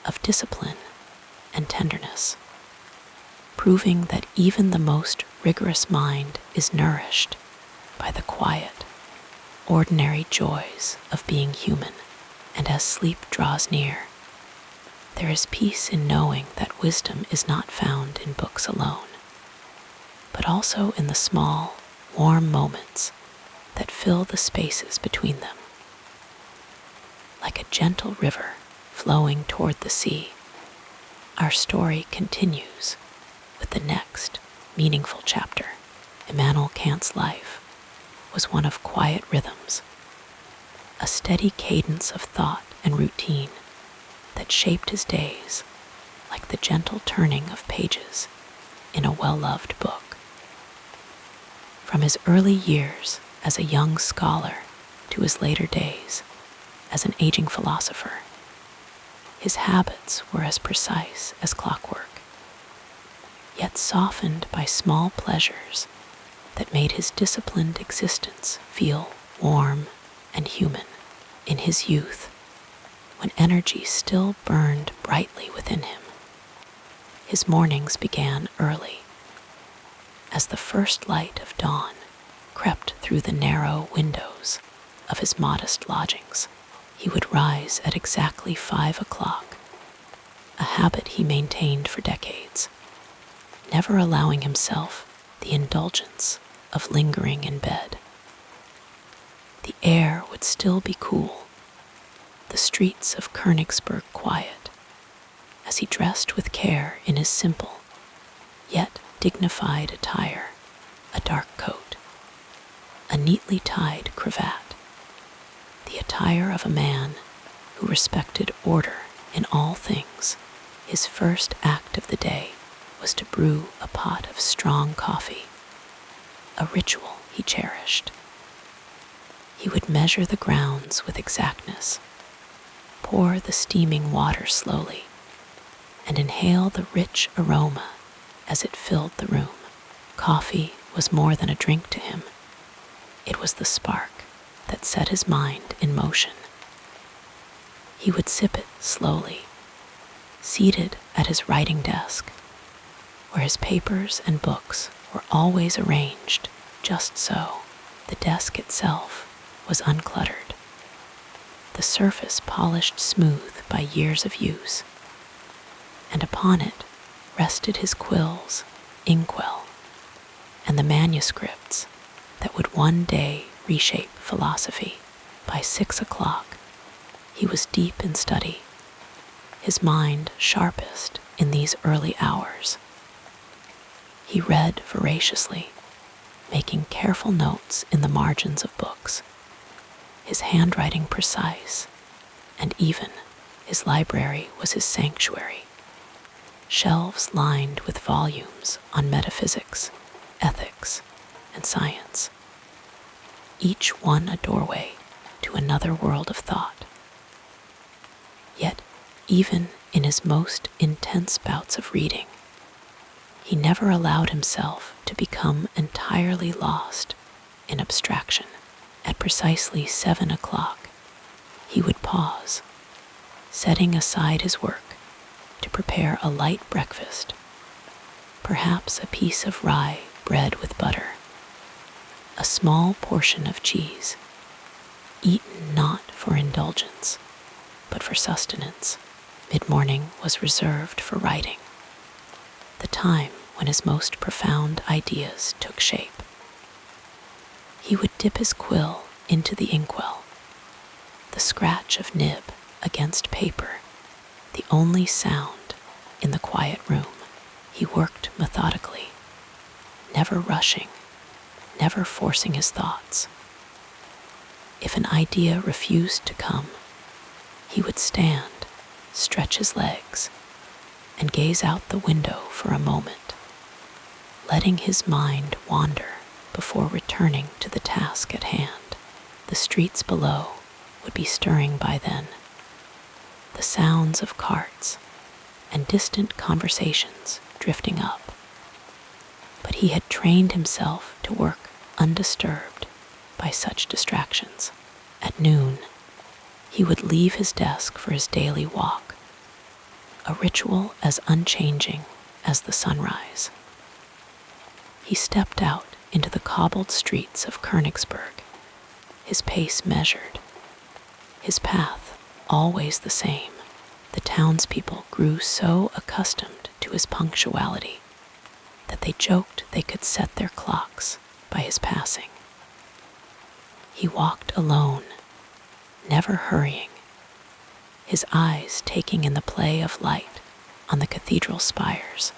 Speaker 1: of discipline and tenderness, proving that even the most rigorous mind is nourished by the quiet, ordinary joys of being human. And as sleep draws near, there is peace in knowing that wisdom is not found in books alone, but also in the small, warm moments that fill the spaces between them. Like a gentle river flowing toward the sea, our story continues with the next meaningful chapter. Immanuel Kant's life was one of quiet rhythms, a steady cadence of thought and routine that shaped his days like the gentle turning of pages in a well-loved book. From his early years as a young scholar to his later days as an aging philosopher, his habits were as precise as clockwork, yet softened by small pleasures that made his disciplined existence feel warm and human. In his youth, when energy still burned brightly within him. His mornings began early. As the first light of dawn crept through the narrow windows of his modest lodgings, he would rise at exactly 5 o'clock, a habit he maintained for decades, never allowing himself the indulgence of lingering in bed. The air would still be cool, the streets of Königsberg quiet, as he dressed with care in his simple, yet dignified attire, a dark coat, a neatly tied cravat, the attire of a man who respected order in all things. His first act of the day was to brew a pot of strong coffee, a ritual he cherished. He would measure the grounds with exactness, pour the steaming water slowly, and inhale the rich aroma as it filled the room. Coffee was more than a drink to him. It was the spark that set his mind in motion. He would sip it slowly, seated at his writing desk, where his papers and books were always arranged just so. The desk itself was uncluttered, the surface polished smooth by years of use, and upon it rested his quills, inkwell, and the manuscripts that would one day reshape philosophy. By 6 o'clock, he was deep in study, his mind sharpest in these early hours. He read voraciously, making careful notes in the margins of books, his handwriting precise, and even his library was his sanctuary. Shelves lined with volumes on metaphysics, ethics, and science, each one a doorway to another world of thought. Yet, even in his most intense bouts of reading, he never allowed himself to become entirely lost in abstraction. At precisely 7 o'clock, he would pause, setting aside his work to prepare a light breakfast, perhaps a piece of rye bread with butter, a small portion of cheese, eaten not for indulgence, but for sustenance. Mid-morning was reserved for writing, the time when his most profound ideas took shape. He would dip his quill into the inkwell, the scratch of nib against paper, the only sound in the quiet room. He worked methodically, never rushing, never forcing his thoughts. If an idea refused to come, he would stand, stretch his legs, and gaze out the window for a moment, letting his mind wander before returning to the task at hand. The streets below would be stirring by then, the sounds of carts and distant conversations drifting up. But he had trained himself to work undisturbed by such distractions. At noon, he would leave his desk for his daily walk, a ritual as unchanging as the sunrise. He stepped out into the cobbled streets of Königsberg, his pace measured, his path always the same. The townspeople grew so accustomed to his punctuality that they joked they could set their clocks by his passing. He walked alone, never hurrying, his eyes taking in the play of light on the cathedral spires,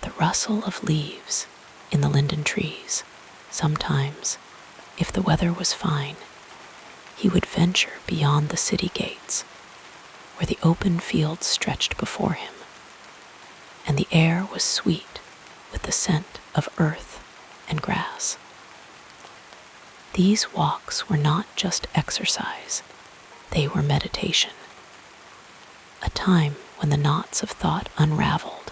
Speaker 1: the rustle of leaves in the linden trees. Sometimes, if the weather was fine, he would venture beyond the city gates, where the open fields stretched before him, and the air was sweet with the scent of earth and grass. These walks were not just exercise, they were meditation, a time when the knots of thought unraveled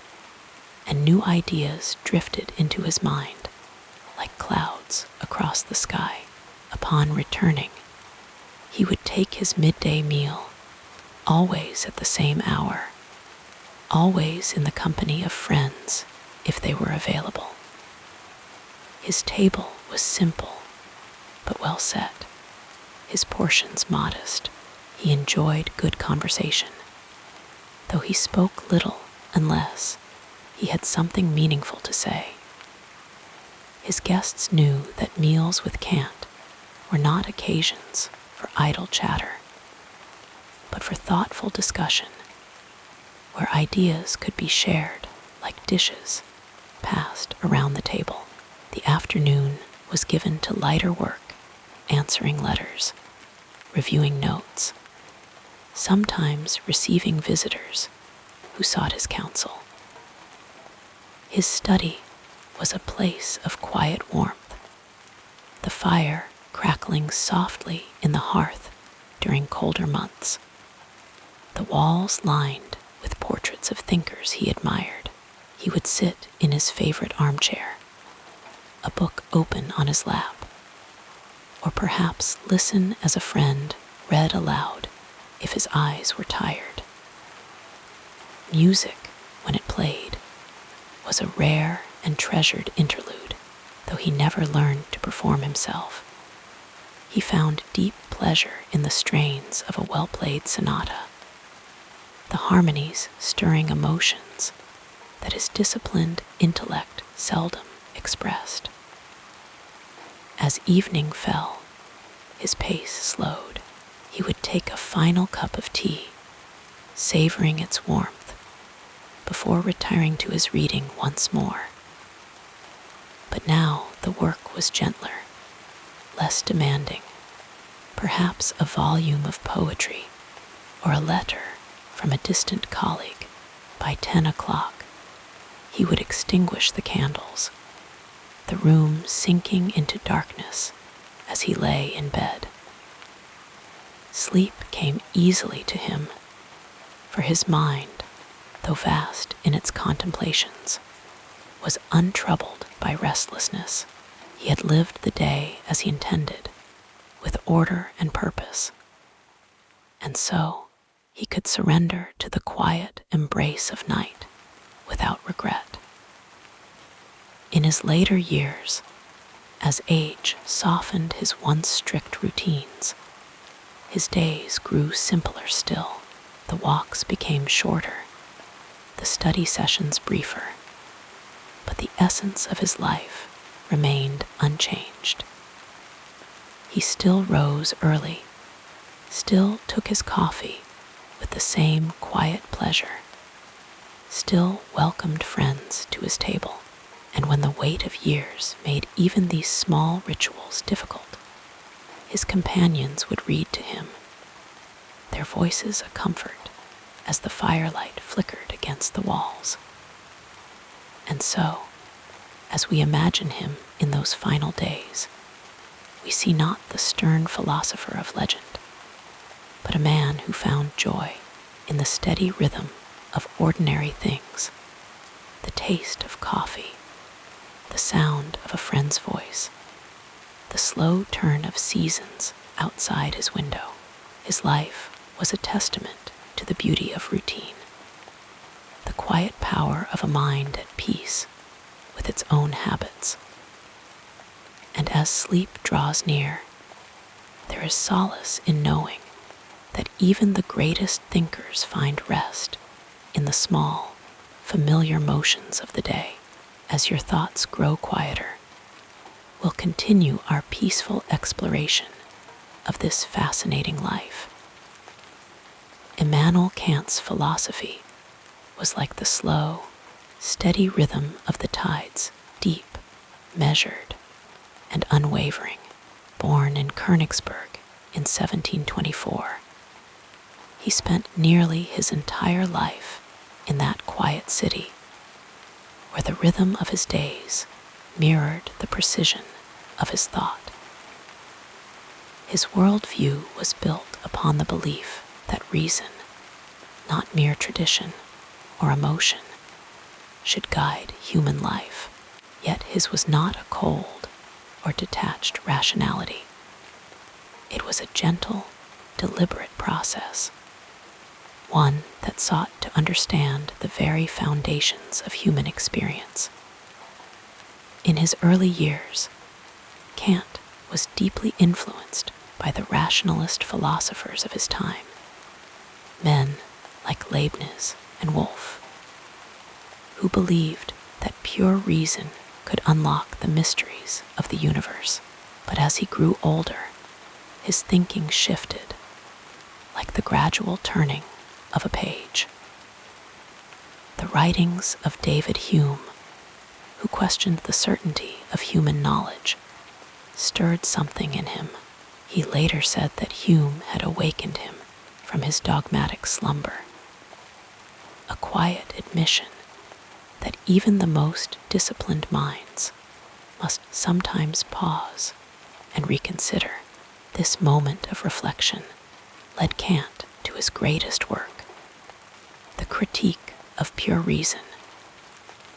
Speaker 1: and new ideas drifted into his mind like clouds across the sky. Upon returning, he would take his midday meal always at the same hour, always in the company of friends if they were available. His table was simple but well set, his portions modest. He enjoyed good conversation. Though he spoke little unless he had something meaningful to say. His guests knew that meals with Kant were not occasions for idle chatter, but for thoughtful discussion, where ideas could be shared like dishes passed around the table. The afternoon was given to lighter work, answering letters, reviewing notes, sometimes receiving visitors who sought his counsel. His study was a place of quiet warmth, the fire crackling softly in the hearth during colder months, the walls lined with portraits of thinkers he admired. He would sit in his favorite armchair, a book open on his lap, or perhaps listen as a friend read aloud if his eyes were tired. Music, when it played, was a rare and treasured interlude, though he never learned to perform himself. He found deep pleasure in the strains of a well-played sonata, the harmonies stirring emotions that his disciplined intellect seldom expressed. As evening fell, his pace slowed. He would take a final cup of tea, savoring its warmth, before retiring to his reading once more. But now the work was gentler, less demanding, perhaps a volume of poetry or a letter from a distant colleague. By 10 o'clock, he would extinguish the candles, the room sinking into darkness as he lay in bed. Sleep came easily to him, for his mind, though vast in its contemplations, was untroubled by restlessness. He had lived the day as he intended, with order and purpose, and so he could surrender to the quiet embrace of night without regret. In his later years, as age softened his once strict routines, his days grew simpler still. The walks became shorter, the study sessions briefer, but the essence of his life remained unchanged. He still rose early, still took his coffee with the same quiet pleasure, still welcomed friends to his table, and when the weight of years made even these small rituals difficult, his companions would read to him, their voices a comfort as the firelight flickered against the walls. And so, as we imagine him in those final days, we see not the stern philosopher of legend, but a man who found joy in the steady rhythm of ordinary things, the taste of coffee, the sound of a friend's voice, the slow turn of seasons outside his window. His life was a testament to the beauty of routine, the quiet power of a mind at peace with its own habits. And as sleep draws near, there is solace in knowing that even the greatest thinkers find rest in the small, familiar motions of the day. As your thoughts grow quieter, we'll continue our peaceful exploration of this fascinating life. Immanuel Kant's philosophy was like the slow, steady rhythm of the tides, deep, measured, and unwavering. Born in Königsberg in 1724, he spent nearly his entire life in that quiet city, where the rhythm of his days mirrored the precision of his thought. His worldview was built upon the belief that reason, not mere tradition or emotion, should guide human life. Yet his was not a cold or detached rationality. It was a gentle, deliberate process, one that sought to understand the very foundations of human experience. In his early years, Kant was deeply influenced by the rationalist philosophers of his time, men like Leibniz and Wolff, who believed that pure reason could unlock the mysteries of the universe. But as he grew older, his thinking shifted, like the gradual turning of a page. The writings of David Hume, who questioned the certainty of human knowledge, stirred something in him. He later said that Hume had awakened him from his dogmatic slumber, a quiet admission that even the most disciplined minds must sometimes pause and reconsider. This moment of reflection led Kant to his greatest work, The Critique of Pure Reason,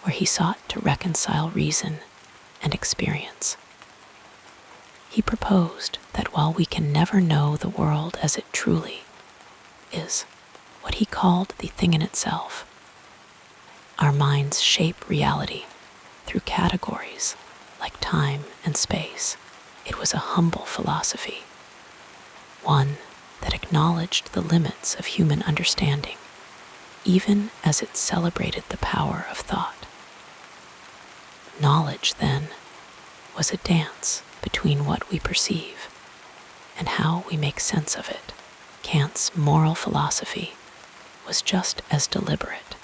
Speaker 1: where he sought to reconcile reason and experience. He proposed that while we can never know the world as it truly is, what he called the thing in itself, our minds shape reality through categories like time and space. It was a humble philosophy, one that acknowledged the limits of human understanding, even as it celebrated the power of thought. Knowledge, then, was a dance between what we perceive and how we make sense of it. Kant's moral philosophy was just as deliberate.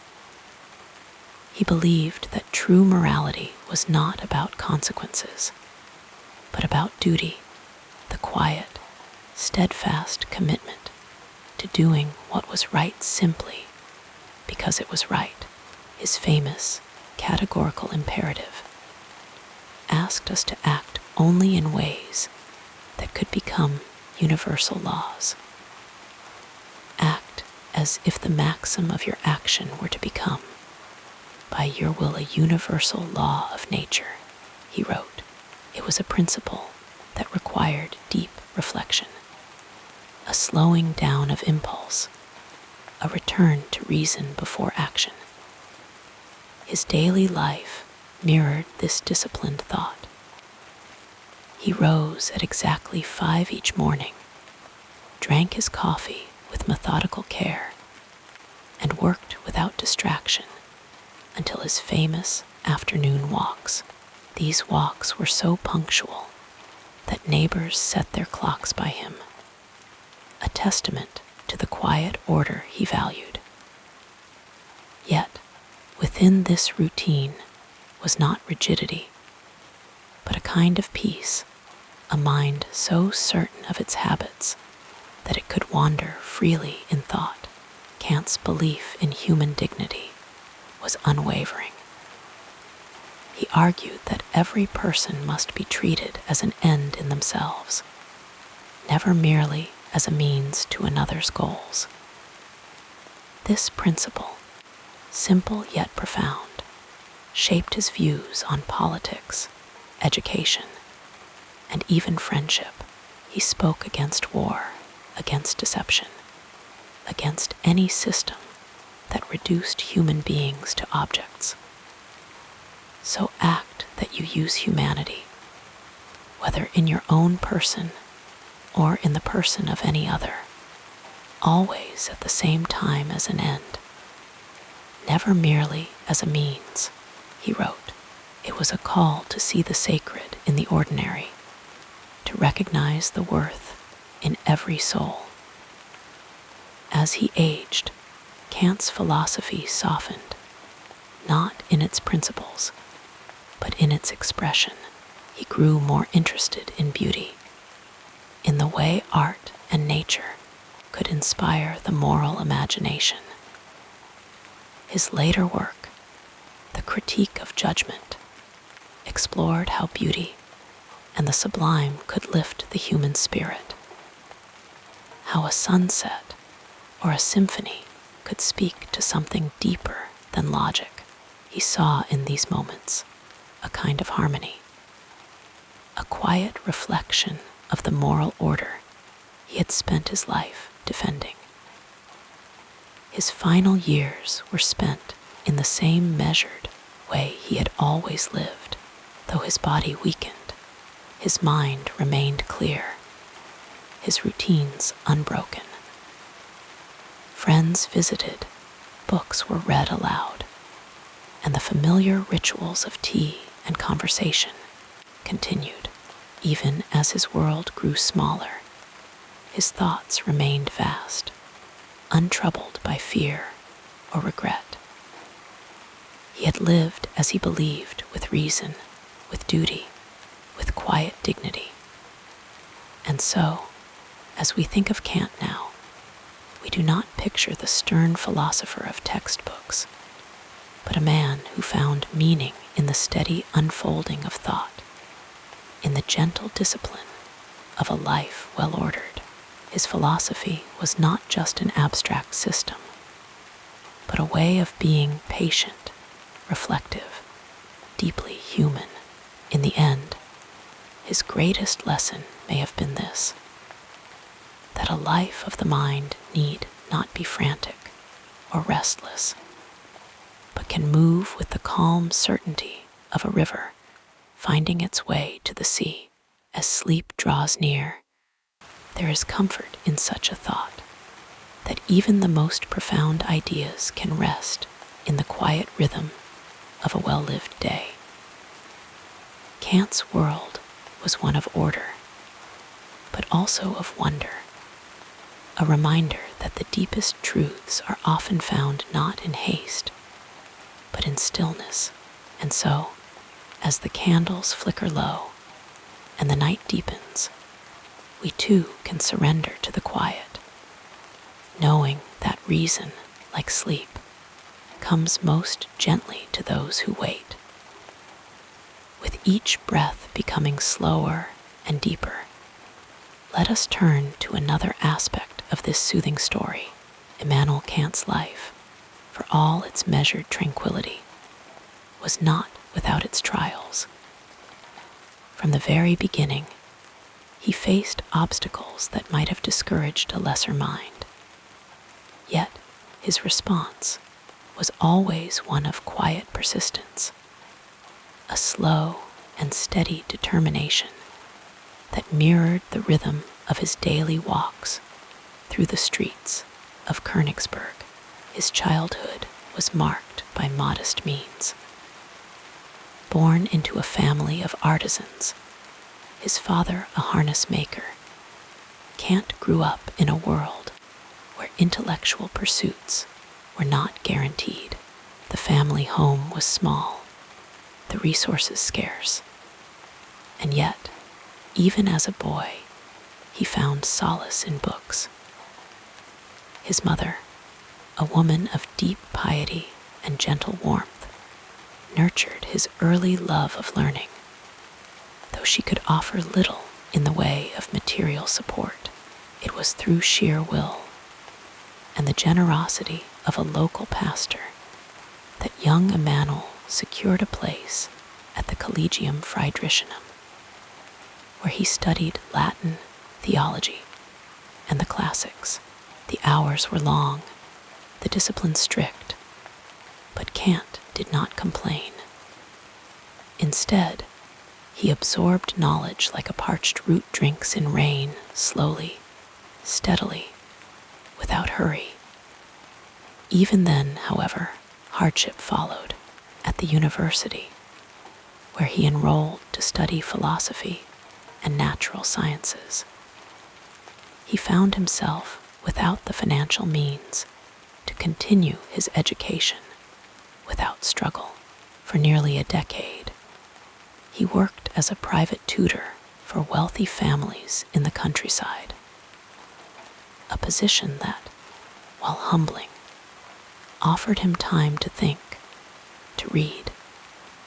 Speaker 1: He believed that true morality was not about consequences, but about duty, the quiet, steadfast commitment to doing what was right simply because it was right. His famous categorical imperative asked us to act only in ways that could become universal laws. Act as if the maxim of your action were to become, by your will, a universal law of nature, he wrote. It was a principle that required deep reflection, a slowing down of impulse, a return to reason before action. His daily life mirrored this disciplined thought. He rose at exactly 5 each morning, drank his coffee with methodical care, and worked without distraction until his famous afternoon walks. These walks were so punctual that neighbors set their clocks by him, a testament to the quiet order he valued. Yet, within this routine was not rigidity, but a kind of peace, a mind so certain of its habits that it could wander freely in thought. Kant's belief in human dignity was unwavering. He argued that every person must be treated as an end in themselves, never merely as a means to another's goals. This principle, simple yet profound, shaped his views on politics, education, and even friendship. He spoke against war, against deception, against any system that reduced human beings to objects. So act that you use humanity, whether in your own person or in the person of any other, always at the same time as an end, never merely as a means, he wrote. It was a call to see the sacred in the ordinary, to recognize the worth in every soul. As he aged, Kant's philosophy softened, not in its principles, but in its expression. He grew more interested in beauty, in the way art and nature could inspire the moral imagination. His later work, The Critique of Judgment, explored how beauty and the sublime could lift the human spirit, how a sunset or a symphony could speak to something deeper than logic. He saw in these moments a kind of harmony, a quiet reflection of the moral order he had spent his life defending. His final years were spent in the same measured way he had always lived. Though his body weakened, his mind remained clear, his routines unbroken. Friends visited, books were read aloud, and the familiar rituals of tea and conversation continued. Even as his world grew smaller, his thoughts remained vast, untroubled by fear or regret. He had lived as he believed, with reason, with duty, with quiet dignity. And so, as we think of Kant now, we do not picture the stern philosopher of textbooks, but a man who found meaning in the steady unfolding of thought, in the gentle discipline of a life well ordered. His philosophy was not just an abstract system, but a way of being patient, reflective, deeply human. In the end, his greatest lesson may have been this: that a life of the mind need not be frantic or restless, but can move with the calm certainty of a river finding its way to the sea. As sleep draws near, there is comfort in such a thought, that even the most profound ideas can rest in the quiet rhythm of a well-lived day. Kant's world was one of order, but also of wonder, a reminder that the deepest truths are often found not in haste, but in stillness. And so, as the candles flicker low and the night deepens, we too can surrender to the quiet, knowing that reason, like sleep, comes most gently to those who wait. With each breath becoming slower and deeper, let us turn to another aspect of this soothing story. Immanuel Kant's life, for all its measured tranquility, was not without its trials. From the very beginning, he faced obstacles that might have discouraged a lesser mind. Yet his response was always one of quiet persistence, a slow and steady determination that mirrored the rhythm of his daily walks through the streets of Königsberg. His childhood was marked by modest means. Born into a family of artisans, his father a harness maker, Kant grew up in a world where intellectual pursuits were not guaranteed. The family home was small, the resources scarce, and yet, even as a boy, he found solace in books. His mother, a woman of deep piety and gentle warmth, nurtured his early love of learning. Though she could offer little in the way of material support, it was through sheer will and the generosity of a local pastor that young Immanuel secured a place at the Collegium Friedrichianum, where he studied Latin, theology, and the classics. The hours were long, the discipline strict, but Kant did not complain. Instead, he absorbed knowledge like a parched root drinks in rain, slowly, steadily, without hurry. Even then, however, hardship followed. At the university, where he enrolled to study philosophy and natural sciences, he found himself without the financial means to continue his education without struggle. For nearly a decade, he worked as a private tutor for wealthy families in the countryside, a position that, while humbling, offered him time to think, to read,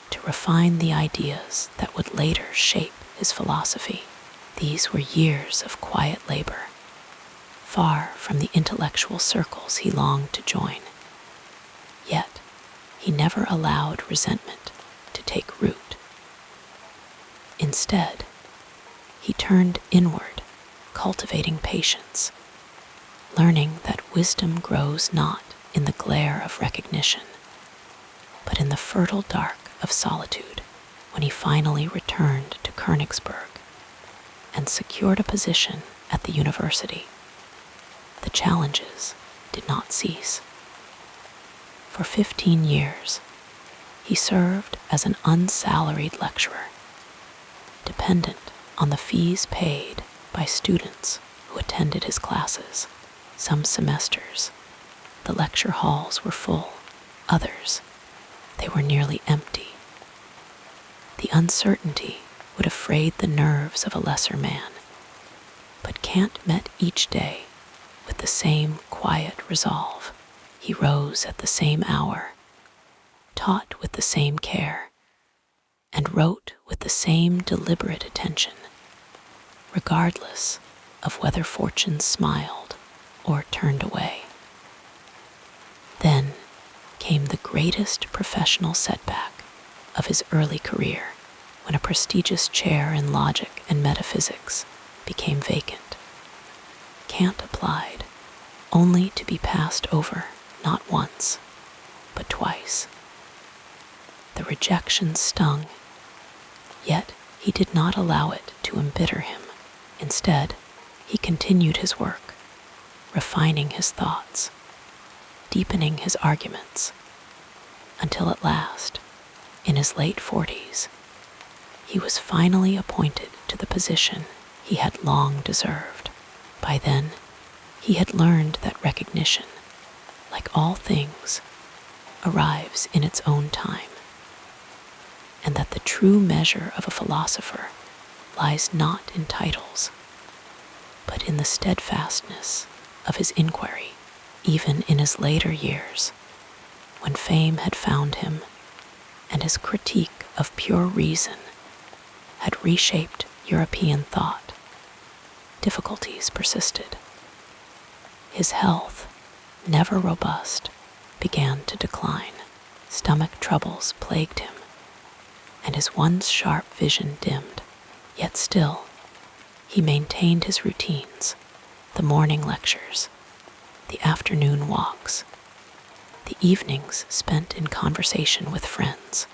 Speaker 1: to refine the ideas that would later shape his philosophy. These were years of quiet labor, far from the intellectual circles he longed to join. Yet, he never allowed resentment to take root. Instead, he turned inward, cultivating patience, learning that wisdom grows not in the glare of recognition, but in the fertile dark of solitude. When he finally returned to Königsberg and secured a position at the university, the challenges did not cease. For 15 years, he served as an unsalaried lecturer, dependent on the fees paid by students who attended his classes. Some semesters, the lecture halls were full; others, they were nearly empty. The uncertainty would have frayed the nerves of a lesser man, but Kant met each day with the same quiet resolve. He rose at the same hour, taught with the same care, and wrote with the same deliberate attention, regardless of whether fortune smiled or turned away. Then came the greatest professional setback of his early career, when a prestigious chair in logic and metaphysics became vacant. Kant applied, only to be passed over not once, but twice. The rejection stung, yet he did not allow it to embitter him. Instead, he continued his work, refining his thoughts, deepening his arguments, until at last, in his late 40s, he was finally appointed to the position he had long deserved. By then, he had learned that recognition, like all things, arrives in its own time, and that the true measure of a philosopher lies not in titles, but in the steadfastness of his inquiry. Even in his later years, when fame had found him and his critique of pure reason had reshaped European thought, difficulties persisted. His health, never robust, began to decline. Stomach troubles plagued him, and his once sharp vision dimmed. Yet still, he maintained his routines: the morning lectures, the afternoon walks, the evenings spent in conversation with friends.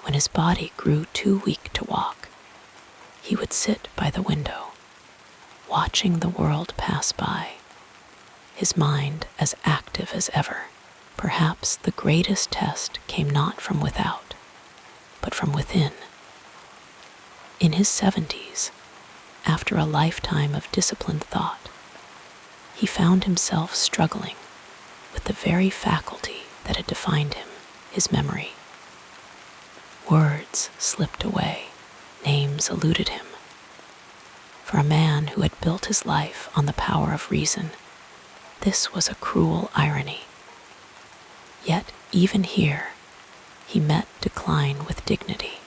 Speaker 1: When his body grew too weak to walk, he would sit by the window, watching the world pass by, his mind as active as ever. Perhaps the greatest test came not from without, but from within. In his 70s, after a lifetime of disciplined thought, he found himself struggling with the very faculty that had defined him, his memory. Words slipped away, names eluded him. For a man who had built his life on the power of reason, this was a cruel irony. Yet even here, he met decline with dignity.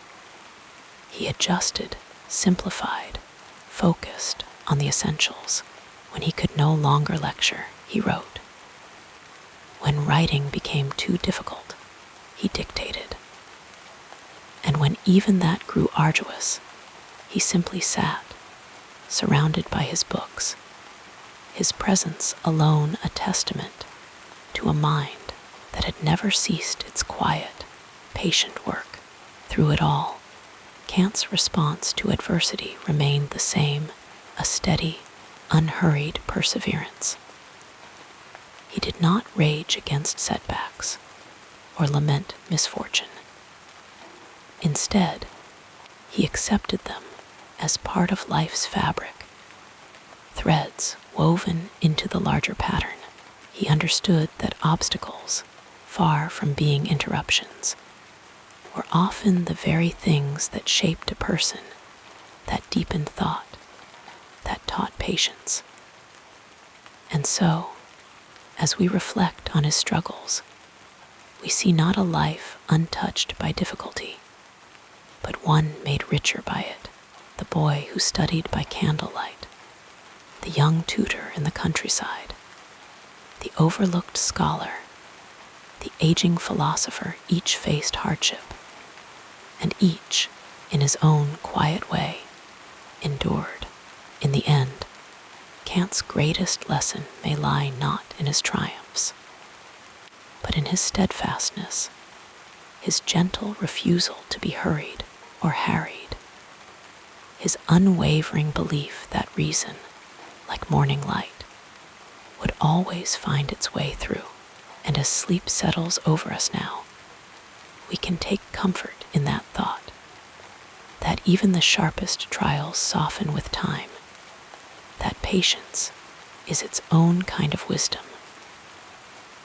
Speaker 1: He adjusted, simplified, focused on the essentials. When he could no longer lecture, he wrote. When writing became too difficult, he dictated. And when even that grew arduous, he simply sat, surrounded by his books, his presence alone a testament to a mind that had never ceased its quiet, patient work. Through it all, Kant's response to adversity remained the same, a steady, unhurried perseverance. He did not rage against setbacks or lament misfortune. Instead, he accepted them as part of life's fabric, threads woven into the larger pattern. He understood that obstacles, far from being interruptions, were often the very things that shaped a person, that deepened thought, that taught patience. And so, as we reflect on his struggles, we see not a life untouched by difficulty, but one made richer by it. The boy who studied by candlelight, the young tutor in the countryside, the overlooked scholar, the aging philosopher, each faced hardship, and each, in his own quiet way, endured. In the end, Kant's greatest lesson may lie not in his triumphs, but in his steadfastness, his gentle refusal to be hurried or harried, his unwavering belief that reason, like morning light, would always find its way through. And as sleep settles over us now, we can take comfort in that thought, that even the sharpest trials soften with time, that patience is its own kind of wisdom,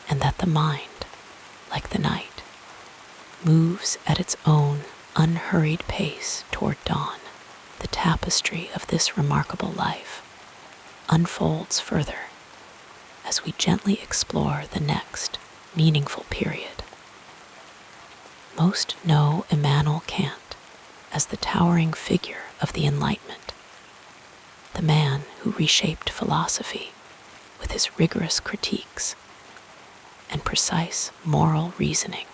Speaker 1: and that the mind, like the night, moves at its own unhurried pace toward dawn. The tapestry of this remarkable life unfolds further as we gently explore the next meaningful period. Most know Immanuel Kant as the towering figure of the Enlightenment, the man who reshaped philosophy with his rigorous critiques and precise moral reasoning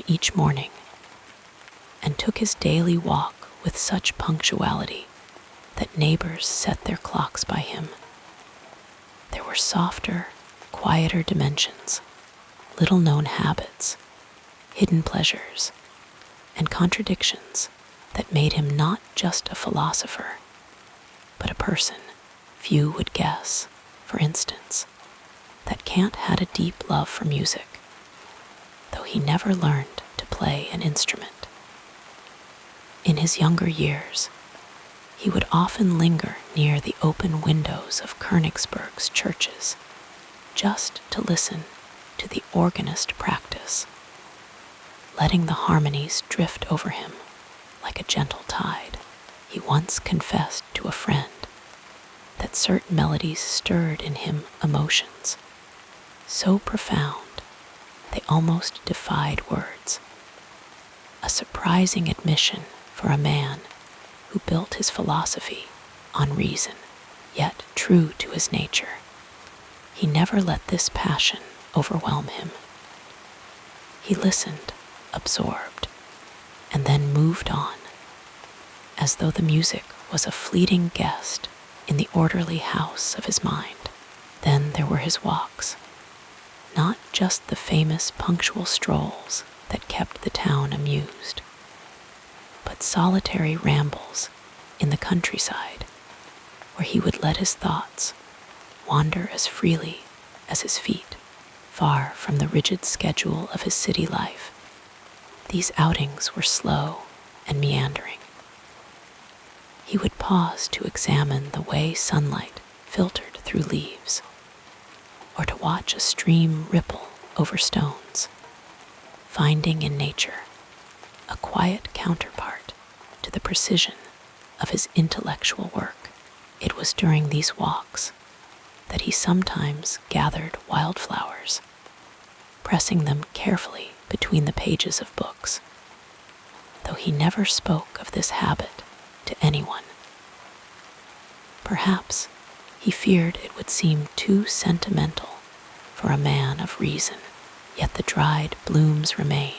Speaker 1: each morning, and took his daily walk with such punctuality that neighbors set their clocks by him. There were softer, quieter dimensions, little-known habits, hidden pleasures, and contradictions that made him not just a philosopher, but a person. Few would guess, for instance, that Kant had a deep love for music, though he never learned to play an instrument. In his younger years, he would often linger near the open windows of Königsberg's churches, just to listen to the organist practice, letting the harmonies drift over him like a gentle tide. He once confessed to a friend that certain melodies stirred in him emotions so profound they almost defied words, a surprising admission for a man who built his philosophy on reason, yet true to his nature. He never let this passion overwhelm him. He listened, absorbed, and then moved on, as though the music was a fleeting guest in the orderly house of his mind. Then there were his walks, not just the famous punctual strolls that kept the town amused, but solitary rambles in the countryside, where he would let his thoughts wander as freely as his feet, far from the rigid schedule of his city life. These outings were slow and meandering. He would pause to examine the way sunlight filtered through leaves, or to watch a stream ripple over stones, finding in nature a quiet counterpart to the precision of his intellectual work. It was during these walks that he sometimes gathered wildflowers, pressing them carefully between the pages of books, though he never spoke of this habit to anyone. Perhaps he feared it would seem too sentimental for a man of reason, yet the dried blooms remained,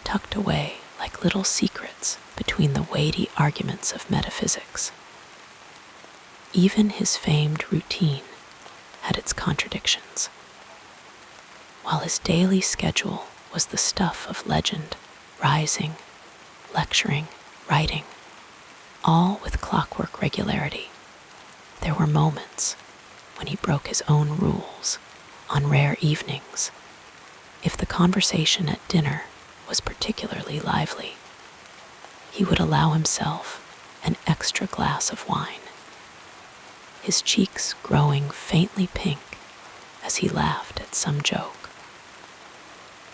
Speaker 1: tucked away like little secrets between the weighty arguments of metaphysics. Even his famed routine had its contradictions. While his daily schedule was the stuff of legend, rising, lecturing, writing, all with clockwork regularity, there were moments when he broke his own rules. On rare evenings, if the conversation at dinner was particularly lively, he would allow himself an extra glass of wine, his cheeks growing faintly pink as he laughed at some joke,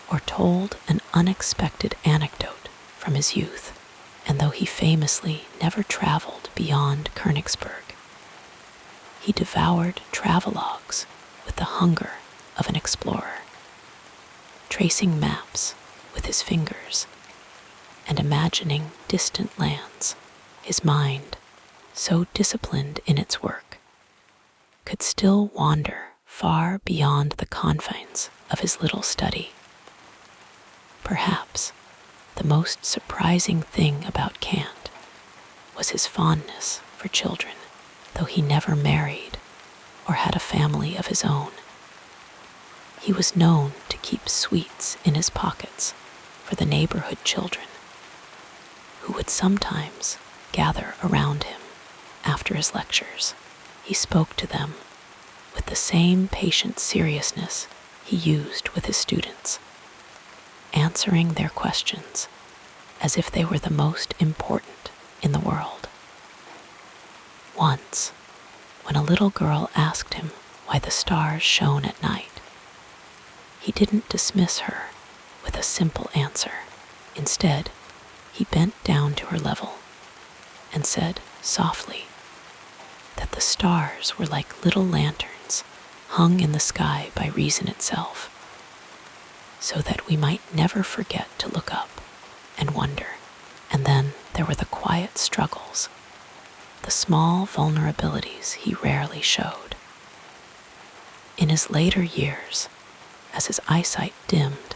Speaker 1: or told an unexpected anecdote from his youth. And though he famously never traveled beyond Königsberg, he devoured travelogues with the hunger of an explorer, tracing maps with his fingers and imagining distant lands. His mind, so disciplined in its work, could still wander far beyond the confines of his little study. Perhaps the most surprising thing about Kant was his fondness for children. though he never married or had a family of his own. He was known to keep sweets in his pockets for the neighborhood children, who would sometimes gather around him after his lectures. He spoke to them with the same patient seriousness he used with his students, answering their questions as if they were the most important in the world. Once, when a little girl asked him why the stars shone at night, he didn't dismiss her with a simple answer. Instead, he bent down to her level and said softly that the stars were like little lanterns hung in the sky by reason itself, so that we might never forget to look up and wonder. And then there were the quiet struggles, the small vulnerabilities he rarely showed. In his later years, as his eyesight dimmed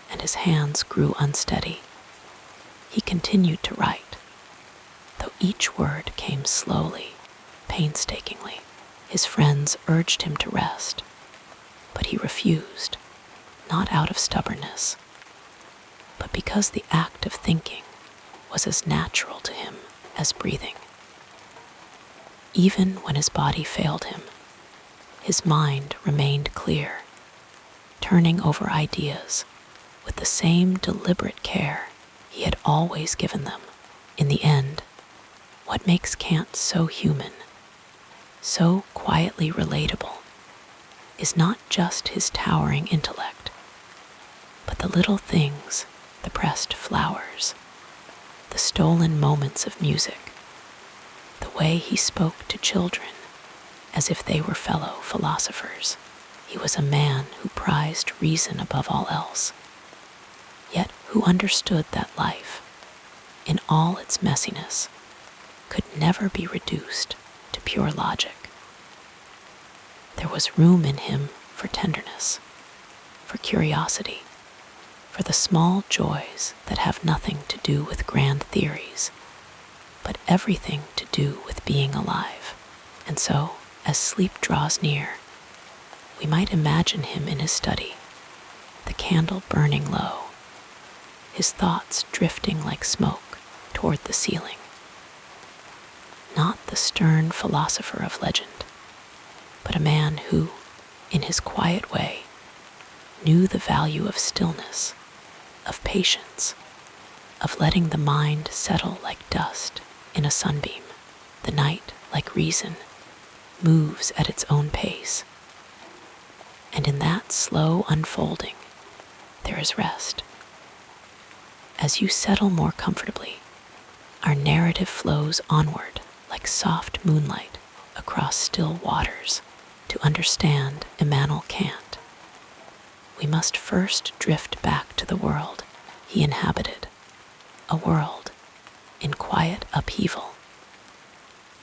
Speaker 1: and his hands grew unsteady, he continued to write, though each word came slowly, painstakingly. His friends urged him to rest, but he refused, not out of stubbornness, but because the act of thinking was as natural to him as breathing. Even when his body failed him, his mind remained clear, turning over ideas with the same deliberate care he had always given them. In the end, what makes Kant so human, so quietly relatable, is not just his towering intellect, but the little things, the pressed flowers, the stolen moments of music, the way he spoke to children as if they were fellow philosophers. He was a man who prized reason above all else, yet who understood that life, in all its messiness, could never be reduced to pure logic. There was room in him for tenderness, for curiosity, for the small joys that have nothing to do with grand theories, but everything to do with being alive. And so, as sleep draws near, we might imagine him in his study, the candle burning low, his thoughts drifting like smoke toward the ceiling. Not the stern philosopher of legend, but a man who, in his quiet way, knew the value of stillness, of patience, of letting the mind settle like dust in a sunbeam. The night, like reason, moves at its own pace, and in that slow unfolding, there is rest. As you settle more comfortably, our narrative flows onward like soft moonlight across still waters. To understand Immanuel Kant, we must first drift back to the world he inhabited, a world in quiet upheaval,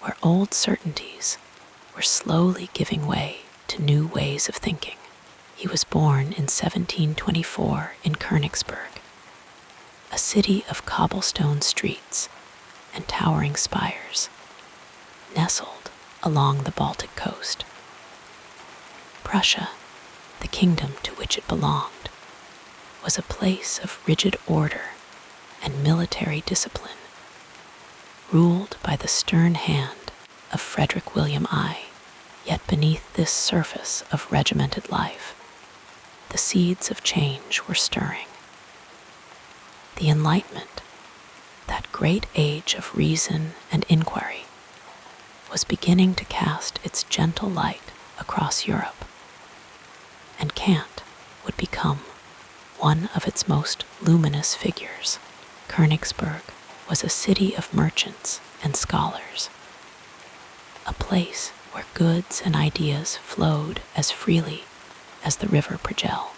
Speaker 1: where old certainties were slowly giving way to new ways of thinking. He was born in 1724 in Königsberg, a city of cobblestone streets and towering spires, nestled along the Baltic coast. Prussia, the kingdom to which it belonged, was a place of rigid order and military discipline, ruled by the stern hand of Frederick William I. Yet beneath this surface of regimented life, the seeds of change were stirring. The Enlightenment, that great age of reason and inquiry, was beginning to cast its gentle light across Europe, and Kant would become one of its most luminous figures. Königsberg was a city of merchants and scholars, a place where goods and ideas flowed as freely as the river Progel.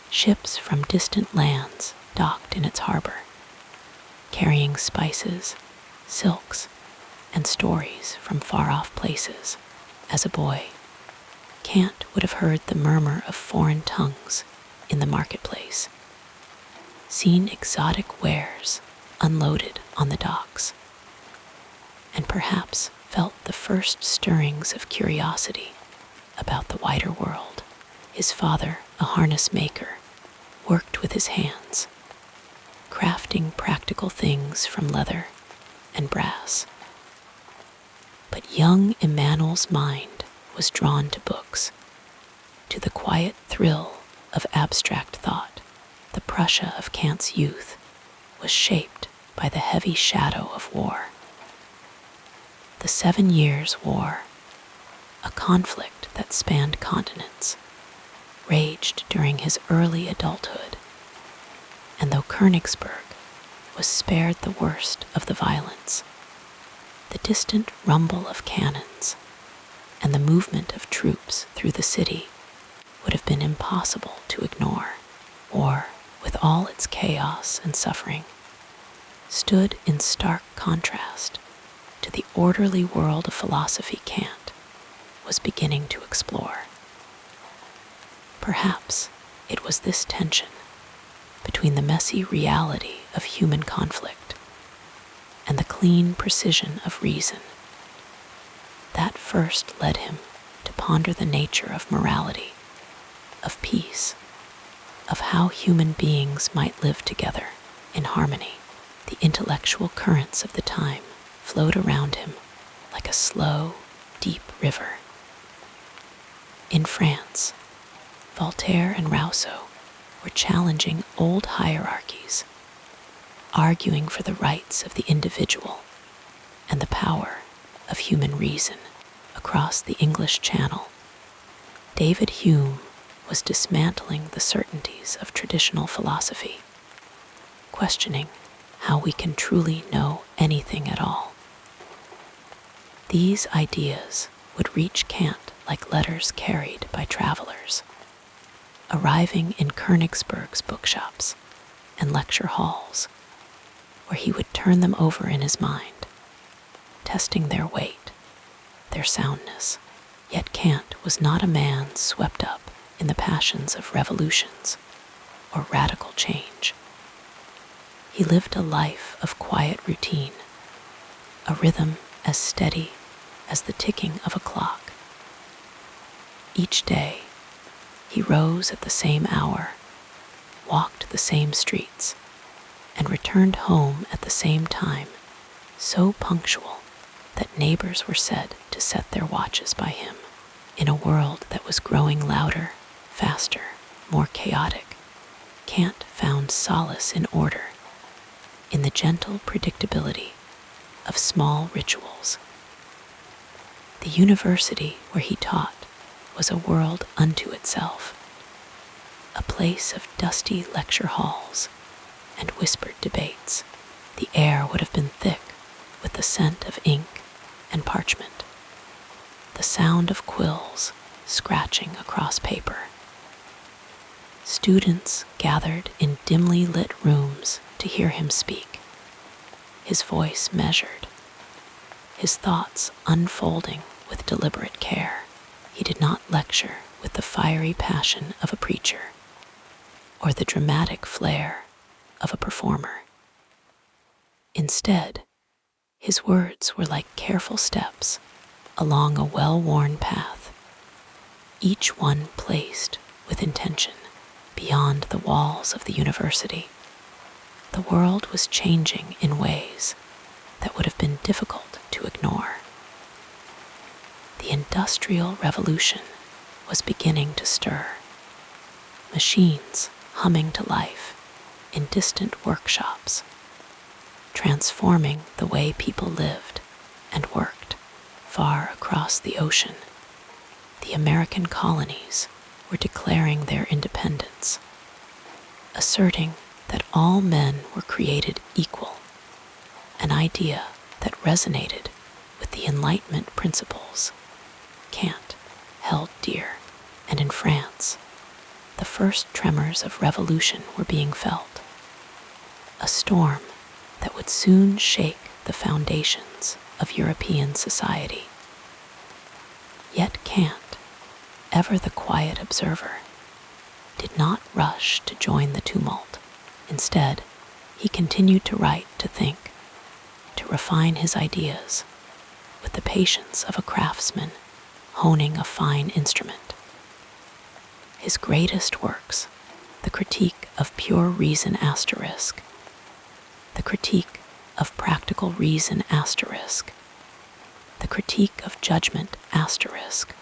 Speaker 1: Ships from distant lands docked in its harbor, carrying spices, silks, and stories from far-off places. As a boy, Kant would have heard the murmur of foreign tongues in the marketplace, seen exotic wares unloaded on the docks, and perhaps felt the first stirrings of curiosity about the wider world. His father, a harness maker, worked with his hands, crafting practical things from leather and brass. But young Immanuel's mind was drawn to books, to the quiet thrill of abstract thought. The Prussia of Kant's youth was shaped by the heavy shadow of war. The 7 Years' War, a conflict that spanned continents, raged during his early adulthood, and though Königsberg was spared the worst of the violence, the distant rumble of cannons and the movement of troops through the city would have been impossible to ignore. War, with all its chaos and suffering, stood in stark contrast to the orderly world of philosophy Kant was beginning to explore. Perhaps it was this tension between the messy reality of human conflict and the clean precision of reason that first led him to ponder the nature of morality, of peace, of how human beings might live together in harmony. The intellectual currents of the time flowed around him like a slow, deep river. In France, Voltaire and Rousseau were challenging old hierarchies, arguing for the rights of the individual and the power of human reason. Across the English Channel, David Hume was dismantling the certainties of traditional philosophy, questioning how we can truly know anything at all. These ideas would reach Kant like letters carried by travelers, arriving in Königsberg's bookshops and lecture halls, where he would turn them over in his mind, testing their weight, their soundness. Yet Kant was not a man swept up in the passions of revolutions or radical change. He lived a life of quiet routine, a rhythm as steady as the ticking of a clock. Each day, he rose at the same hour, walked the same streets, and returned home at the same time, so punctual that neighbors were said to set their watches by him. In a world that was growing louder, faster, more chaotic, Kant found solace in order, in the gentle predictability of small rituals. The university where he taught was a world unto itself, a place of dusty lecture halls and whispered debates. The air would have been thick with the scent of ink and parchment, the sound of quills scratching across paper. Students gathered in dimly lit rooms to hear him speak, his voice measured, his thoughts unfolding with deliberate care. He did not lecture with the fiery passion of a preacher or the dramatic flair of a performer. Instead, his words were like careful steps along a well-worn path, each one placed with intention. Beyond the walls of the university, the world was changing in ways that would have been difficult to ignore. The Industrial Revolution was beginning to stir, machines humming to life in distant workshops, transforming the way people lived and worked. Far across the ocean, the American colonies were declaring their independence, asserting that all men were created equal, an idea that resonated with the Enlightenment principles Kant held dear. And in France, the first tremors of revolution were being felt, a storm that would soon shake the foundations of European society. Yet Kant, ever the quiet observer, did not rush to join the tumult. Instead, he continued to write, to think, to refine his ideas, with the patience of a craftsman honing a fine instrument. His greatest works, the Critique of Pure Reason asterisk, the Critique of Practical Reason asterisk, the Critique of Judgment asterisk,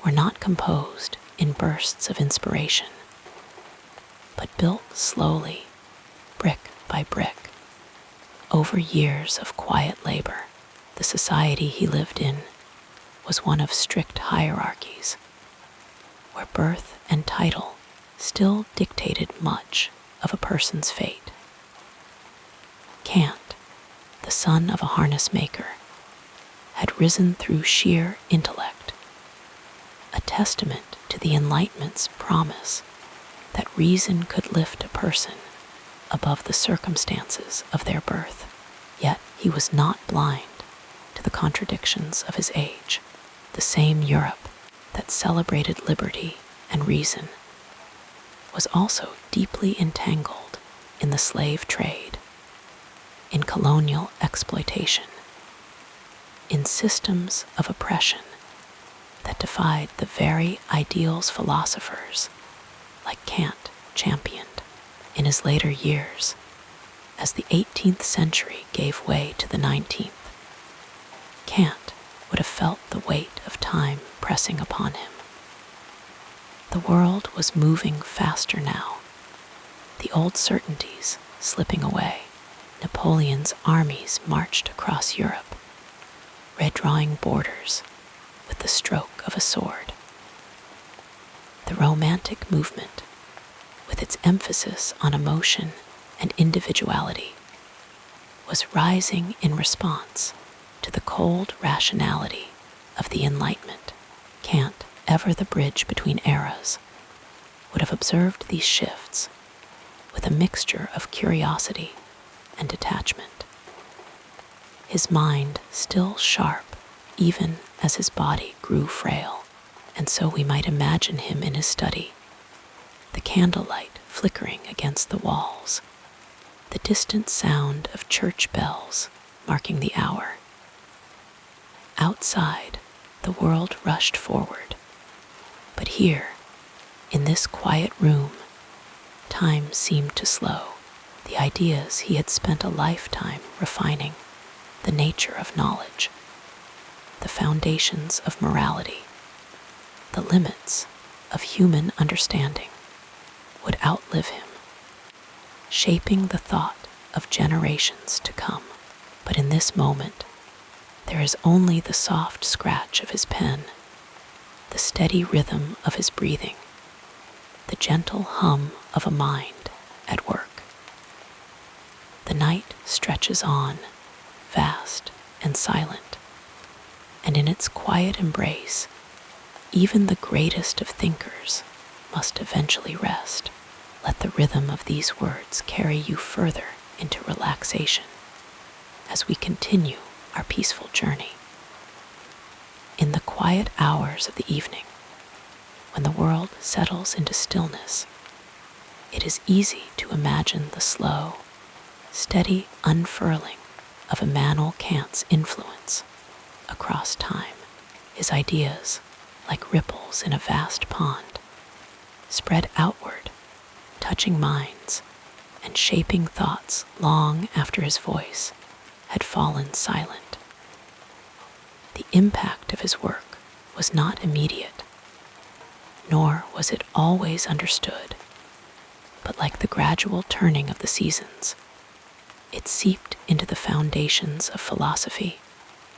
Speaker 1: were not composed in bursts of inspiration, but built slowly, brick by brick, over years of quiet labor. The society he lived in was one of strict hierarchies, where birth and title still dictated much of a person's fate. Kant, the son of a harness maker, had risen through sheer intellect, a testament to the Enlightenment's promise that reason could lift a person above the circumstances of their birth. Yet he was not blind to the contradictions of his age. The same Europe that celebrated liberty and reason was also deeply entangled in the slave trade, in colonial exploitation, in systems of oppression that defied the very ideals philosophers like Kant championed. In his later years, as the 18th century gave way to the 19th, Kant would have felt the weight of time pressing upon him. The world was moving faster now, the old certainties slipping away. Napoleon's armies marched across Europe, redrawing borders with the stroke of a sword. The Romantic movement, with its emphasis on emotion and individuality, was rising in response to the cold rationality of the Enlightenment. Kant, ever the bridge between eras, would have observed these shifts with a mixture of curiosity and detachment. His mind still sharp even as his body grew frail, and so we might imagine him in his study, the candlelight flickering against the walls, the distant sound of church bells marking the hour. Outside, the world rushed forward, but here, in this quiet room, time seemed to slow. The ideas he had spent a lifetime refining, the nature of knowledge, the foundations of morality, the limits of human understanding, would outlive him, shaping the thought of generations to come. But in this moment, there is only the soft scratch of his pen, the steady rhythm of his breathing, the gentle hum of a mind at work. The night stretches on, vast and silent, and in its quiet embrace, even the greatest of thinkers must eventually rest. Let the rhythm of these words carry you further into relaxation as we continue our peaceful journey. In the quiet hours of the evening, when the world settles into stillness, it is easy to imagine the slow, steady unfurling of Immanuel Kant's influence across time. His ideas, like ripples in a vast pond, spread outward, touching minds and shaping thoughts long after his voice had fallen silent. The impact of his work was not immediate, nor was it always understood, but like the gradual turning of the seasons, it seeped into the foundations of philosophy,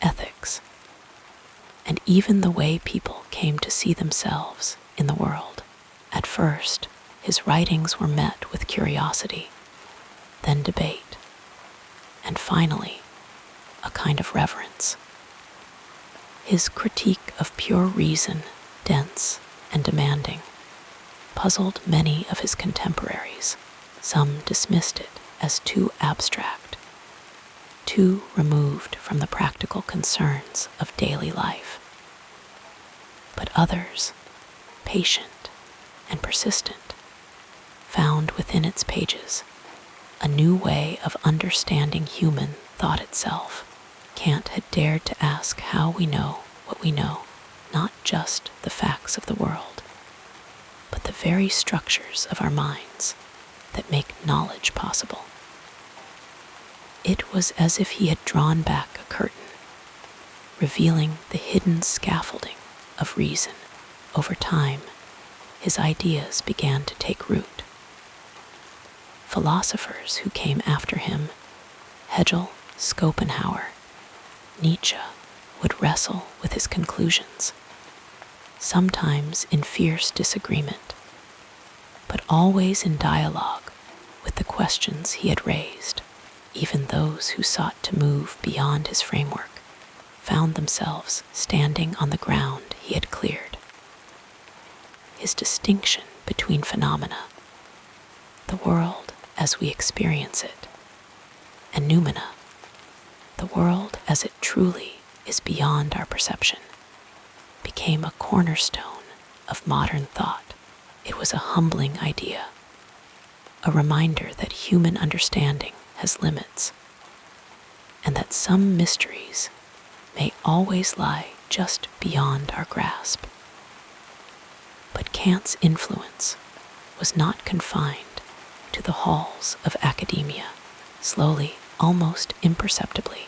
Speaker 1: ethics, and even the way people came to see themselves in the world. At first, his writings were met with curiosity, then debate, and finally, a kind of reverence. His critique of pure reason, dense and demanding, puzzled many of his contemporaries. Some dismissed it as too abstract, too removed from the practical concerns of daily life. But others, patient and persistent, found within its pages a new way of understanding human thought itself. Kant had dared to ask how we know what we know, not just the facts of the world, but the very structures of our minds that make knowledge possible. It was as if he had drawn back a curtain, revealing the hidden scaffolding of reason. Over time, his ideas began to take root. Philosophers who came after him, Hegel, Schopenhauer, Nietzsche, would wrestle with his conclusions, sometimes in fierce disagreement, but always in dialogue with the questions he had raised. Even those who sought to move beyond his framework found themselves standing on the ground he had cleared. His distinction between phenomena, the world as we experience it, and noumena, the world as it truly is beyond our perception, became a cornerstone of modern thought. It was a humbling idea, a reminder that human understanding has limits, and that some mysteries may always lie just beyond our grasp. But Kant's influence was not confined to the halls of academia. Slowly, almost imperceptibly,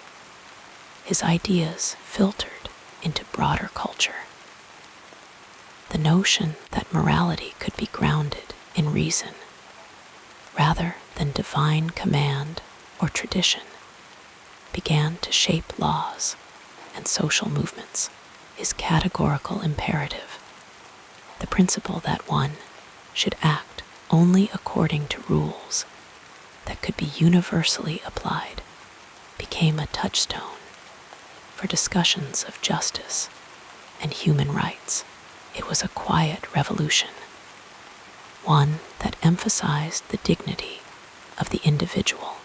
Speaker 1: his ideas filtered into broader culture. The notion that morality could be grounded in reason, rather than divine command or tradition, began to shape laws and social movements. His categorical imperative, the principle that one should act only according to rules that could be universally applied, became a touchstone for discussions of justice and human rights. It was a quiet revolution, one that emphasized the dignity of the individual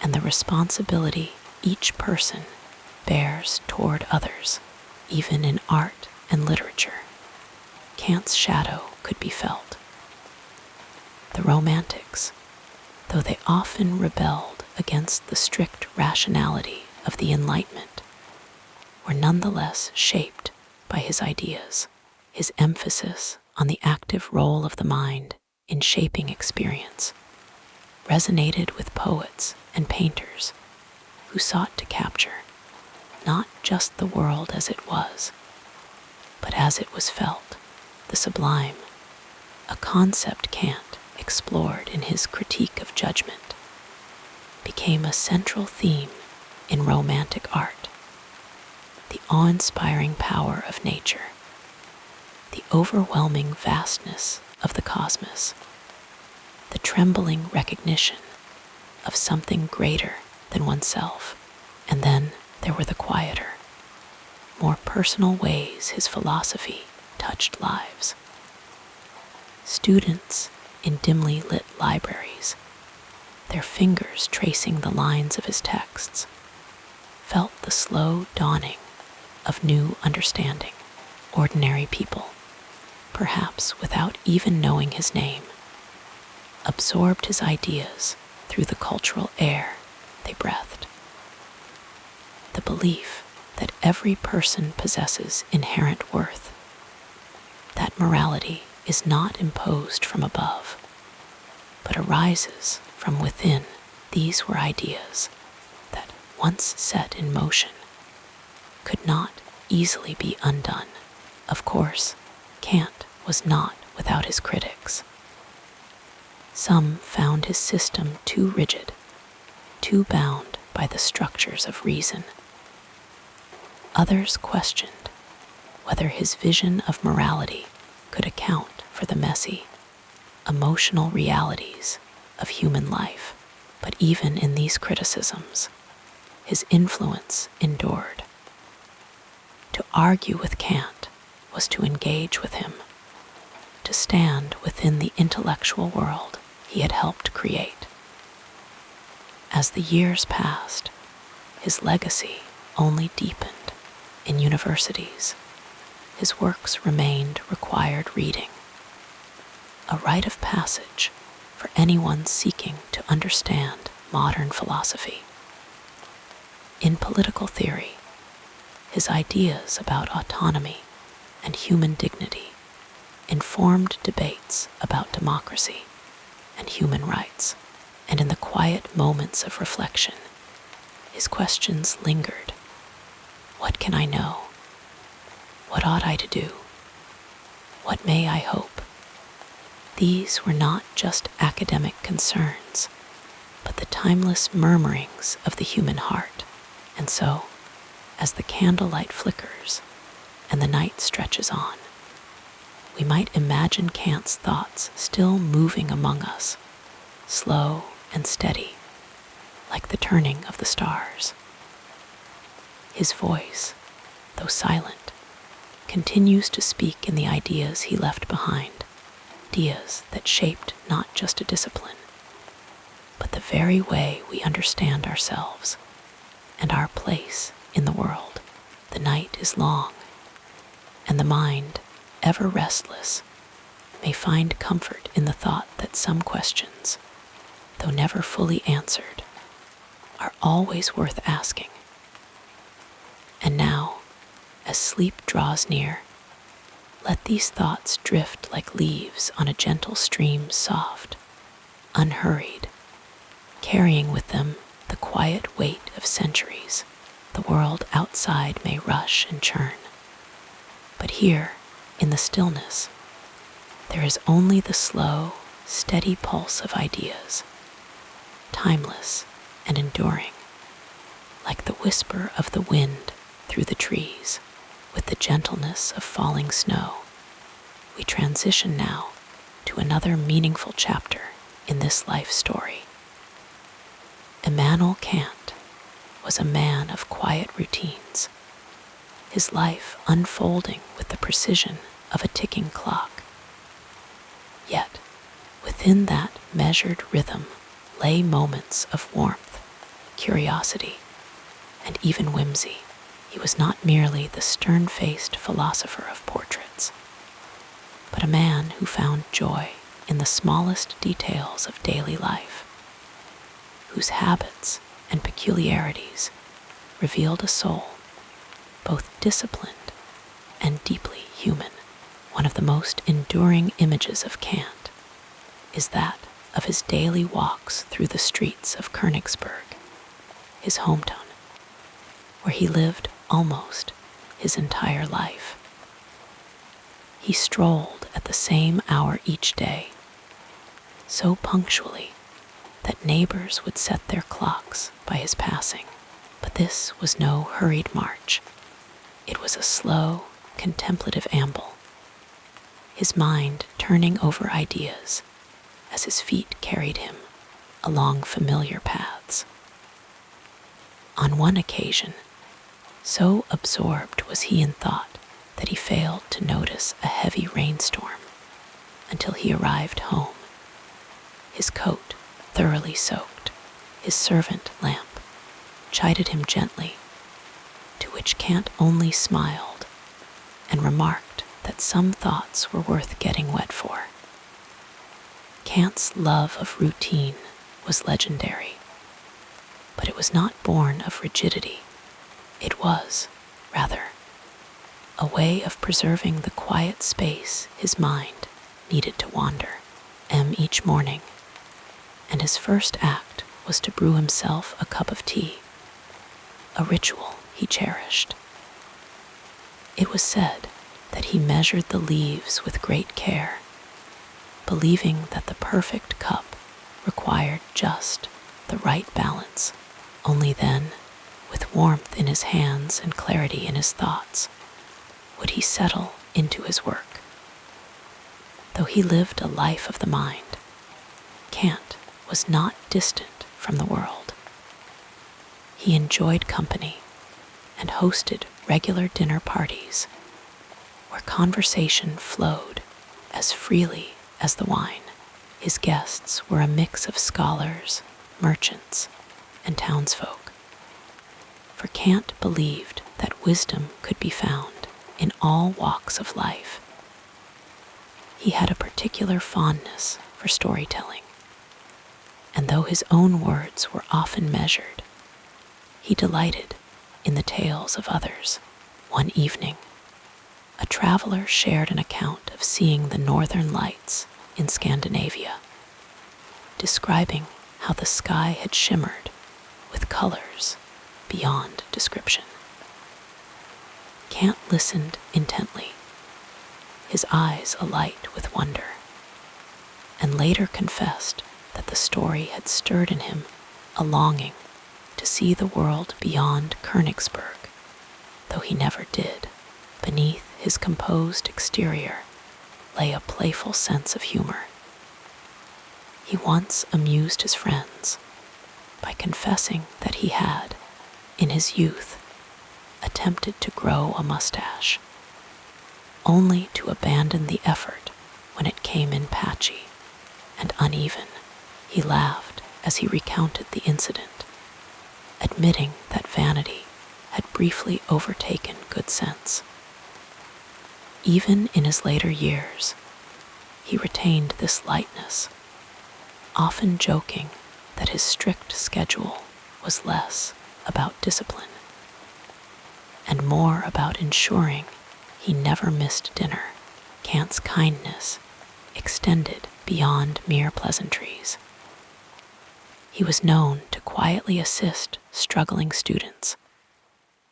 Speaker 1: and the responsibility each person bears toward others. Even in art and literature, Kant's shadow could be felt. The Romantics, though they often rebelled against the strict rationality of the Enlightenment, were nonetheless shaped by his ideas. His emphasis on the active role of the mind in shaping experience resonated with poets and painters who sought to capture not just the world as it was, but as it was felt, the sublime, a concept Kant explored in his critique of judgment, became a central theme in Romantic art. The awe-inspiring power of nature, the overwhelming vastness of the cosmos, the trembling recognition of something greater than oneself. And then there were the quieter, more personal ways his philosophy touched lives. Students in dimly lit libraries, their fingers tracing the lines of his texts, felt the slow dawning of new understanding. Ordinary people, perhaps without even knowing his name, absorbed his ideas through the cultural air they breathed. The belief that every person possesses inherent worth, that morality is not imposed from above, but arises from within. These were ideas that, once set in motion, could not easily be undone. Of course, Kant was not without his critics. Some found his system too rigid, too bound by the structures of reason. Others questioned whether his vision of morality could account for the messy, emotional realities of human life. But even in these criticisms, his influence endured. To argue with Kant was to engage with him, to stand within the intellectual world he had helped create. As the years passed, his legacy only deepened. In universities, his works remained required reading, a rite of passage for anyone seeking to understand modern philosophy. In political theory, his ideas about autonomy and human dignity informed debates about democracy and human rights, and in the quiet moments of reflection, his questions lingered. What can I know? What ought I to do? What may I hope? These were not just academic concerns, but the timeless murmurings of the human heart. And so, as the candlelight flickers and the night stretches on, we might imagine Kant's thoughts still moving among us, slow and steady, like the turning of the stars. His voice, though silent, continues to speak in the ideas he left behind, ideas that shaped not just a discipline, but the very way we understand ourselves and our place in the world. The night is long, and the mind, ever restless, may find comfort in the thought that some questions, though never fully answered, are always worth asking. And now, as sleep draws near, let these thoughts drift like leaves on a gentle stream, soft, unhurried, carrying with them the quiet weight of centuries. The world outside may rush and churn, but here, in the stillness, there is only the slow, steady pulse of ideas, timeless and enduring, like the whisper of the wind through the trees. With the gentleness of falling snow, we transition now to another meaningful chapter in this life story. Immanuel Kant was a man of quiet routines, his life unfolding with the precision of a ticking clock. Yet, within that measured rhythm lay moments of warmth, curiosity, and even whimsy. He was not merely the stern-faced philosopher of portraits, but a man who found joy in the smallest details of daily life, whose habits and peculiarities revealed a soul both disciplined and deeply human. One of the most enduring images of Kant is that of his daily walks through the streets of Königsberg, his hometown, where he lived almost his entire life. He strolled at the same hour each day, so punctually that neighbors would set their clocks by his passing. But this was no hurried march. It was a slow, contemplative amble, his mind turning over ideas as his feet carried him along familiar paths. On one occasion, so absorbed was he in thought that he failed to notice a heavy rainstorm until he arrived home, his coat thoroughly soaked. His servant, Lamp, chided him gently, to which Kant only smiled and remarked that some thoughts were worth getting wet for. Kant's love of routine was legendary, but it was not born of rigidity. It was, rather, a way of preserving the quiet space his mind needed to wander. Each morning, and his first act was to brew himself a cup of tea, a ritual he cherished. It was said that he measured the leaves with great care, believing that the perfect cup required just the right balance. Only then, with warmth in his hands and clarity in his thoughts, would he settle into his work. Though he lived a life of the mind, Kant was not distant from the world. He enjoyed company and hosted regular dinner parties where conversation flowed as freely as the wine. His guests were a mix of scholars, merchants, and townsfolk. For Kant believed that wisdom could be found in all walks of life. He had a particular fondness for storytelling, and though his own words were often measured, he delighted in the tales of others. One evening, a traveler shared an account of seeing the northern lights in Scandinavia, describing how the sky had shimmered with colors beyond description. Kant listened intently, his eyes alight with wonder, and later confessed that the story had stirred in him a longing to see the world beyond Königsberg, though he never did. Beneath his composed exterior lay a playful sense of humor. He once amused his friends by confessing that he had, in his youth, attempted to grow a mustache, only to abandon the effort when it came in patchy and uneven. He laughed as he recounted the incident, admitting that vanity had briefly overtaken good sense. Even in his later years, he retained this lightness, often joking that his strict schedule was less about discipline and more about ensuring he never missed dinner. Kant's kindness extended beyond mere pleasantries. He was known to quietly assist struggling students,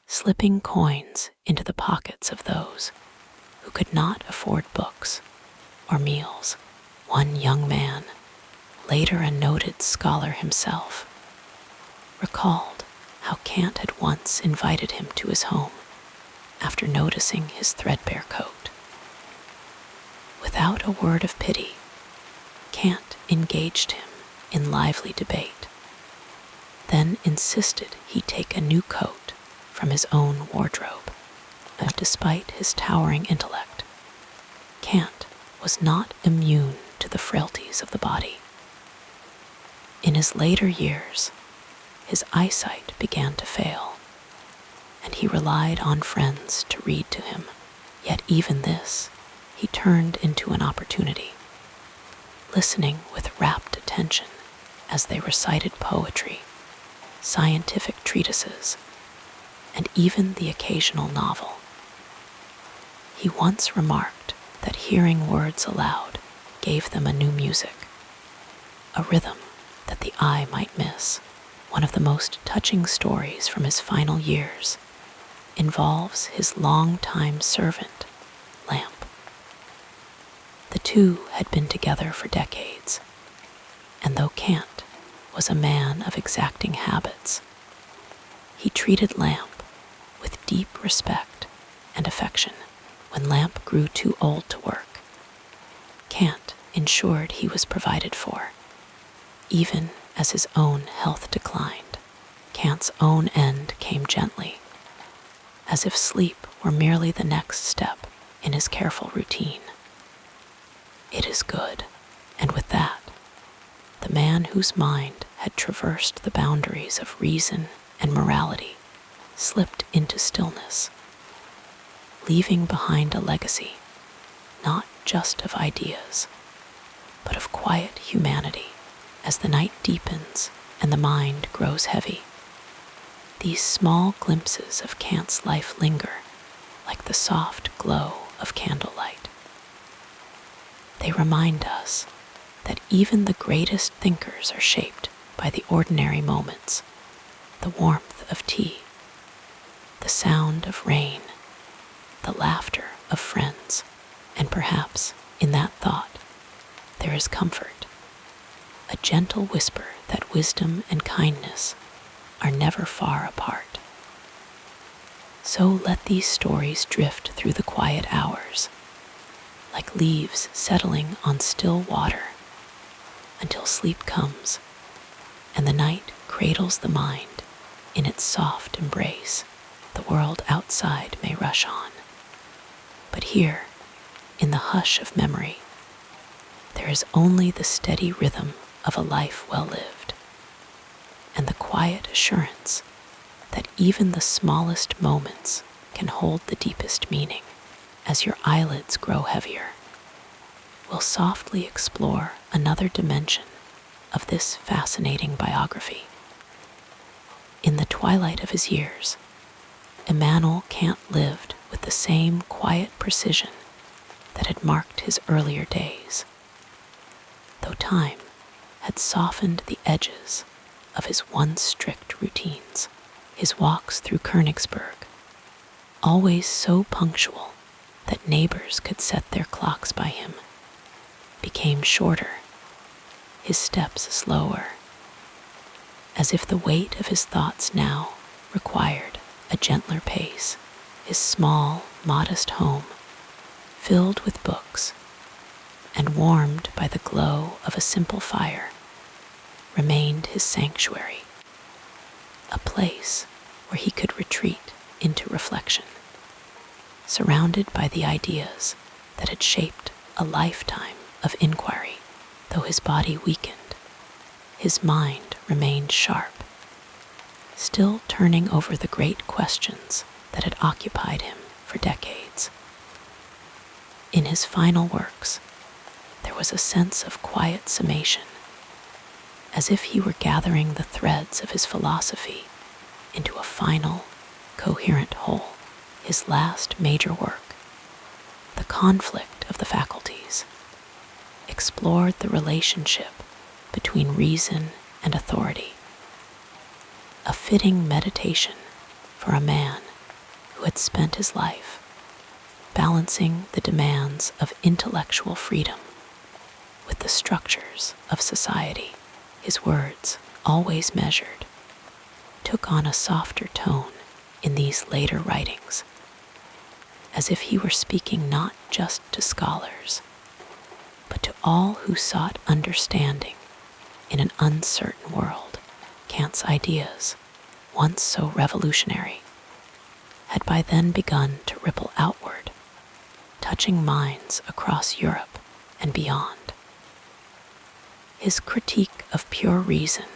Speaker 1: slipping coins into the pockets of those who could not afford books or meals. One young man, later a noted scholar himself, recalled how Kant had once invited him to his home after noticing his threadbare coat. Without a word of pity, Kant engaged him in lively debate, then insisted he take a new coat from his own wardrobe. But despite his towering intellect, Kant was not immune to the frailties of the body. In his later years, his eyesight began to fail, and he relied on friends to read to him. Yet even this he turned into an opportunity, listening with rapt attention as they recited poetry, scientific treatises, and even the occasional novel. He once remarked that hearing words aloud gave them a new music, a rhythm that the eye might miss. One of the most touching stories from his final years involves his longtime servant, Lamp. The two had been together for decades, and though Kant was a man of exacting habits, he treated Lamp with deep respect and affection. When Lamp grew too old to work, Kant ensured he was provided for, even as his own health declined. Kant's own end came gently, as if sleep were merely the next step in his careful routine. It is good, and with that, the man whose mind had traversed the boundaries of reason and morality slipped into stillness, leaving behind a legacy not just of ideas, but of quiet humanity. As the night deepens and the mind grows heavy, these small glimpses of Kant's life linger like the soft glow of candlelight. They remind us that even the greatest thinkers are shaped by the ordinary moments, the warmth of tea, the sound of rain, the laughter of friends, and perhaps in that thought there is comfort, a gentle whisper that wisdom and kindness are never far apart. So let these stories drift through the quiet hours, like leaves settling on still water, until sleep comes and the night cradles the mind in its soft embrace. The world outside may rush on, but here, in the hush of memory, there is only the steady rhythm of a life well lived, and the quiet assurance that even the smallest moments can hold the deepest meaning. As your eyelids grow heavier, we'll softly explore another dimension of this fascinating biography. In the twilight of his years, Immanuel Kant lived with the same quiet precision that had marked his earlier days, though time had softened the edges of his once strict routines. His walks through Königsberg, always so punctual that neighbors could set their clocks by him, became shorter, his steps slower, as if the weight of his thoughts now required a gentler pace. His small, modest home, filled with books and warmed by the glow of a simple fire, remained his sanctuary, a place where he could retreat into reflection, surrounded by the ideas that had shaped a lifetime of inquiry. Though his body weakened, his mind remained sharp, still turning over the great questions that had occupied him for decades. In his final works, there was a sense of quiet summation, as if he were gathering the threads of his philosophy into a final, coherent whole. His last major work, The Conflict of the Faculties, explored the relationship between reason and authority, a fitting meditation for a man who had spent his life balancing the demands of intellectual freedom with the structures of society. His words, always measured, took on a softer tone in these later writings, as if he were speaking not just to scholars, but to all who sought understanding in an uncertain world. Kant's ideas, once so revolutionary, had by then begun to ripple outward, touching minds across Europe and beyond. His critique of pure reason,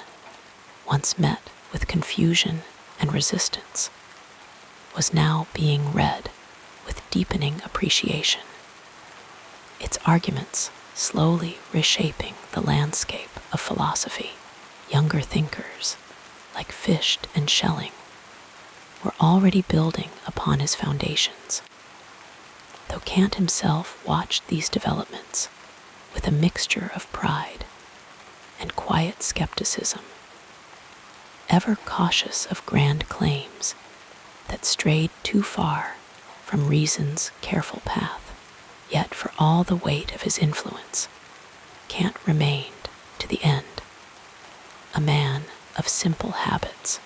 Speaker 1: once met with confusion and resistance, was now being read with deepening appreciation, its arguments slowly reshaping the landscape of philosophy. Younger thinkers, like Fichte and Schelling, were already building upon his foundations, though Kant himself watched these developments with a mixture of pride and quiet skepticism, ever cautious of grand claims that strayed too far from reason's careful path. Yet for all the weight of his influence, Kant remained, to the end, a man of simple habits.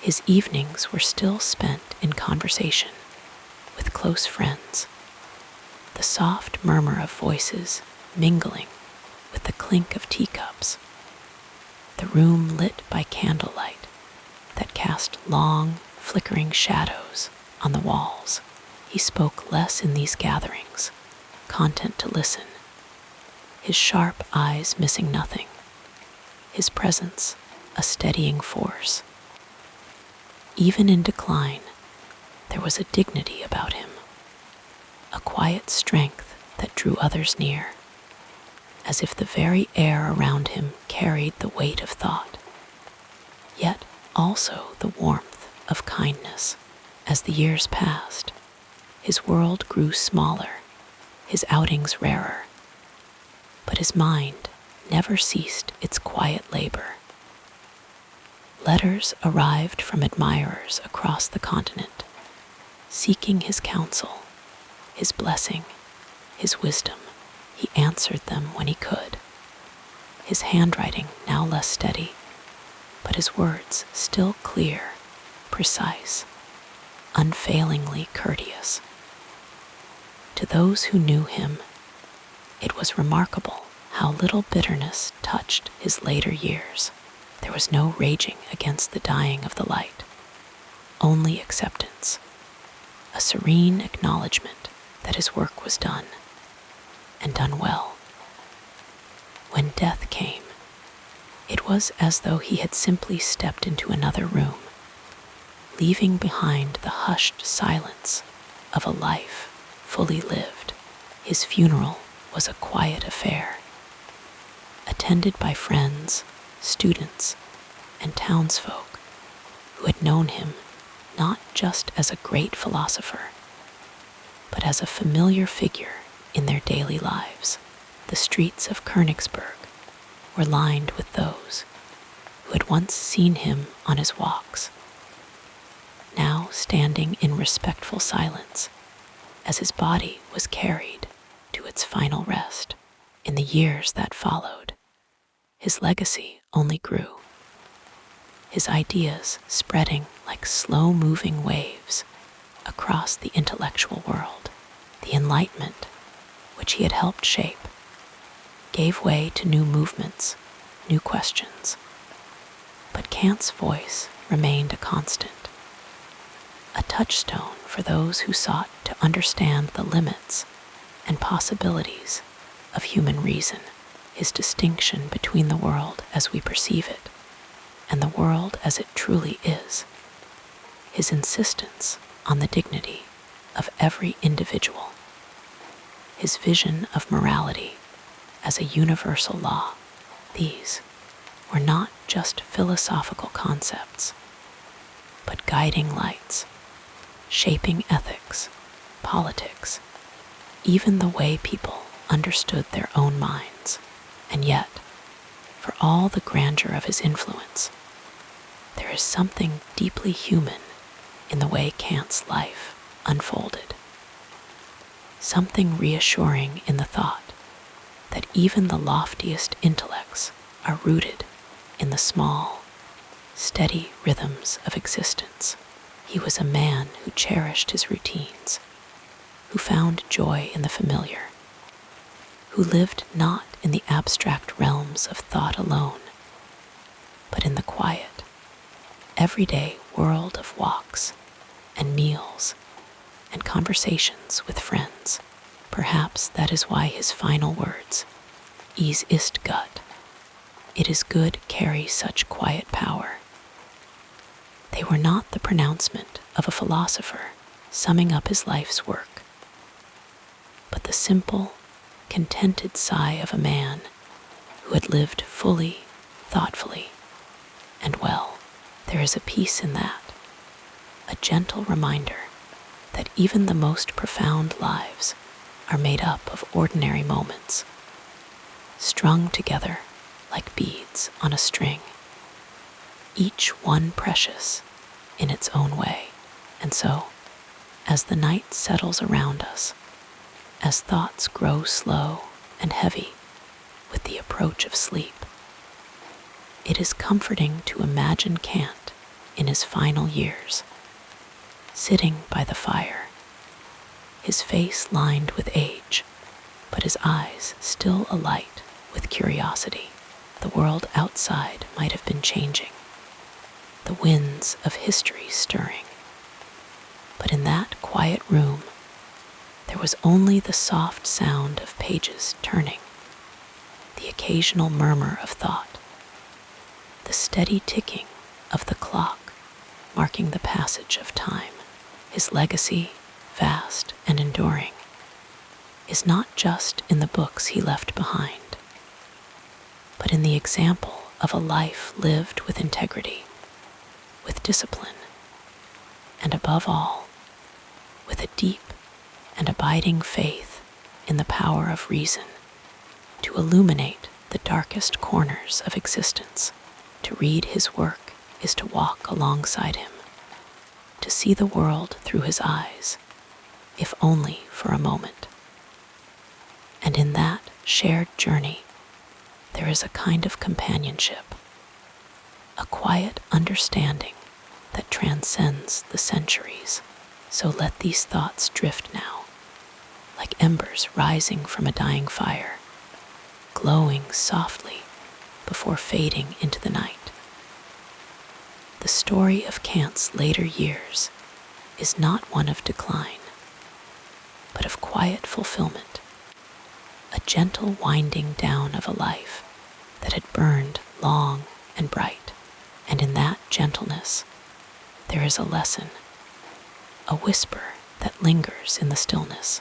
Speaker 1: His evenings were still spent in conversation with close friends, the soft murmur of voices mingling with the clink of teacups, the room lit by candlelight that cast long, flickering shadows on the walls. He spoke less in these gatherings, content to listen, his sharp eyes missing nothing, his presence a steadying force. Even in decline, there was a dignity about him, a quiet strength that drew others near, as if the very air around him carried the weight of thought, yet also the warmth of kindness. As the years passed, his world grew smaller, his outings rarer, but his mind never ceased its quiet labor. Letters arrived from admirers across the continent, seeking his counsel, his blessing, his wisdom. He answered them when he could, his handwriting now less steady, but his words still clear, precise, unfailingly courteous. To those who knew him, it was remarkable how little bitterness touched his later years. There was no raging against the dying of the light, only acceptance, a serene acknowledgement that his work was done, and done well. When death came, it was as though he had simply stepped into another room, leaving behind the hushed silence of a life fully lived. His funeral was a quiet affair, attended by friends, students, and townsfolk who had known him not just as a great philosopher, but as a familiar figure in their daily lives. The streets of Königsberg were lined with those who had once seen him on his walks, now standing in respectful silence as his body was carried to its final rest. In the years that followed, his legacy only grew, his ideas spreading like slow-moving waves across the intellectual world. The Enlightenment, which he had helped shape, gave way to new movements, new questions. But Kant's voice remained a constant, a touchstone for those who sought to understand the limits and possibilities of human reason. His distinction between the world as we perceive it and the world as it truly is, his insistence on the dignity of every individual, his vision of morality as a universal law. These were not just philosophical concepts, but guiding lights, shaping ethics, politics, even the way people understood their own minds. And yet, for all the grandeur of his influence, there is something deeply human in the way Kant's life unfolded. Something reassuring in the thought that even the loftiest intellects are rooted in the small, steady rhythms of existence. He was a man who cherished his routines, who found joy in the familiar, who lived not in the abstract realms of thought alone, but in the quiet, everyday world of walks and meals and conversations with friends. Perhaps that is why his final words, "Es ist gut," it is good, carry such quiet power. They were not the pronouncement of a philosopher summing up his life's work, but the simple, contented sigh of a man who had lived fully, thoughtfully, and well. There is a peace in that, a gentle reminder that even the most profound lives are made up of ordinary moments, strung together like beads on a string, each one precious in its own way. And so, as the night settles around us, as thoughts grow slow and heavy with the approach of sleep, it is comforting to imagine Kant in his final years, sitting by the fire, his face lined with age, but his eyes still alight with curiosity. The world outside might have been changing, the winds of history stirring, but in that quiet room, there was only the soft sound of pages turning, the occasional murmur of thought, the steady ticking of the clock marking the passage of time. His legacy, vast and enduring, is not just in the books he left behind, but in the example of a life lived with integrity, with discipline, and above all, with a deep and abiding faith in the power of reason to illuminate the darkest corners of existence. To read his work is to walk alongside him, to see the world through his eyes, if only for a moment. And in that shared journey, there is a kind of companionship, a quiet understanding that transcends the centuries. So let these thoughts drift now, like embers rising from a dying fire, glowing softly before fading into the night. The story of Kant's later years is not one of decline, but of quiet fulfillment, a gentle winding down of a life that had burned long and bright. And in that gentleness, there is a lesson, a whisper that lingers in the stillness.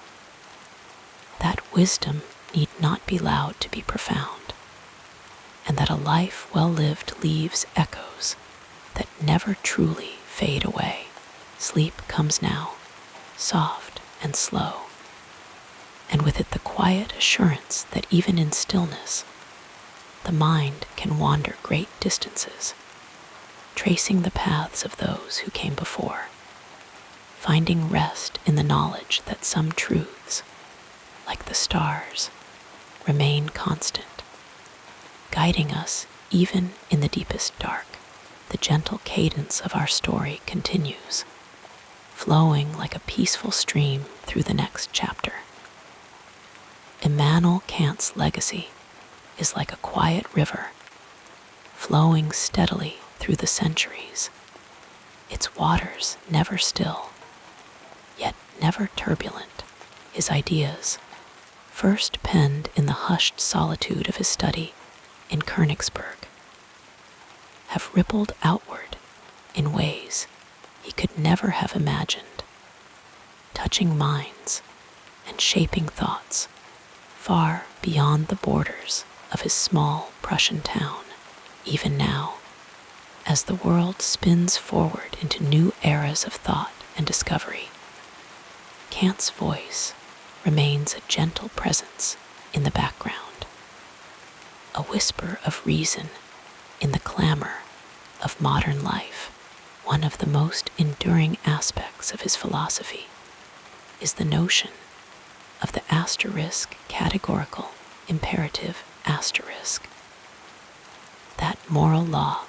Speaker 1: That wisdom need not be loud to be profound, and that a life well lived leaves echoes that never truly fade away. Sleep comes now, soft and slow, and with it the quiet assurance that even in stillness, the mind can wander great distances, tracing the paths of those who came before, finding rest in the knowledge that some truths, like the stars, remain constant, guiding us even in the deepest dark. The gentle cadence of our story continues, flowing like a peaceful stream through the next chapter. Immanuel Kant's legacy is like a quiet river, flowing steadily through the centuries, its waters never still, yet never turbulent. His ideas, first penned in the hushed solitude of his study in Königsberg, have rippled outward in ways he could never have imagined, touching minds and shaping thoughts far beyond the borders of his small Prussian town. Even now, as the world spins forward into new eras of thought and discovery, Kant's voice remains a gentle presence in the background, a whisper of reason in the clamor of modern life. One of the most enduring aspects of his philosophy is the notion of the asterisk categorical imperative asterisk, that moral law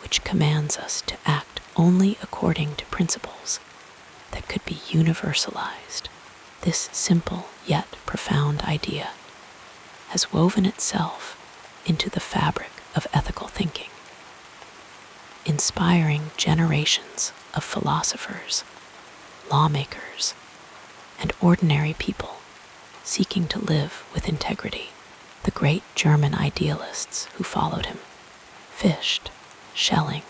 Speaker 1: which commands us to act only according to principles that could be universalized. This simple yet profound idea has woven itself into the fabric of ethical thinking, inspiring generations of philosophers, lawmakers, and ordinary people seeking to live with integrity. The great German idealists who followed him, Fichte, Schelling,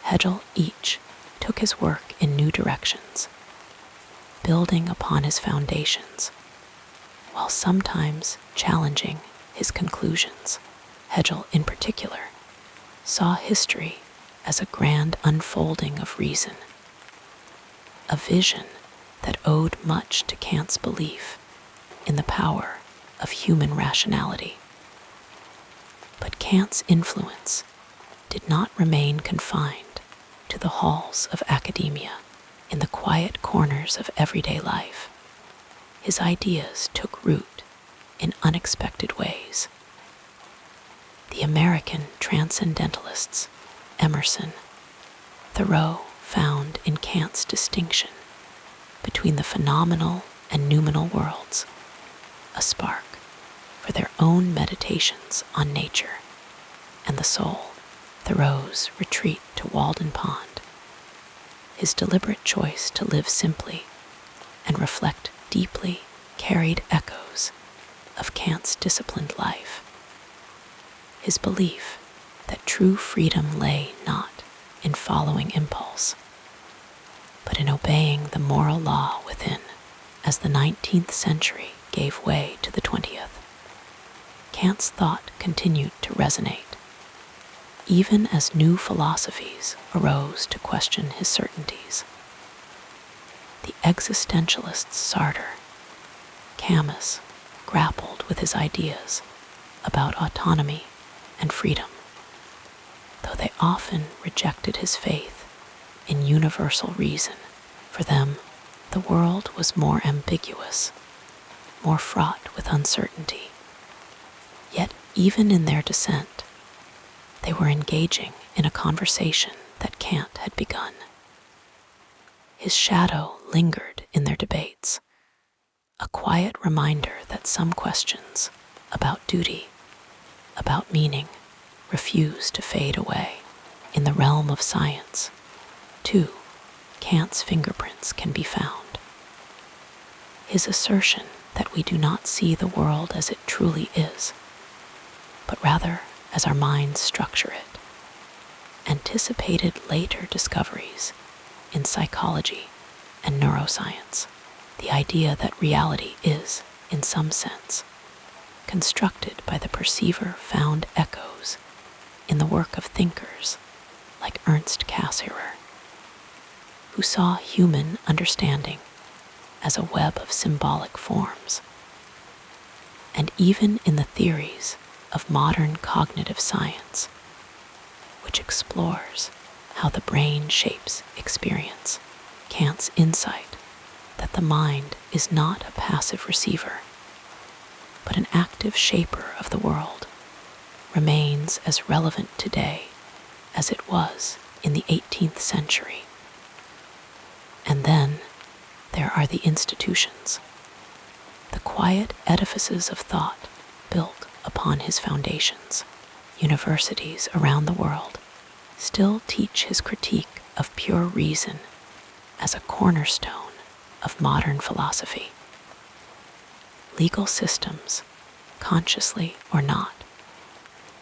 Speaker 1: Hegel, each took his work in new directions, building upon his foundations, while sometimes challenging his conclusions. Hegel, in particular, saw history as a grand unfolding of reason, a vision that owed much to Kant's belief in the power of human rationality. But Kant's influence did not remain confined to the halls of academia. In the quiet corners of everyday life, his ideas took root in unexpected ways. The American transcendentalists, Emerson, Thoreau, found in Kant's distinction between the phenomenal and noumenal worlds a spark for their own meditations on nature and the soul. Thoreau's retreat to Walden Pond, his deliberate choice to live simply and reflect deeply, carried echoes of Kant's disciplined life. His belief that true freedom lay not in following impulse, but in obeying the moral law within. As the 19th century gave way to the 20th, Kant's thought continued to resonate, even as new philosophies arose to question his certainties. The existentialist Sartre, Camus, grappled with his ideas about autonomy and freedom, though they often rejected his faith in universal reason. For them, the world was more ambiguous, more fraught with uncertainty. Yet even in their dissent, they were engaging in a conversation that Kant had begun. His shadow lingered in their debates, a quiet reminder that some questions about duty, about meaning, refuse to fade away. In the realm of science, too, Kant's fingerprints can be found. His assertion that we do not see the world as it truly is, but rather as our minds structure it, anticipated later discoveries in psychology and neuroscience. The idea that reality is, in some sense, constructed by the perceiver found echoes in the work of thinkers like Ernst Cassirer, who saw human understanding as a web of symbolic forms. And even in the theories of modern cognitive science, which explores how the brain shapes experience, Kant's insight that the mind is not a passive receiver, but an active shaper of the world, remains as relevant today as it was in the 18th century. And then there are the institutions, the quiet edifices of thought built upon his foundations. Universities around the world still teach his critique of pure reason as a cornerstone of modern philosophy. Legal systems, consciously or not,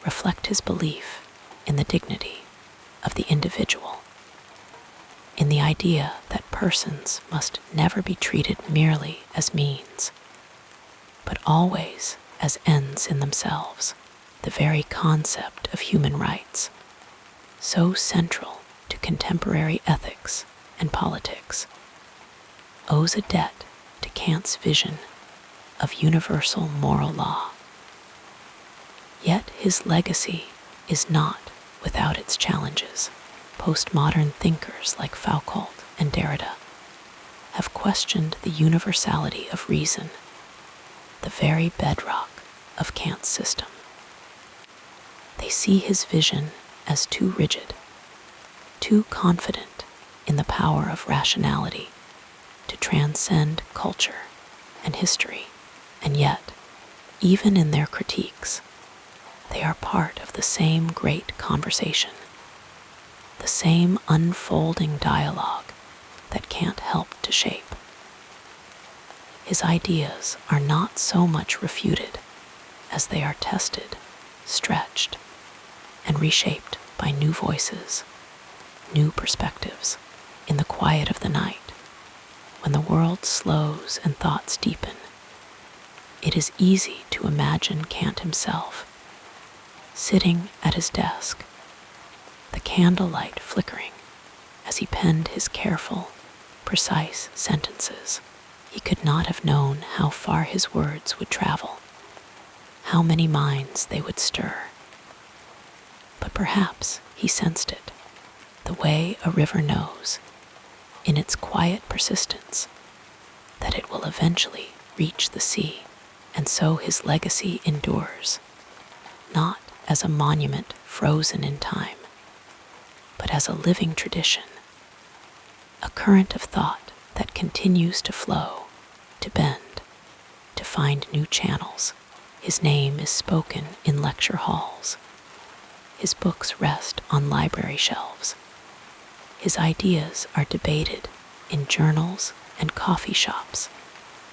Speaker 1: reflect his belief in the dignity of the individual, in the idea that persons must never be treated merely as means, but always as ends in themselves. The very concept of human rights, so central to contemporary ethics and politics, owes a debt to Kant's vision of universal moral law. Yet his legacy is not without its challenges. Postmodern thinkers like Foucault and Derrida have questioned the universality of reason, the very bedrock of Kant's system. They see his vision as too rigid, too confident in the power of rationality to transcend culture and history, and yet, even in their critiques, they are part of the same great conversation, the same unfolding dialogue that Kant helped to shape. His ideas are not so much refuted as they are tested, stretched, and reshaped by new voices, new perspectives. In the quiet of the night, when the world slows and thoughts deepen, it is easy to imagine Kant himself, sitting at his desk, the candlelight flickering as he penned his careful, precise sentences. He could not have known how far his words would travel, how many minds they would stir. But perhaps he sensed it, the way a river knows, in its quiet persistence, that it will eventually reach the sea, and so his legacy endures, not as a monument frozen in time, but as a living tradition, a current of thought that continues to flow, to bend, to find new channels. His name is spoken in lecture halls. His books rest on library shelves. His ideas are debated in journals and coffee shops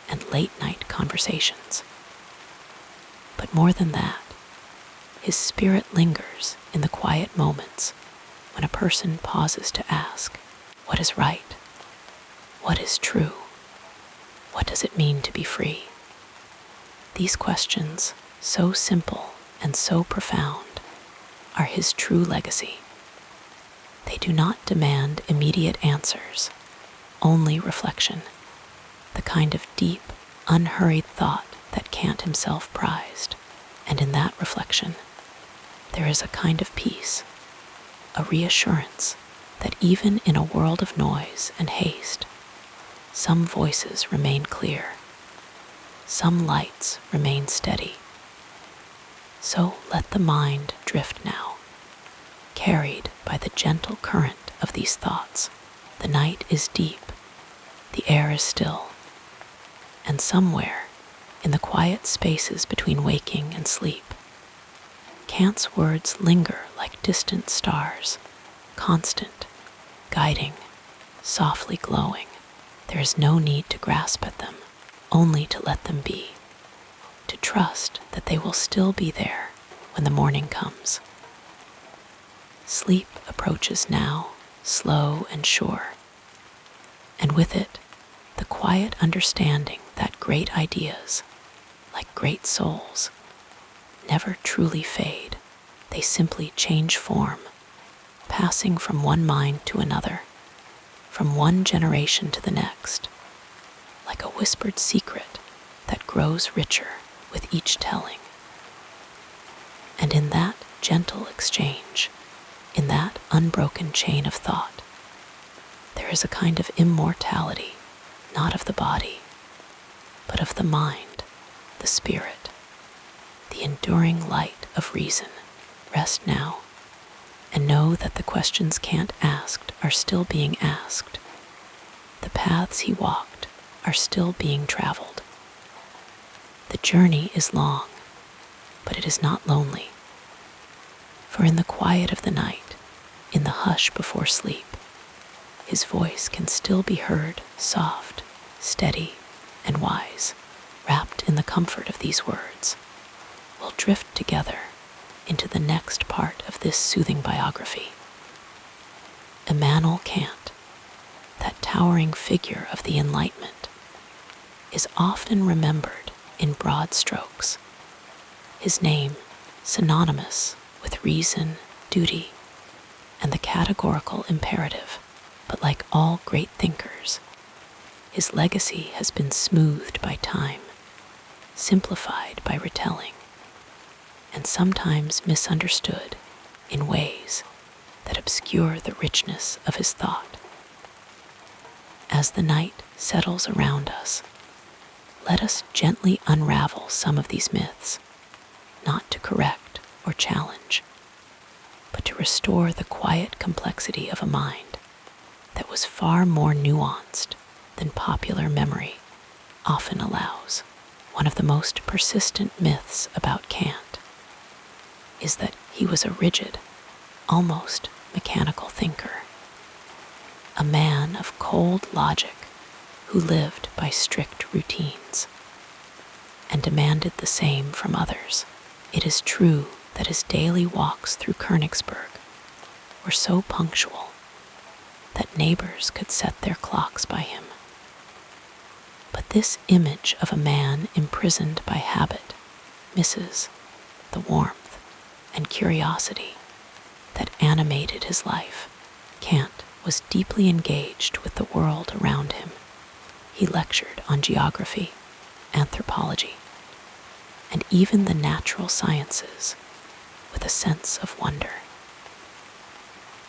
Speaker 1: and late-night conversations. But more than that, his spirit lingers in the quiet moments when a person pauses to ask, what is right? What is true? What does it mean to be free? These questions, so simple and so profound, are his true legacy. They do not demand immediate answers, only reflection, the kind of deep, unhurried thought that Kant himself prized. And in that reflection, there is a kind of peace, a reassurance that even in a world of noise and haste, some voices remain clear, some lights remain steady. So let the mind drift now, carried by the gentle current of these thoughts. The night is deep, the air is still, and somewhere in the quiet spaces between waking and sleep, Kant's words linger like distant stars, constant, guiding, softly glowing. There is no need to grasp at them, only to let them be, to trust that they will still be there when the morning comes. Sleep approaches now, slow and sure, and with it, the quiet understanding that great ideas, like great souls, never truly fade. They simply change form, passing from one mind to another, from one generation to the next, like a whispered secret that grows richer with each telling. And in that gentle exchange, in that unbroken chain of thought, there is a kind of immortality, not of the body, but of the mind, the spirit, the enduring light of reason. Rest now, and know that the questions Kant asked are still being asked. The paths he walked are still being traveled. The journey is long, but it is not lonely. For in the quiet of the night, in the hush before sleep, his voice can still be heard, soft, steady, and wise. Wrapped in the comfort of these words, we'll drift together into the next part of this soothing biography. Immanuel Kant, that towering figure of the Enlightenment, is often remembered in broad strokes. His name synonymous with reason, duty, and the categorical imperative, but like all great thinkers, his legacy has been smoothed by time, simplified by retelling, and sometimes misunderstood in ways that obscure the richness of his thought. As the night settles around us, let us gently unravel some of these myths, not to correct or challenge, but to restore the quiet complexity of a mind that was far more nuanced than popular memory often allows. One of the most persistent myths about Kant is that he was a rigid, almost mechanical thinker, a man of cold logic who lived by strict routines and demanded the same from others. It is true that his daily walks through Königsberg were so punctual that neighbors could set their clocks by him. But this image of a man imprisoned by habit misses the warmth and curiosity that animated his life. Kant was deeply engaged with the world around him. He lectured on geography, anthropology, and even the natural sciences with a sense of wonder.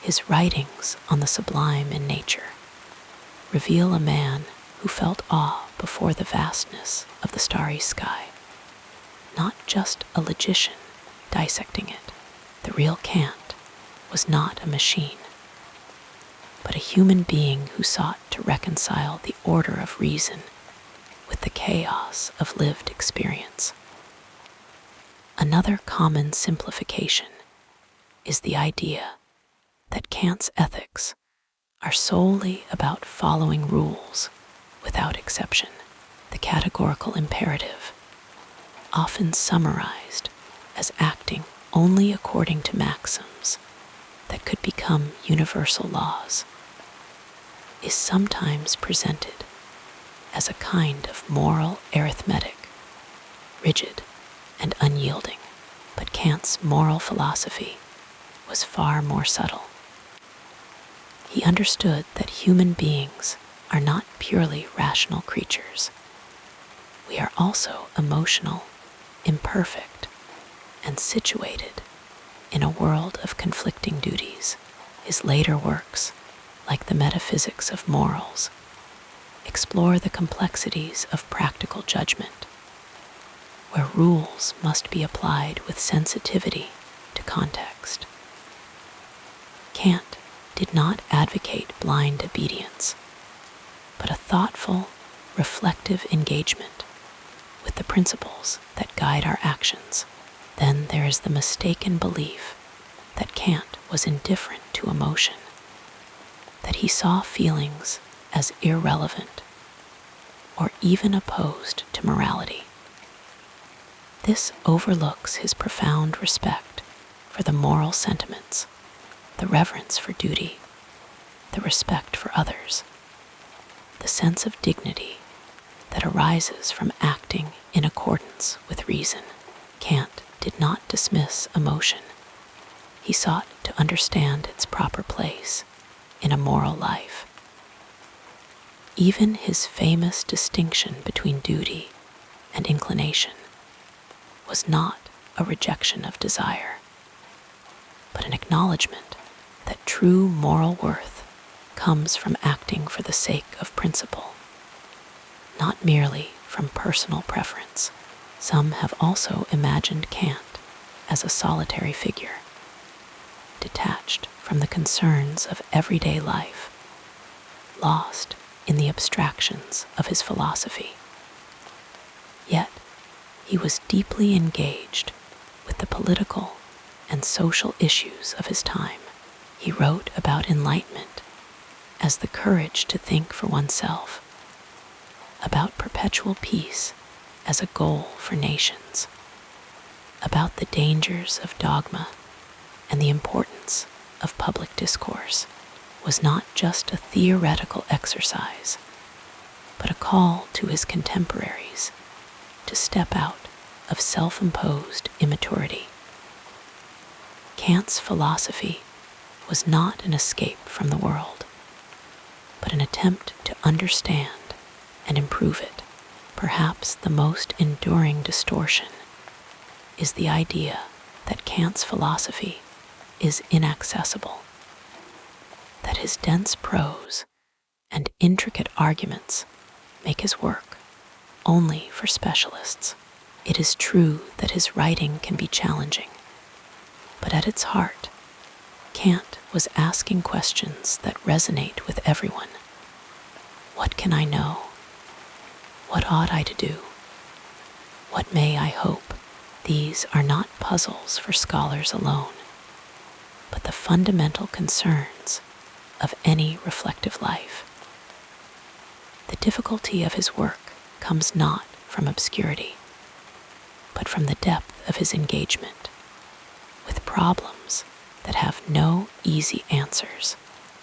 Speaker 1: His writings on the sublime in nature reveal a man who felt awe before the vastness of the starry sky, not just a logician dissecting it. The real Kant was not a machine, but a human being who sought to reconcile the order of reason with the chaos of lived experience. Another common simplification is the idea that Kant's ethics are solely about following rules without exception. The categorical imperative, often summarized as acting only according to maxims that could become universal laws, is sometimes presented as a kind of moral arithmetic, rigid and unyielding. But Kant's moral philosophy was far more subtle. He understood that human beings are not purely rational creatures. We are also emotional, imperfect, and situated in a world of conflicting duties. His later works, like the Metaphysics of Morals, explore the complexities of practical judgment, where rules must be applied with sensitivity to context. Kant did not advocate blind obedience, but a thoughtful, reflective engagement with the principles that guide our actions. Then there is the mistaken belief that Kant was indifferent to emotion, that he saw feelings as irrelevant or even opposed to morality. This overlooks his profound respect for the moral sentiments, the reverence for duty, the respect for others, the sense of dignity that arises from acting in accordance with reason. Kant did not dismiss emotion, he sought to understand its proper place in a moral life. Even his famous distinction between duty and inclination was not a rejection of desire, but an acknowledgement that true moral worth comes from acting for the sake of principle, not merely from personal preference. Some have also imagined Kant as a solitary figure, detached from the concerns of everyday life, lost in the abstractions of his philosophy. Yet, he was deeply engaged with the political and social issues of his time. He wrote about enlightenment as the courage to think for oneself, about perpetual peace as a goal for nations, about the dangers of dogma and the importance of public discourse. Was not just a theoretical exercise, but a call to his contemporaries to step out of self-imposed immaturity. Kant's philosophy was not an escape from the world, but an attempt to understand and improve it. Perhaps the most enduring distortion is the idea that Kant's philosophy is inaccessible, that his dense prose and intricate arguments make his work only for specialists. It is true that his writing can be challenging, but at its heart, Kant was asking questions that resonate with everyone. What can I know? What ought I to do? What may I hope? These are not puzzles for scholars alone, but the fundamental concerns of any reflective life. The difficulty of his work comes not from obscurity, but from the depth of his engagement with problems that have no easy answers.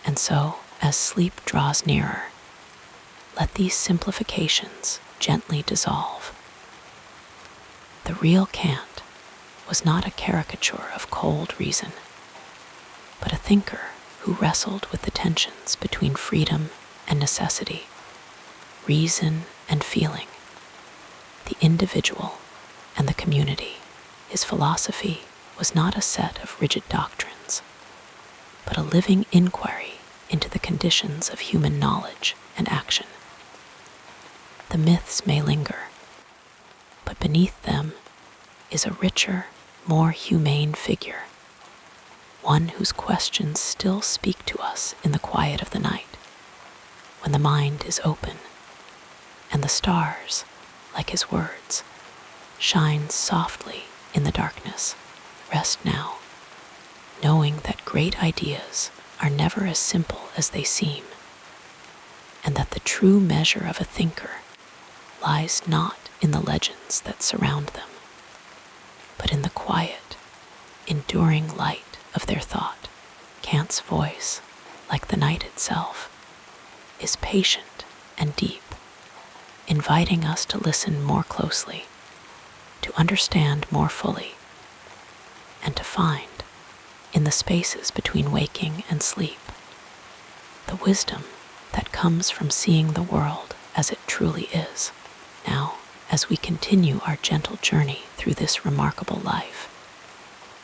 Speaker 1: And so, as sleep draws nearer, let these simplifications gently dissolve. The real Kant was not a caricature of cold reason, but a thinker who wrestled with the tensions between freedom and necessity, reason and feeling, the individual and the community. His philosophy was not a set of rigid doctrines, but a living inquiry into the conditions of human knowledge and action. The myths may linger, but beneath them is a richer, more humane figure, one whose questions still speak to us in the quiet of the night, when the mind is open, and the stars, like his words, shine softly in the darkness. Rest now, knowing that great ideas are never as simple as they seem, and that the true measure of a thinker lies not in the legends that surround them, but in the quiet, enduring light of their thought. Kant's voice, like the night itself, is patient and deep, inviting us to listen more closely, to understand more fully, and to find, in the spaces between waking and sleep, the wisdom that comes from seeing the world as it truly is. Now, as we continue our gentle journey through this remarkable life,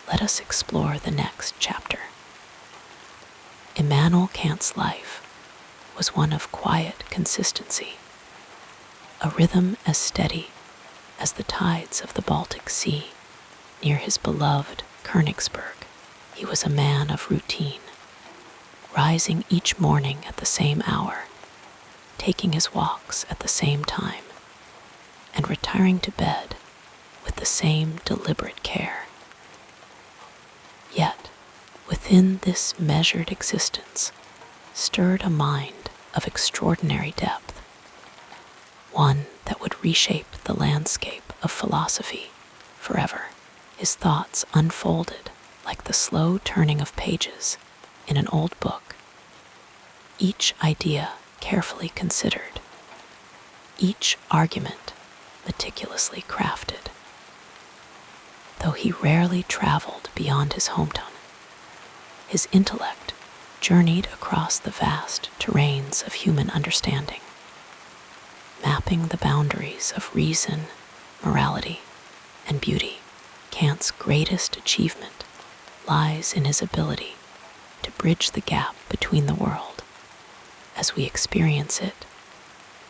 Speaker 1: let us explore the next chapter. Immanuel Kant's life was one of quiet consistency, a rhythm as steady as the tides of the Baltic Sea near his beloved Königsberg. He was a man of routine, rising each morning at the same hour, taking his walks at the same time, and retiring to bed with the same deliberate care. Yet, within this measured existence stirred a mind of extraordinary depth, one that would reshape the landscape of philosophy forever. His thoughts unfolded like the slow turning of pages in an old book, each idea carefully considered, each argument meticulously crafted. Though he rarely traveled beyond his hometown, his intellect journeyed across the vast terrains of human understanding, mapping the boundaries of reason, morality, and beauty. Kant's greatest achievement lies in his ability to bridge the gap between the world as we experience it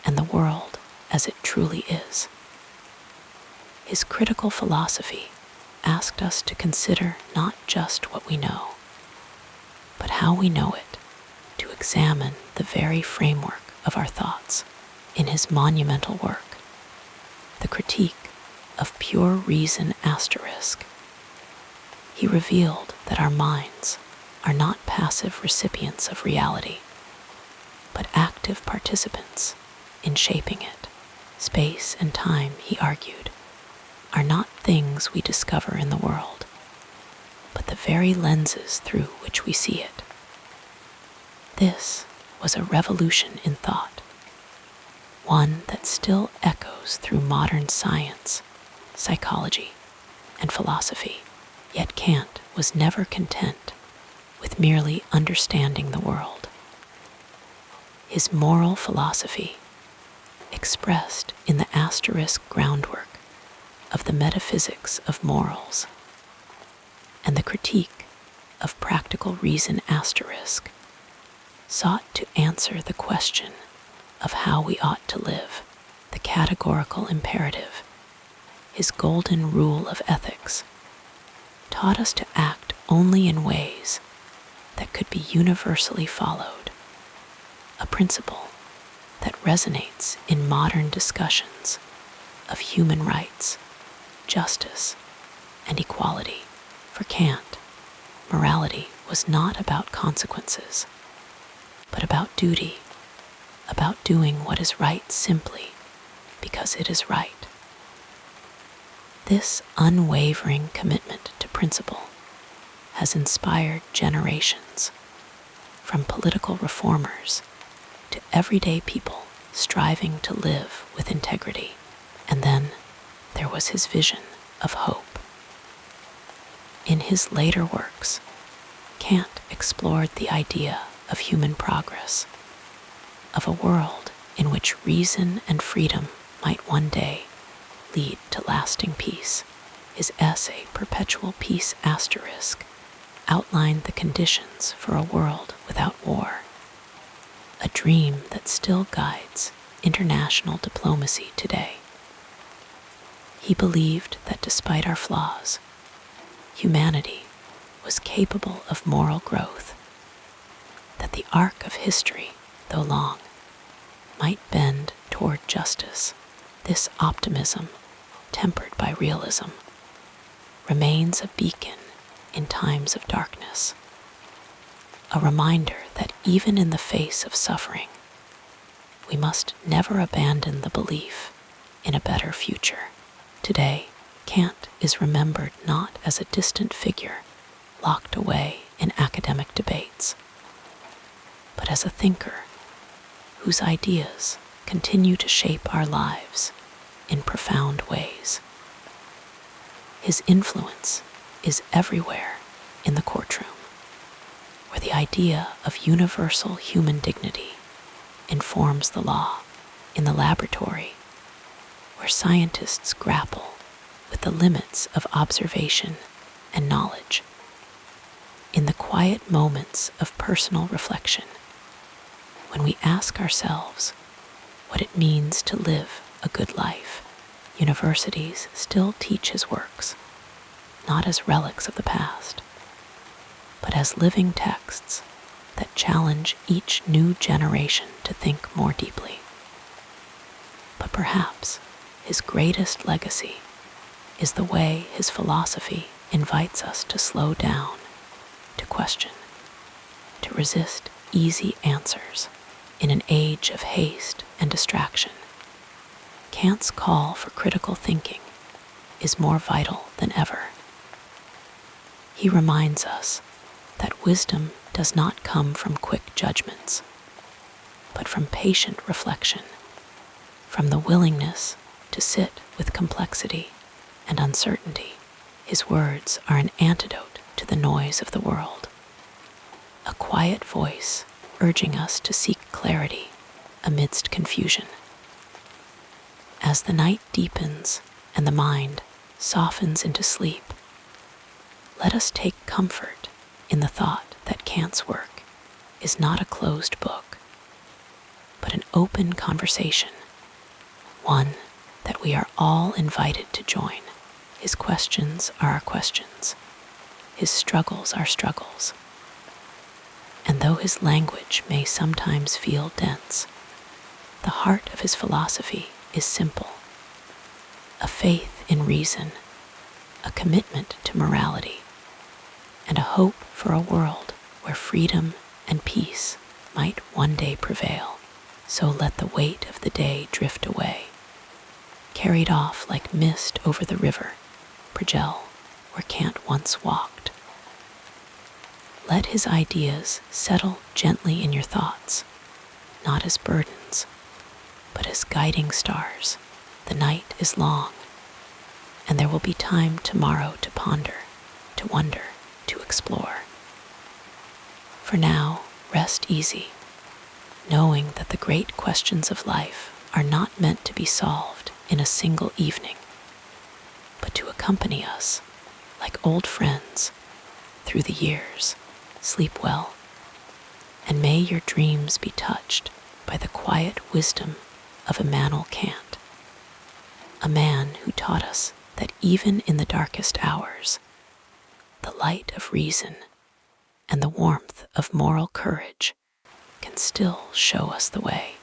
Speaker 1: and the world as it truly is. His critical philosophy asked us to consider not just what we know, but how we know it, to examine the very framework of our thoughts. In his monumental work, The Critique of Pure Reason Asterisk, he revealed that our minds are not passive recipients of reality, but active participants in shaping it. Space and time, he argued, are not things we discover in the world, but the very lenses through which we see it. This was a revolution in thought, one that still echoes through modern science, psychology, and philosophy. Yet Kant was never content with merely understanding the world. His moral philosophy, expressed in the asterisk groundwork of the metaphysics of morals and the critique of practical reason asterisk, sought to answer the question of how we ought to live. The categorical imperative, his golden rule of ethics, taught us to act only in ways that could be universally followed, a principle that resonates in modern discussions of human rights, justice, and equality. For Kant, morality was not about consequences, but about duty, about doing what is right simply because it is right. This unwavering commitment to principle has inspired generations, from political reformers to everyday people striving to live with integrity. And then there was his vision of hope. In his later works, Kant explored the idea of human progress, of a world in which reason and freedom might one day lead to lasting peace. His essay, Perpetual Peace Asterisk, outlined the conditions for a world without war, a dream that still guides international diplomacy today. He believed that despite our flaws, humanity was capable of moral growth, that the arc of history, though long, might bend toward justice. This optimism, tempered by realism, remains a beacon in times of darkness, a reminder that even in the face of suffering, we must never abandon the belief in a better future. Today, Kant is remembered not as a distant figure locked away in academic debates, but as a thinker whose ideas continue to shape our lives in profound ways. His influence is everywhere in the courtroom, where the idea of universal human dignity informs the law, in the laboratory, where scientists grapple with the limits of observation and knowledge, in the quiet moments of personal reflection, when we ask ourselves what it means to live a good life. Universities still teach his works, not as relics of the past, but as living texts that challenge each new generation to think more deeply. But perhaps his greatest legacy is the way his philosophy invites us to slow down, to question, to resist easy answers in an age of haste and distraction. Kant's call for critical thinking is more vital than ever. He reminds us that wisdom does not come from quick judgments, but from patient reflection, from the willingness to sit with complexity and uncertainty. His words are an antidote to the noise of the world, a quiet voice urging us to seek clarity amidst confusion. As the night deepens and the mind softens into sleep, let us take comfort in the thought that Kant's work is not a closed book, but an open conversation, one that we are all invited to join. His questions are our questions, his struggles our struggles. And though his language may sometimes feel dense, the heart of his philosophy is simple: a faith in reason, a commitment to morality, and a hope for a world where freedom and peace might one day prevail. So let the weight of the day drift away, carried off like mist over the river, Progel, where Kant once walked. Let his ideas settle gently in your thoughts, not as burdens, but as guiding stars. The night is long, and there will be time tomorrow to ponder, to wonder, to explore. For now, rest easy, knowing that the great questions of life are not meant to be solved in a single evening, but to accompany us like old friends through the years. Sleep well, and may your dreams be touched by the quiet wisdom of Immanuel Kant, a man who taught us that even in the darkest hours, the light of reason and the warmth of moral courage can still show us the way.